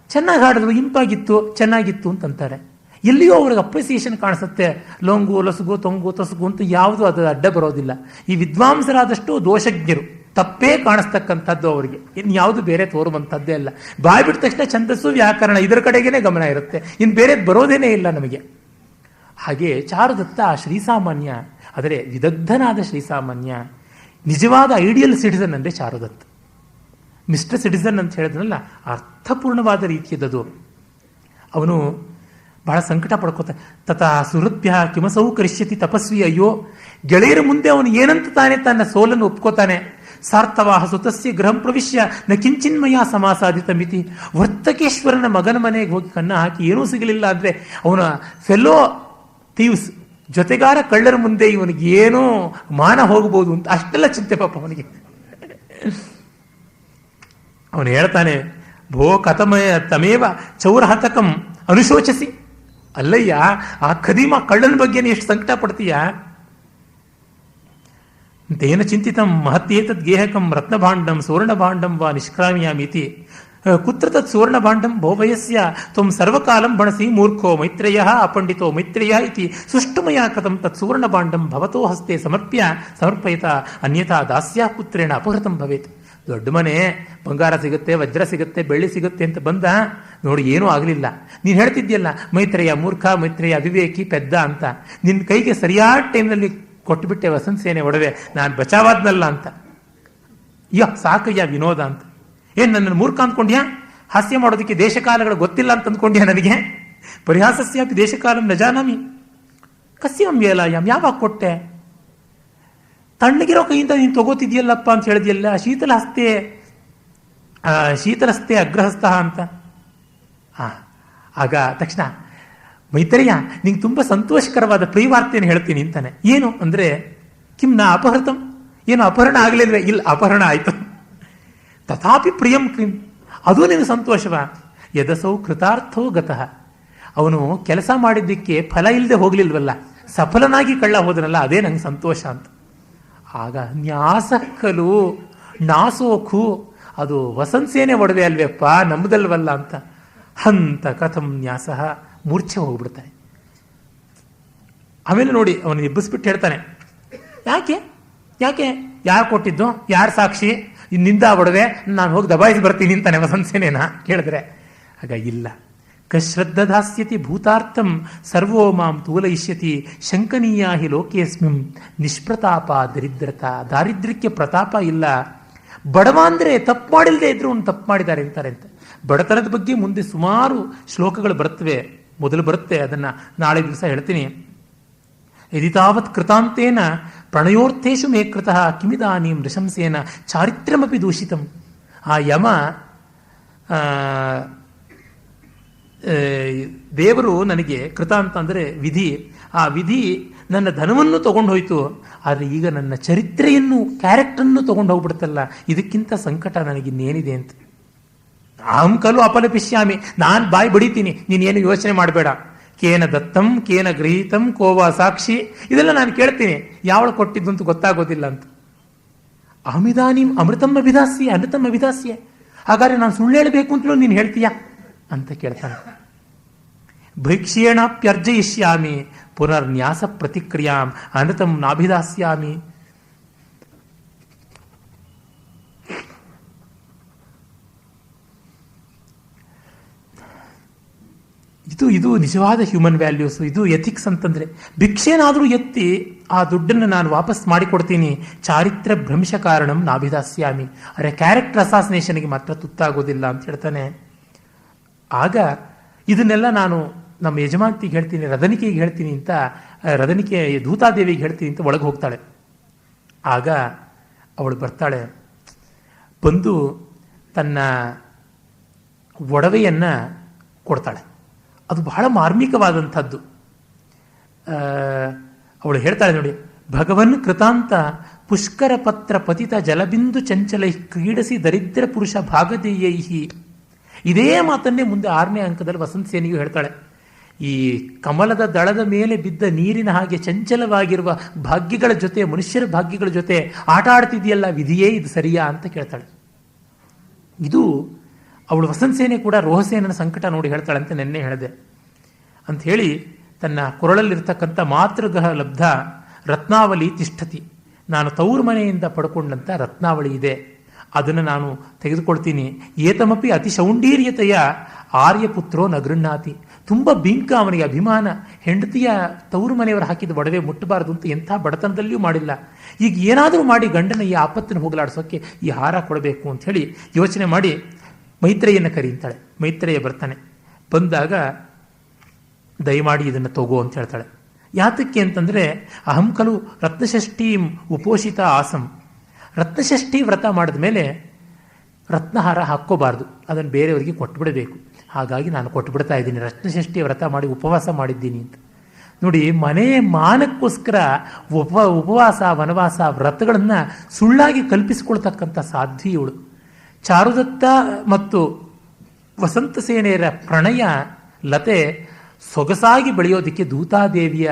ಚೆನ್ನಾಗಿ ಹಾಡಿದ್ರು, ಇಂಪಾಗಿತ್ತು, ಚೆನ್ನಾಗಿತ್ತು ಅಂತಂತಾರೆ. ಎಲ್ಲಿಯೋ ಅವ್ರಿಗೆ ಅಪ್ರಿಸಿಯೇಷನ್ ಕಾಣಿಸುತ್ತೆ. ಲೊಂಗು, ಲೊಸಗು, ತೊಂಗು, ತೊಸಗು ಅಂತ ಯಾವುದು ಅದು ಅಡ್ಡ ಬರೋದಿಲ್ಲ. ಈ ವಿದ್ವಾಂಸರಾದಷ್ಟು ದೋಷಜ್ಞರು, ತಪ್ಪೇ ಕಾಣಿಸ್ತಕ್ಕಂಥದ್ದು ಅವರಿಗೆ, ಇನ್ಯಾವುದು ಬೇರೆ ತೋರುವಂಥದ್ದೇ ಅಲ್ಲ. ಬಾಯಿ ಬಿಟ್ಟ ತಕ್ಷಣ ಛಂದಸ್ಸು, ವ್ಯಾಕರಣ ಇದರ ಕಡೆಗೇನೆ ಗಮನ ಇರುತ್ತೆ, ಇನ್ನು ಬೇರೆ ಬರೋದೇನೇ ಇಲ್ಲ ನಮಗೆ. ಹಾಗೆ ಚಾರುದತ್ತ ಶ್ರೀಸಾಮಾನ್ಯ, ಆದರೆ ವಿದಗ್ಧನಾದ ಶ್ರೀಸಾಮಾನ್ಯ, ನಿಜವಾದ ಐಡಿಯಲ್ ಸಿಟಿಸನ್ ಅಂದರೆ ಚಾರುದತ್ತ. ಮಿಸ್ಟರ್ ಸಿಟಿಸನ್ ಅಂತ ಹೇಳಿದ್ನಲ್ಲ, ಅರ್ಥಪೂರ್ಣವಾದ ರೀತಿಯದ್ದು. ಅವನು ಬಹಳ ಸಂಕಟ ಪಡ್ಕೋತಾನೆ. ತಥಾ ಸುಹೃದ್ಭ್ಯ ಕಿಮಸೌ ಕರಿಷ್ಯತಿ ತಪಸ್ವಿ. ಅಯ್ಯೋ, ಗೆಳೆಯರ ಮುಂದೆ ಅವನು ಏನಂತ ತಾನೆ ತನ್ನ ಸೋಲನ್ನು ಒಪ್ಕೋತಾನೆ. ಸಾರ್ಥವಾಹ ಸುತಸ್ಯ ಗೃಹಂ ಪ್ರವಿಶ್ಯ ನ ಕಿಂಚಿನ್ಮಯ ಸಮಾಸಾಧಿತ ಮಿತಿ. ವರ್ತಕೇಶ್ವರನ ಮಗನ ಮನೆಗೆ ಹೋಗಿ ಕನ್ನ ಹಾಕಿ ಏನೂ ಸಿಗಲಿಲ್ಲ ಅಂದರೆ ಅವನ ಫೆಲೋ ಥೀವ್ಸ್, ಜೊತೆಗಾರ ಕಳ್ಳರ ಮುಂದೆ ಇವನಿಗೆ ಏನೋ ಮಾನ ಹೋಗಬಹುದು ಅಂತ ಅಷ್ಟೆಲ್ಲ ಚಿಂತೆ ಪಾಪ ಅವನಿಗೆ. ಅವನು ಹೇಳ್ತಾನೆ, ಭೋ ಕಥಮಯ ತಮೇವ ಚೌರಹತಕಂ ಅನುಶೋಚಿಸಿ. ಅಲ್ಲಯ್ಯ, ಆ ಖದೀಮ ಕಳ್ಳನ ಬಗ್ಗೆ ಎಷ್ಟು ಸಂಕಟ ಪಡ್ತೀಯ. ತೇನ ಚಿಂತಿತಂ ಮಹತ್ಯೇತದ್ ಗೇಹಕಂ ರತ್ನಭಾಂಡಂ ಸುವರ್ಣಭಾಂಡಂ ವಾ ನಿಷ್ಕ್ರಾಮ್ಯಾಮಿತಿ. ಕುತ್ರ ತತ್ ಸುವರ್ಣಭಾಂಡಂ ಭೋಭಯಸ್ಯ ತ್ವಂ ಸರ್ವಕಾಲಂ ಬಣಸಿ ಮೂರ್ಖೋ ಮೈತ್ರೇಯ ಅಪಂಡಿತೋ ಮೈತ್ರೇಯ ಇತಿ ಸುಷ್ಟುಮಯ ಕಥಂ ತತ್ ಸುವರ್ಣಭಾಂಡಂ ಭವತೋ ಹಸ್ತೆ ಸಮರ್ಪಯತ ಅನ್ಯಥಾ ದಾಸ್ಯ ಪುತ್ರೇಣ ಅಪಹೃತಂ ಭವೇತ್. ದೊಡ್ಡ ಮನೆ, ಬಂಗಾರ ಸಿಗುತ್ತೆ, ವಜ್ರ ಸಿಗುತ್ತೆ, ಬೆಳ್ಳಿ ಸಿಗುತ್ತೆ ಅಂತ ಬಂದ ನೋಡಿ, ಏನೂ ಆಗಲಿಲ್ಲ. ನೀನು ಹೇಳ್ತಿದ್ಯಲ್ಲ ಮೈತ್ರೇಯ ಮೂರ್ಖ, ಮೈತ್ರೇಯ ಅವಿವೇಕಿ, ಪೆದ್ದ ಅಂತ. ನಿನ್ನ ಕೈಗೆ ಸರಿಯಾದ ಟೈಮ್ನಲ್ಲಿ ಕೊಟ್ಟುಬಿಟ್ಟೆ ವಸಂತ ಸೇನೆ ಒಡವೆ, ನಾನು ಬಚಾವಾದ್ನಲ್ಲ ಅಂತ. ಸಾಕಯ್ಯ ವಿನೋದ ಅಂತ. ಏನು ನನ್ನನ್ನು ಮೂರ್ಖ ಅಂದ್ಕೊಂಡ್ಯಾ? ಹಾಸ್ಯ ಮಾಡೋದಕ್ಕೆ ದೇಶಕಾಲಗಳು ಗೊತ್ತಿಲ್ಲ ಅಂತ ಅಂದ್ಕೊಂಡ್ಯಾ ನನಗೆ? ಪರಿಹಾಸಸ್ಯಾಪಿ ದೇಶಕಾಲಂ ನ ಜಾನಾಮಿ ಕಸ್ಯಂ ವೇಲಾಯಾಮ್. ಯಾವಾಗ ಕೊಟ್ಟೆ? ತಣ್ಣಗಿರೋ ಕೈಯಿಂದ ನೀನು ತಗೋತಿದ್ಯಲ್ಲಪ್ಪ ಅಂತ ಹೇಳಿದ್ಯಲ್ಲ, ಶೀತಲಸ್ತೆ ಅಗ್ರಹಸ್ಥ ಅಂತ. ಆಗ ತಕ್ಷಣ ಮೈತ್ರೇಯ, ನಿಂಗೆ ತುಂಬ ಸಂತೋಷಕರವಾದ ಪ್ರಿಯವಾರ್ತೆಯನ್ನು ಹೇಳ್ತೀನಿ ಅಂತಾನೆ. ಏನು ಅಂದರೆ, ಕಿಂ ನಾ ಅಪಹೃತಂ, ಏನು ಅಪಹರಣ ಆಗಲಿಲ್ವೇ? ಇಲ್ಲ, ಅಪಹರಣ ಆಯಿತು. ತಥಾಪಿ ಪ್ರಿಯಂ ಕಿಂ, ಅದು ನಿನಗೆ ಸಂತೋಷವಾ? ಯದಸೌ ಕೃತಾರ್ಥೋ ಗತಃ. ಅವನು ಕೆಲಸ ಮಾಡಿದ್ದಕ್ಕೆ ಫಲ ಇಲ್ಲದೆ ಹೋಗಲಿಲ್ವಲ್ಲ, ಸಫಲನಾಗಿ ಕಳ್ಳ ಹೋದನಲ್ಲ, ಅದೇ ನಂಗೆ ಸಂತೋಷ ಅಂತ. ಆಗ ನ್ಯಾಸಕ್ಕಲು ನಾಸೋಖು, ಅದು ವಸಂತ ಸೇನೆ ಒಡವೆ ಅಲ್ವೇಪ್ಪ, ನಮ್ಮದಲ್ವಲ್ಲ ಅಂತ. ಹಂತ ಕಥಂ ನ್ಯಾಸ, ಮೂರ್ಛೆ ಹೋಗ್ಬಿಡ್ತಾನೆ. ಆಮೇಲೆ ನೋಡಿ, ಅವನು ಎಬ್ಬಿಸ್ಬಿಟ್ಟು ಹೇಳ್ತಾನೆ, ಯಾಕೆ ಯಾಕೆ ಯಾರು ಕೊಟ್ಟಿದ್ದು, ಯಾರು ಸಾಕ್ಷಿ, ಇನ್ನಿಂದ ಒಡವೆ, ನಾನು ಹೋಗಿ ದಬಾಯಿಸಿ ಬರ್ತೀನಿ ಅಂತಾನೆ ವಸಂತ ಸೇನೆನ ಕೇಳಿದ್ರೆ. ಆಗ ಇಲ್ಲ, ಕಶ್ರದ್ಧಾಸ್ಯತಿ ಭೂತಾರ್ಥಂ ಸರ್ವೋ ಮಾಂ ತೂಲಯಿಷ್ಯತಿ ಶಂಕನೀಯ ಹಿ ಲೋಕೇಸ್ಮಿಂ ನಿಷ್ಪ್ರತಾಪ ದರಿದ್ರತಾ. ದಾರಿದ್ರ್ಯಕ್ಕೆ ಪ್ರತಾಪ ಇಲ್ಲ. ಬಡವ ಅಂದರೆ ತಪ್ಪು ಮಾಡಿಲ್ಲದೆ ಇದ್ರು ಅವ್ನು ತಪ್ಪು ಮಾಡಿದ್ದಾರೆ ಅಂತಾರೆ ಅಂತ. ಬಡತನದ ಬಗ್ಗೆ ಮುಂದೆ ಸುಮಾರು ಶ್ಲೋಕಗಳು ಬರುತ್ತವೆ. ಮೊದಲು ಬರುತ್ತೆ, ಅದನ್ನು ನಾಳೆ ದಿವಸ ಹೇಳ್ತೀನಿ. ಯದಿ ತಾವತ್ ಕೃತಾಂತೇನ ಪ್ರಣಯೋರ್ಥೇಶು ಮೇ ಕೃತಃ ಕಿಮಿದಾನೀಂ ನೃಶಂಸೇನ ಚಾರಿತ್ರ್ಯಮಪಿ ದೂಷಿತಂ. ಆ ಯಮ ದೇವರು ನನಗೆ ಕೃತ ಅಂತ ಅಂದರೆ ವಿಧಿ, ಆ ವಿಧಿ ನನ್ನ ಧನವನ್ನು ತಗೊಂಡು ಹೋಯ್ತು, ಆದರೆ ಈಗ ನನ್ನ ಚರಿತ್ರೆಯನ್ನು, ಕ್ಯಾರೆಕ್ಟರನ್ನು ತಗೊಂಡು ಹೋಗ್ಬಿಡ್ತಲ್ಲ, ಇದಕ್ಕಿಂತ ಸಂಕಟ ನನಗಿನ್ನೇನಿದೆ ಅಂತ. ಅಹಂ ಖಲು ಅಪಲಪಿಷ್ಯಾಮಿ, ನಾನು ಬಾಯಿ ಬಡಿತೀನಿ, ನೀನೇನು ಯೋಚನೆ ಮಾಡಬೇಡ. ಕೇನ ದತ್ತಂ ಕೇನ ಗೃಹೀತಂ ಕೋವಾ ಸಾಕ್ಷಿ, ಇದೆಲ್ಲ ನಾನು ಕೇಳ್ತೀನಿ, ಯಾವಳು ಕೊಟ್ಟಿದ್ದು ಅಂತ ಗೊತ್ತಾಗೋದಿಲ್ಲ ಅಂತ. ಅಹಮಿದಾನಿಂ ಅಮೃತಂ ಅಭಿದಾಸ್ಯೆ ಅಮೃತಂ ಅಭಿದಾಸ್ಯೆ, ಹಾಗಾದ್ರೆ ನಾನು ಸುಳ್ಳು ಹೇಳಬೇಕು ಅಂತಲೂ ನೀನು ಹೇಳ್ತೀಯಾ ಅಂತ ಕೇಳ್ತಾನೆ. ಭೈಕ್ಷ್ಯೇಣಾಪ್ಯರ್ಜಯಿಷ್ಯಾಮಿ ಪುನರ್ನ್ಯಾಸ ಪ್ರತಿಕ್ರಿಯಾಂ ಅನೃತಂ ನಾಭಿದಾಸ್ಯಾಮಿ. ಇದು ನಿಜವಾದ ಹ್ಯೂಮನ್ ವ್ಯಾಲ್ಯೂಸ್, ಇದು ಎಥಿಕ್ಸ್ ಅಂತಂದ್ರೆ. ಭಿಕ್ಷೆನಾದರೂ ಎತ್ತಿ ಆ ದುಡ್ಡನ್ನು ನಾನು ವಾಪಸ್ ಮಾಡಿಕೊಡ್ತೀನಿ, ಚಾರಿತ್ರ್ಯ ಭ್ರಂಶ ಕಾರಣಂ ನಾಭಿದಾಸ್ಯಾಮಿ, ಅರೆ ಕ್ಯಾರೆಕ್ಟರ್ ಅಸಾಸಿನೇಷನ್ಗೆ ಮಾತ್ರ ತುತ್ತಾಗೋದಿಲ್ಲ ಅಂತ ಹೇಳ್ತಾನೆ. ಆಗ ಇದನ್ನೆಲ್ಲ ನಾನು ನಮ್ಮ ಯಜಮಾಂತಿಗೆ ಹೇಳ್ತೀನಿ, ರದನಿಕೆಗೆ ಹೇಳ್ತೀನಿ ಅಂತ, ರದನಿಕೆ ದೂತಾದೇವಿಗೆ ಹೇಳ್ತೀನಿ ಅಂತ ಒಳಗೆ ಹೋಗ್ತಾಳೆ. ಆಗ ಅವಳು ಬರ್ತಾಳೆ, ಬಂದು ತನ್ನ ಒಡವೆಯನ್ನು ಕೊಡ್ತಾಳೆ. ಅದು ಬಹಳ ಮಾರ್ಮಿಕವಾದಂಥದ್ದು. ಅವಳು ಹೇಳ್ತಾಳೆ ನೋಡಿ, ಭಗವನ್ ಕೃತಾಂತ ಪುಷ್ಕರ ಪತ್ರ ಪತಿತ ಜಲಬಿಂದು ಚಂಚಲೈ ಕ್ರೀಡಿಸಿ ದರಿದ್ರ ಪುರುಷ ಭಾಗದೇಯೈಹಿ. ಇದೇ ಮಾತನ್ನೇ ಮುಂದೆ 6ನೇ ಅಂಕದಲ್ಲಿ ವಸಂತ ಸೇನಿಯು ಹೇಳ್ತಾಳೆ. ಈ ಕಮಲದ ದಳದ ಮೇಲೆ ಬಿದ್ದ ನೀರಿನ ಹಾಗೆ ಚಂಚಲವಾಗಿರುವ ಭಾಗ್ಯಗಳ ಜೊತೆ, ಮನುಷ್ಯರ ಭಾಗ್ಯಗಳ ಜೊತೆ ಆಟ ಆಡ್ತಿದೆಯಲ್ಲ ವಿಧಿಯೇ, ಇದು ಸರಿಯಾ ಅಂತ ಕೇಳ್ತಾಳೆ. ಇದು ಅವಳು ವಸಂತ ಸೇನೆ ಕೂಡ ರೋಹಸೇನನ ಸಂಕಟ ನೋಡಿ ಹೇಳ್ತಾಳೆ ಅಂತ ನೆನ್ನೆ ಹೇಳಿದೆ ಅಂತ ಹೇಳಿ, ತನ್ನ ಕೊರಳಲ್ಲಿರ್ತಕ್ಕಂಥ ಮಾತೃಗೃಹ ಲಬ್ಧ ರತ್ನಾವಳಿ ತಿಷ್ಠತಿ, ನಾನು ತವರು ಮನೆಯಿಂದ ಪಡ್ಕೊಂಡಂಥ ರತ್ನಾವಳಿ ಇದೆ, ಅದನ್ನು ನಾನು ತೆಗೆದುಕೊಳ್ತೀನಿ. ಏತಮಪಿ ಅತಿ ಶೌಂಡೀರ್ಯತೆಯ ಆರ್ಯಪುತ್ರೋ ನಗೃಣ್ಣಾತಿ, ತುಂಬ ಬಿಂಕ ಅವನಿಗೆ ಅಭಿಮಾನ, ಹೆಂಡತಿಯ ತವರು ಮನೆಯವರು ಹಾಕಿದ ಒಡವೆ ಮುಟ್ಟಬಾರದು ಅಂತ ಎಂಥ ಬಡತನದಲ್ಲಿಯೂ ಮಾಡಿಲ್ಲ. ಈಗ ಏನಾದರೂ ಮಾಡಿ ಗಂಡನ ಈ ಆಪತ್ತನ್ನು ಹೋಗಲಾಡಿಸೋಕ್ಕೆ ಈ ಹಾರ ಕೊಡಬೇಕು ಅಂತ ಹೇಳಿ ಯೋಚನೆ ಮಾಡಿ ಮೈತ್ರೇಯನ್ನು ಕರೀತಾಳೆ. ಮೈತ್ರೇಯ ಬರ್ತಾನೆ. ಬಂದಾಗ ದಯಮಾಡಿ ಇದನ್ನು ತಗೋ ಅಂತ ಹೇಳ್ತಾಳೆ. ಯಾತಕ್ಕೆ ಅಂತಂದರೆ, ಅಹಂ ಖಲು ರತ್ನಷಷ್ಠೀಂ ಉಪೋಷಿತ ಆಸಂ, ರತ್ನಷಷ್ಠಿ ವ್ರತ ಮಾಡಿದ ಮೇಲೆ ರತ್ನಹಾರ ಹಾಕ್ಕೋಬಾರ್ದು, ಅದನ್ನು ಬೇರೆಯವರಿಗೆ ಕೊಟ್ಟುಬಿಡಬೇಕು. ಹಾಗಾಗಿ ನಾನು ಕೊಟ್ಟುಬಿಡ್ತಾ ಇದ್ದೀನಿ, ರತ್ನಷಷ್ಠಿ ವ್ರತ ಮಾಡಿ ಉಪವಾಸ ಮಾಡಿದ್ದೀನಿ ಅಂತ. ನೋಡಿ, ಮನೆ ಮಾನಕ್ಕೋಸ್ಕರ ಉಪವಾಸ, ವನವಾಸ, ವ್ರತಗಳನ್ನು ಸುಳ್ಳಾಗಿ ಕಲ್ಪಿಸಿಕೊಳ್ತಕ್ಕಂಥ ಸಾಧ್ವಿ ಇವಳು. ಚಾರುದತ್ತ ಮತ್ತು ವಸಂತ ಸೇನೆಯರ ಪ್ರಣಯ ಲತೆ ಸೊಗಸಾಗಿ ಬೆಳೆಯೋದಕ್ಕೆ ದೂತಾದೇವಿಯ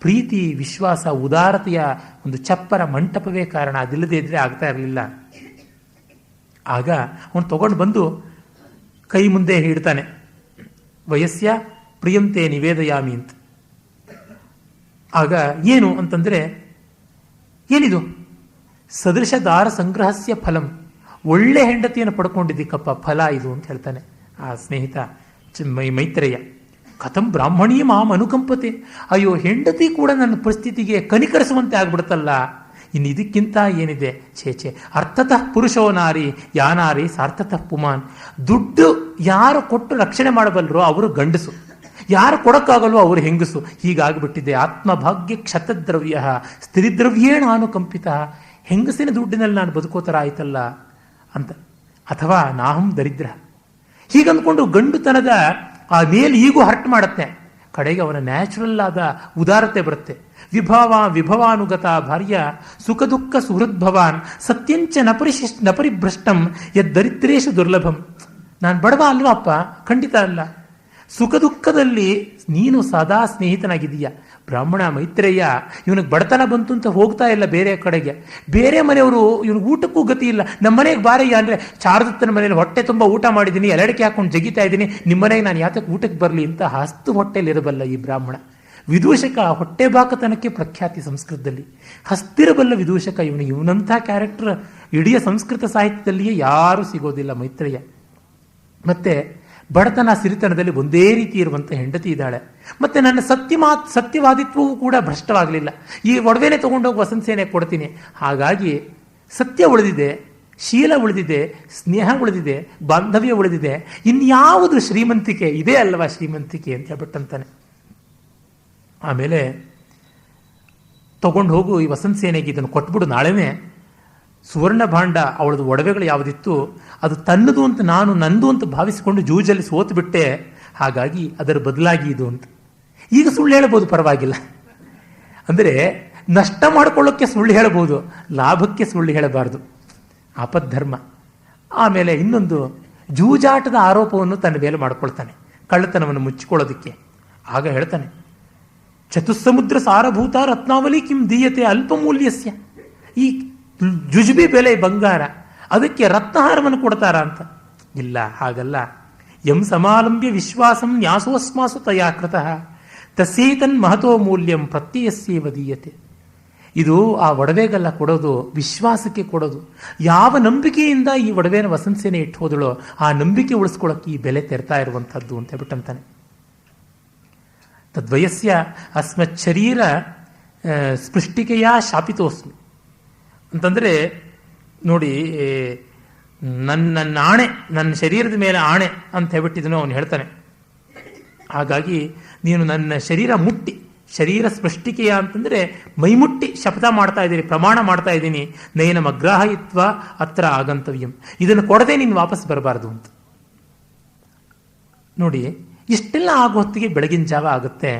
ಪ್ರೀತಿ, ವಿಶ್ವಾಸ, ಉದಾರತೆಯ ಒಂದು ಚಪ್ಪರ ಮಂಟಪವೇ ಕಾರಣ. ಅದಿಲ್ಲದೆ ಇದ್ರೆ ಆಗ್ತಾ ಇರಲಿಲ್ಲ. ಆಗ ಅವನು ತಗೊಂಡು ಬಂದು ಕೈ ಮುಂದೆ ಹಿಡ್ತಾನೆ. ವಯಸ್ಯ ಪ್ರಿಯಂತೆ ನಿವೇದಯಾಮಿ ಅಂತ. ಆಗ ಏನು ಅಂತಂದರೆ, ಏನಿದು? ಸದೃಶ ದಾರ ಸಂಗ್ರಹಸ್ಯ ಫಲಂ, ಒಳ್ಳೆ ಹೆಂಡತಿಯನ್ನು ಪಡ್ಕೊಂಡಿದ್ದಕ್ಕಪ್ಪ ಫಲ ಇದು ಅಂತ ಹೇಳ್ತಾನೆ ಆ ಸ್ನೇಹಿತ ಮೈತ್ರೇಯ. ಕಥಂ ಬ್ರಾಹ್ಮಣೀ ಮಾಂ ಅನುಕಂಪತೆ, ಅಯ್ಯೋ ಹೆಂಡತಿ ಕೂಡ ನನ್ನ ಪರಿಸ್ಥಿತಿಗೆ ಕನಿಕರಿಸುವಂತೆ ಆಗ್ಬಿಡುತ್ತಲ್ಲ, ಇನ್ನು ಇದಕ್ಕಿಂತ ಏನಿದೆ? ಛೇ, ಅರ್ಥತಃ ಪುರುಷೋ ನಾರಿ ಯಾನಾರಿ ಸಾರ್ಥತಃ ಪುಮಾನ್. ದುಡ್ಡು ಯಾರು ಕೊಟ್ಟು ರಕ್ಷಣೆ ಮಾಡಬಲ್ಲರೋ ಅವರು ಗಂಡಸು, ಯಾರು ಕೊಡಕ್ಕಾಗಲ್ವೋ ಅವರು ಹೆಂಗಸು. ಹೀಗಾಗ್ಬಿಟ್ಟಿದೆ. ಆತ್ಮಭಾಗ್ಯ ಕ್ಷತದ್ರವ್ಯ ಸ್ತ್ರೀದ್ರವ್ಯೇಣ ಅನುಕಂಪಿತ, ಹೆಂಗಸಿನ ದುಡ್ಡಿನಲ್ಲಿ ನಾನು ಬದುಕೋತರ ಆಯ್ತಲ್ಲ ಅಂತ. ಅಥವಾ ನಾಹಂ ದರಿದ್ರ, ಹೀಗಂದ್ಕೊಂಡು ಗಂಡುತನದ ಆ ಮೇಲ್ ಈಗೂ ಹರ್ಟ್ ಮಾಡುತ್ತೆ. ಕಡೆಗೆ ಅವನ ನ್ಯಾಚುರಲ್ ಆದ ಉದಾರತೆ ಬರುತ್ತೆ. ವಿಭವಾನುಗತ ಭಾರ್ಯ ಸುಖ ದುಃಖ ಸುಹೃದ್ಭವಾನ್ ಸತ್ಯಂಚ ನಪರಿಭ್ರಷ್ಟಂ ಯದ್ದರಿದ್ರೇಶು ದುರ್ಲಭಂ. ನಾನು ಬಡವ ಅಲ್ವಾ ಅಪ್ಪ? ಖಂಡಿತ ಅಲ್ಲ. ಸುಖ ದುಃಖದಲ್ಲಿ ನೀನು ಸದಾ ಸ್ನೇಹಿತನಾಗಿದೀಯ. ಬ್ರಾಹ್ಮಣ ಮೈತ್ರೇಯ ಇವನಿಗೆ ಬಡತನ ಬಂತು ಅಂತ ಹೋಗ್ತಾ ಇಲ್ಲ ಬೇರೆ ಕಡೆಗೆ. ಬೇರೆ ಮನೆಯವರು ಇವನಿಗೆ ಊಟಕ್ಕೂ ಗತಿ ಇಲ್ಲ. ನಮ್ಮ ಮನೆಗೆ ಬಾರಯ್ಯ ಅಂದರೆ, ಚಾರುದತ್ತನ ಮನೇಲಿ ಹೊಟ್ಟೆ ತುಂಬ ಊಟ ಮಾಡಿದ್ದೀನಿ, ಎಲಡಿಕೆ ಹಾಕೊಂಡು ಜಗಿತಾ ಇದ್ದೀನಿ, ನಿಮ್ಮ ಮನೆಗೆ ನಾನು ಯಾತಕ್ಕೆ ಊಟಕ್ಕೆ ಬರಲಿ ಅಂತ ಹಸ್ತು ಹೊಟ್ಟೆಲಿರಬಲ್ಲ ಈ ಬ್ರಾಹ್ಮಣ. ವಿದೂಷಕ ಹೊಟ್ಟೆ ಬಾಕತನಕ್ಕೆ ಪ್ರಖ್ಯಾತಿ ಸಂಸ್ಕೃತದಲ್ಲಿ. ಹಸ್ತಿರಬಲ್ಲ ವಿದೂಷಕ ಇವನಂಥ ಕ್ಯಾರೆಕ್ಟರ್ ಇಡೀ ಸಂಸ್ಕೃತ ಸಾಹಿತ್ಯದಲ್ಲಿಯೇ ಯಾರೂ ಸಿಗೋದಿಲ್ಲ ಮೈತ್ರೇಯ. ಮತ್ತೆ ಬಡತನ ಸಿರಿತನದಲ್ಲಿ ಒಂದೇ ರೀತಿ ಇರುವಂಥ ಹೆಂಡತಿ ಇದ್ದಾಳೆ. ಮತ್ತೆ ನನ್ನ ಸತ್ಯವಾದಿತ್ವವೂ ಕೂಡ ಭ್ರಷ್ಟವಾಗಲಿಲ್ಲ. ಈ ಒಡವೆನೇ ತಗೊಂಡೋಗಿ ವಸಂತ ಸೇನೆ ಕೊಡ್ತೀನಿ. ಹಾಗಾಗಿ ಸತ್ಯ ಉಳಿದಿದೆ, ಶೀಲ ಉಳಿದಿದೆ, ಸ್ನೇಹ ಉಳಿದಿದೆ, ಬಾಂಧವ್ಯ ಉಳಿದಿದೆ. ಇನ್ಯಾವುದು ಶ್ರೀಮಂತಿಕೆ? ಇದೇ ಅಲ್ವಾ ಶ್ರೀಮಂತಿಕೆ ಅಂತ ಹೇಳ್ಬಿಟ್ಟಂತಾನೆ. ಆಮೇಲೆ ತಗೊಂಡು ಹೋಗು ಈ ವಸಂತ ಸೇನೆಗೆ, ಇದನ್ನು ಕೊಟ್ಬಿಡು, ನಾಳೆನೇ ಸುವರ್ಣ ಭಾಂಡ ಅವಳದು ಒಡವೆಗಳು ಯಾವುದಿತ್ತು ಅದು ತನ್ನದು ಅಂತ ನಾನು ನಂದು ಅಂತ ಭಾವಿಸಿಕೊಂಡು ಜೂಜಲ್ಲಿ ಸೋತು ಬಿಟ್ಟೆ. ಹಾಗಾಗಿ ಅದರ ಬದಲಾಗಿ ಇದು ಅಂತ. ಈಗ ಸುಳ್ಳು ಹೇಳಬಹುದು, ಪರವಾಗಿಲ್ಲ. ಅಂದರೆ ನಷ್ಟ ಮಾಡಿಕೊಳ್ಳೋಕ್ಕೆ ಸುಳ್ಳು ಹೇಳಬಹುದು, ಲಾಭಕ್ಕೆ ಸುಳ್ಳು ಹೇಳಬಾರದು. ಆಪದ್ಧರ್ಮ. ಆಮೇಲೆ ಇನ್ನೊಂದು, ಜೂಜಾಟದ ಆರೋಪವನ್ನು ತನ್ನ ಮೇಲೆ ಮಾಡ್ಕೊಳ್ತಾನೆ, ಕಳ್ಳತನವನ್ನು ಮುಚ್ಚಿಕೊಳ್ಳೋದಕ್ಕೆ. ಆಗ ಹೇಳ್ತಾನೆ, ಚತುಸ್ಸಮುದ್ರ ಸಾರಭೂತ ರತ್ನಾವಲಿ ಕಿಂ ದೀಯತೆ ಅಲ್ಪಮೂಲ್ಯಸ್ಯ. ಈ ಜುಜುಬಿ ಬೆಲೆ ಬಂಗಾರ, ಅದಕ್ಕೆ ರತ್ನಹಾರವನ್ನು ಕೊಡ್ತಾರ ಅಂತ. ಇಲ್ಲ, ಹಾಗಲ್ಲ. ಯಂ ಸಮಾಲಂಬ್ಯ ವಿಶ್ವಾಸಂ ನ್ಯಾಸೋಸ್ಮಾಸು ತಯಾ ಕೃತಃ ತಸ್ಯೈತನ್ ಮಹತೋ ಮೂಲ್ಯಂ ಪ್ರತ್ಯಯಸ್ಯೇವ ದೀಯತೆ. ಇದು ಆ ಒಡವೆಗೆಲ್ಲ ಕೊಡೋದು ವಿಶ್ವಾಸಕ್ಕೆ ಕೊಡೋದು. ಯಾವ ನಂಬಿಕೆಯಿಂದ ಈ ಒಡವೆನ ವಸಂತಸೇನೆ ಇಟ್ಟು ಹೋದಳೋ ಆ ನಂಬಿಕೆ ಉಳಿಸ್ಕೊಳ್ಳೋಕೆ ಈ ಬೆಲೆ ತೆರ್ತಾ ಇರುವಂಥದ್ದು ಅಂತ ಹೇಳ್ಬಿಟ್ಟಂತಾನೆ. ತದ್ವಯಸ್ಯ ಅಸ್ಮತ್ ಶರೀರ ಸ್ಪೃಷ್ಟಿಕೆಯ ಶಾಪಿತೋಸ್ಮಿ ಅಂತಂದರೆ ನೋಡಿ, ನನ್ನ ಆಣೆ, ನನ್ನ ಶರೀರದ ಮೇಲೆ ಆಣೆ ಅಂತ ಹೇಳ್ಬಿಟ್ಟಿದನು ಅವನು ಹೇಳ್ತಾನೆ. ಹಾಗಾಗಿ ನೀನು ನನ್ನ ಶರೀರ ಮುಟ್ಟಿ, ಶರೀರ ಸ್ಪೃಷ್ಟಿಕೆಯ ಅಂತಂದರೆ ಮೈಮುಟ್ಟಿ ಶಪಥ ಮಾಡ್ತಾ ಇದ್ದೀನಿ, ಪ್ರಮಾಣ ಮಾಡ್ತಾ ಇದ್ದೀನಿ, ನಯನ ಅಗ್ರಾಹಯಿತ್ವ ಅತ್ರ ಆಗಂತವ್ಯಂ, ಇದನ್ನು ಕೊಡದೆ ನೀನು ವಾಪಸ್ ಬರಬಾರ್ದು ಅಂತ. ನೋಡಿ, ಇಷ್ಟೆಲ್ಲ ಆಗೋ ಹೊತ್ತಿಗೆ ಬೆಳಗಿನ ಜಾವ ಆಗುತ್ತೆ.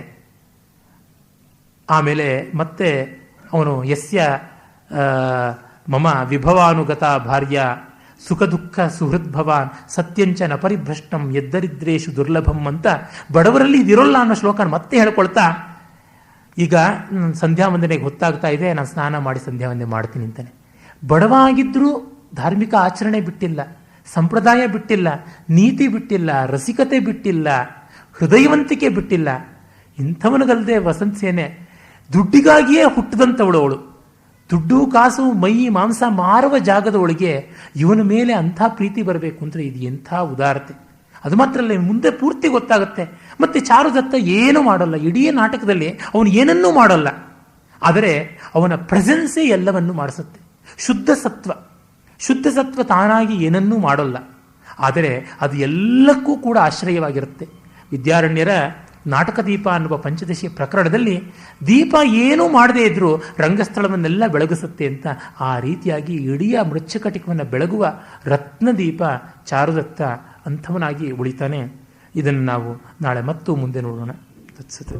ಆಮೇಲೆ ಮತ್ತೆ ಅವನು ಯಸ್ಯ ಮಮ ವಿಭವಾನುಗತ ಭಾರ್ಯ ಸುಖ ದುಃಖ ಸುಹೃದ್ಭವಾನ್ ಸತ್ಯಂಚ ನ ಪರಿಭ್ರಷ್ಟಂ ಯದ್ದರಿದ್ರೇಶು ದುರ್ಲಭಂ ಅಂತ ಬಡವರಲ್ಲಿ ಇದಿರೋಲ್ಲ ಅನ್ನೋ ಶ್ಲೋಕನ ಮತ್ತೆ ಹೇಳ್ಕೊಳ್ತಾ, ಈಗ ಸಂಧ್ಯಾ ವಂದನೆಗೆ ಹೊತ್ತಾಗ್ತಾ ಇದೆ, ನಾನು ಸ್ನಾನ ಮಾಡಿ ಸಂಧ್ಯಾ ವಂದನೆ ಮಾಡ್ತೀನಿ ಅಂತಾನೆ. ಬಡವ ಆಗಿದ್ರೂ ಧಾರ್ಮಿಕ ಆಚರಣೆ ಬಿಟ್ಟಿಲ್ಲ, ಸಂಪ್ರದಾಯ ಬಿಟ್ಟಿಲ್ಲ, ನೀತಿ ಬಿಟ್ಟಿಲ್ಲ, ರಸಿಕತೆ ಬಿಟ್ಟಿಲ್ಲ, ಹೃದಯವಂತಿಕೆ ಬಿಟ್ಟಿಲ್ಲ. ಇಂಥವನಿಗಲ್ಲದೆ ವಸಂತಸೇನೆ ದುಡ್ಡಿಗಾಗಿಯೇ ಹುಟ್ಟಿದಂಥವಳು ಅವಳು. ದುಡ್ಡು ಕಾಸು ಮೈ ಮಾಂಸ ಮಾರುವ ಜಾಗದ ಒಳಗೆ ಇವನ ಮೇಲೆ ಅಂಥ ಪ್ರೀತಿ ಬರಬೇಕು ಅಂದರೆ ಇದು ಎಂಥ ಉದಾರತೆ. ಅದು ಮಾತ್ರ ಅಲ್ಲ, ಮುಂದೆ ಪೂರ್ತಿ ಗೊತ್ತಾಗುತ್ತೆ. ಮತ್ತೆ ಚಾರುದತ್ತ ಏನೂ ಮಾಡಲ್ಲ, ಇಡೀ ನಾಟಕದಲ್ಲಿ ಅವನು ಏನನ್ನೂ ಮಾಡಲ್ಲ, ಆದರೆ ಅವನ ಪ್ರೆಸೆನ್ಸೇ ಎಲ್ಲವನ್ನೂ ಮಾಡಿಸುತ್ತೆ. ಶುದ್ಧ ಸತ್ವ ತಾನಾಗಿ ಏನನ್ನೂ ಮಾಡಲ್ಲ, ಆದರೆ ಅದು ಎಲ್ಲಕ್ಕೂ ಕೂಡ ಆಶ್ರಯವಾಗಿರುತ್ತೆ. ವಿದ್ಯಾರಣ್ಯರ ನಾಟಕ ದೀಪ ಅನ್ನುವ ಪಂಚದಶಿ ಪ್ರಕರಣದಲ್ಲಿ ದೀಪ ಏನೂ ಮಾಡದೇ ಇದ್ರೂ ರಂಗಸ್ಥಳವನ್ನೆಲ್ಲ ಬೆಳಗಿಸುತ್ತೆ ಅಂತ, ಆ ರೀತಿಯಾಗಿ ಇಡೀ ಮೃಚ್ಛಕಟಿಕವನ್ನು ಬೆಳಗುವ ರತ್ನದೀಪ ಚಾರುದತ್ತ ಅಂಥವನಾಗಿ ಉಳಿತಾನೆ. ಇದನ್ನು ನಾವು ನಾಳೆ ಮತ್ತು ಮುಂದೆ ನೋಡೋಣ. ತತ್ಸತ್.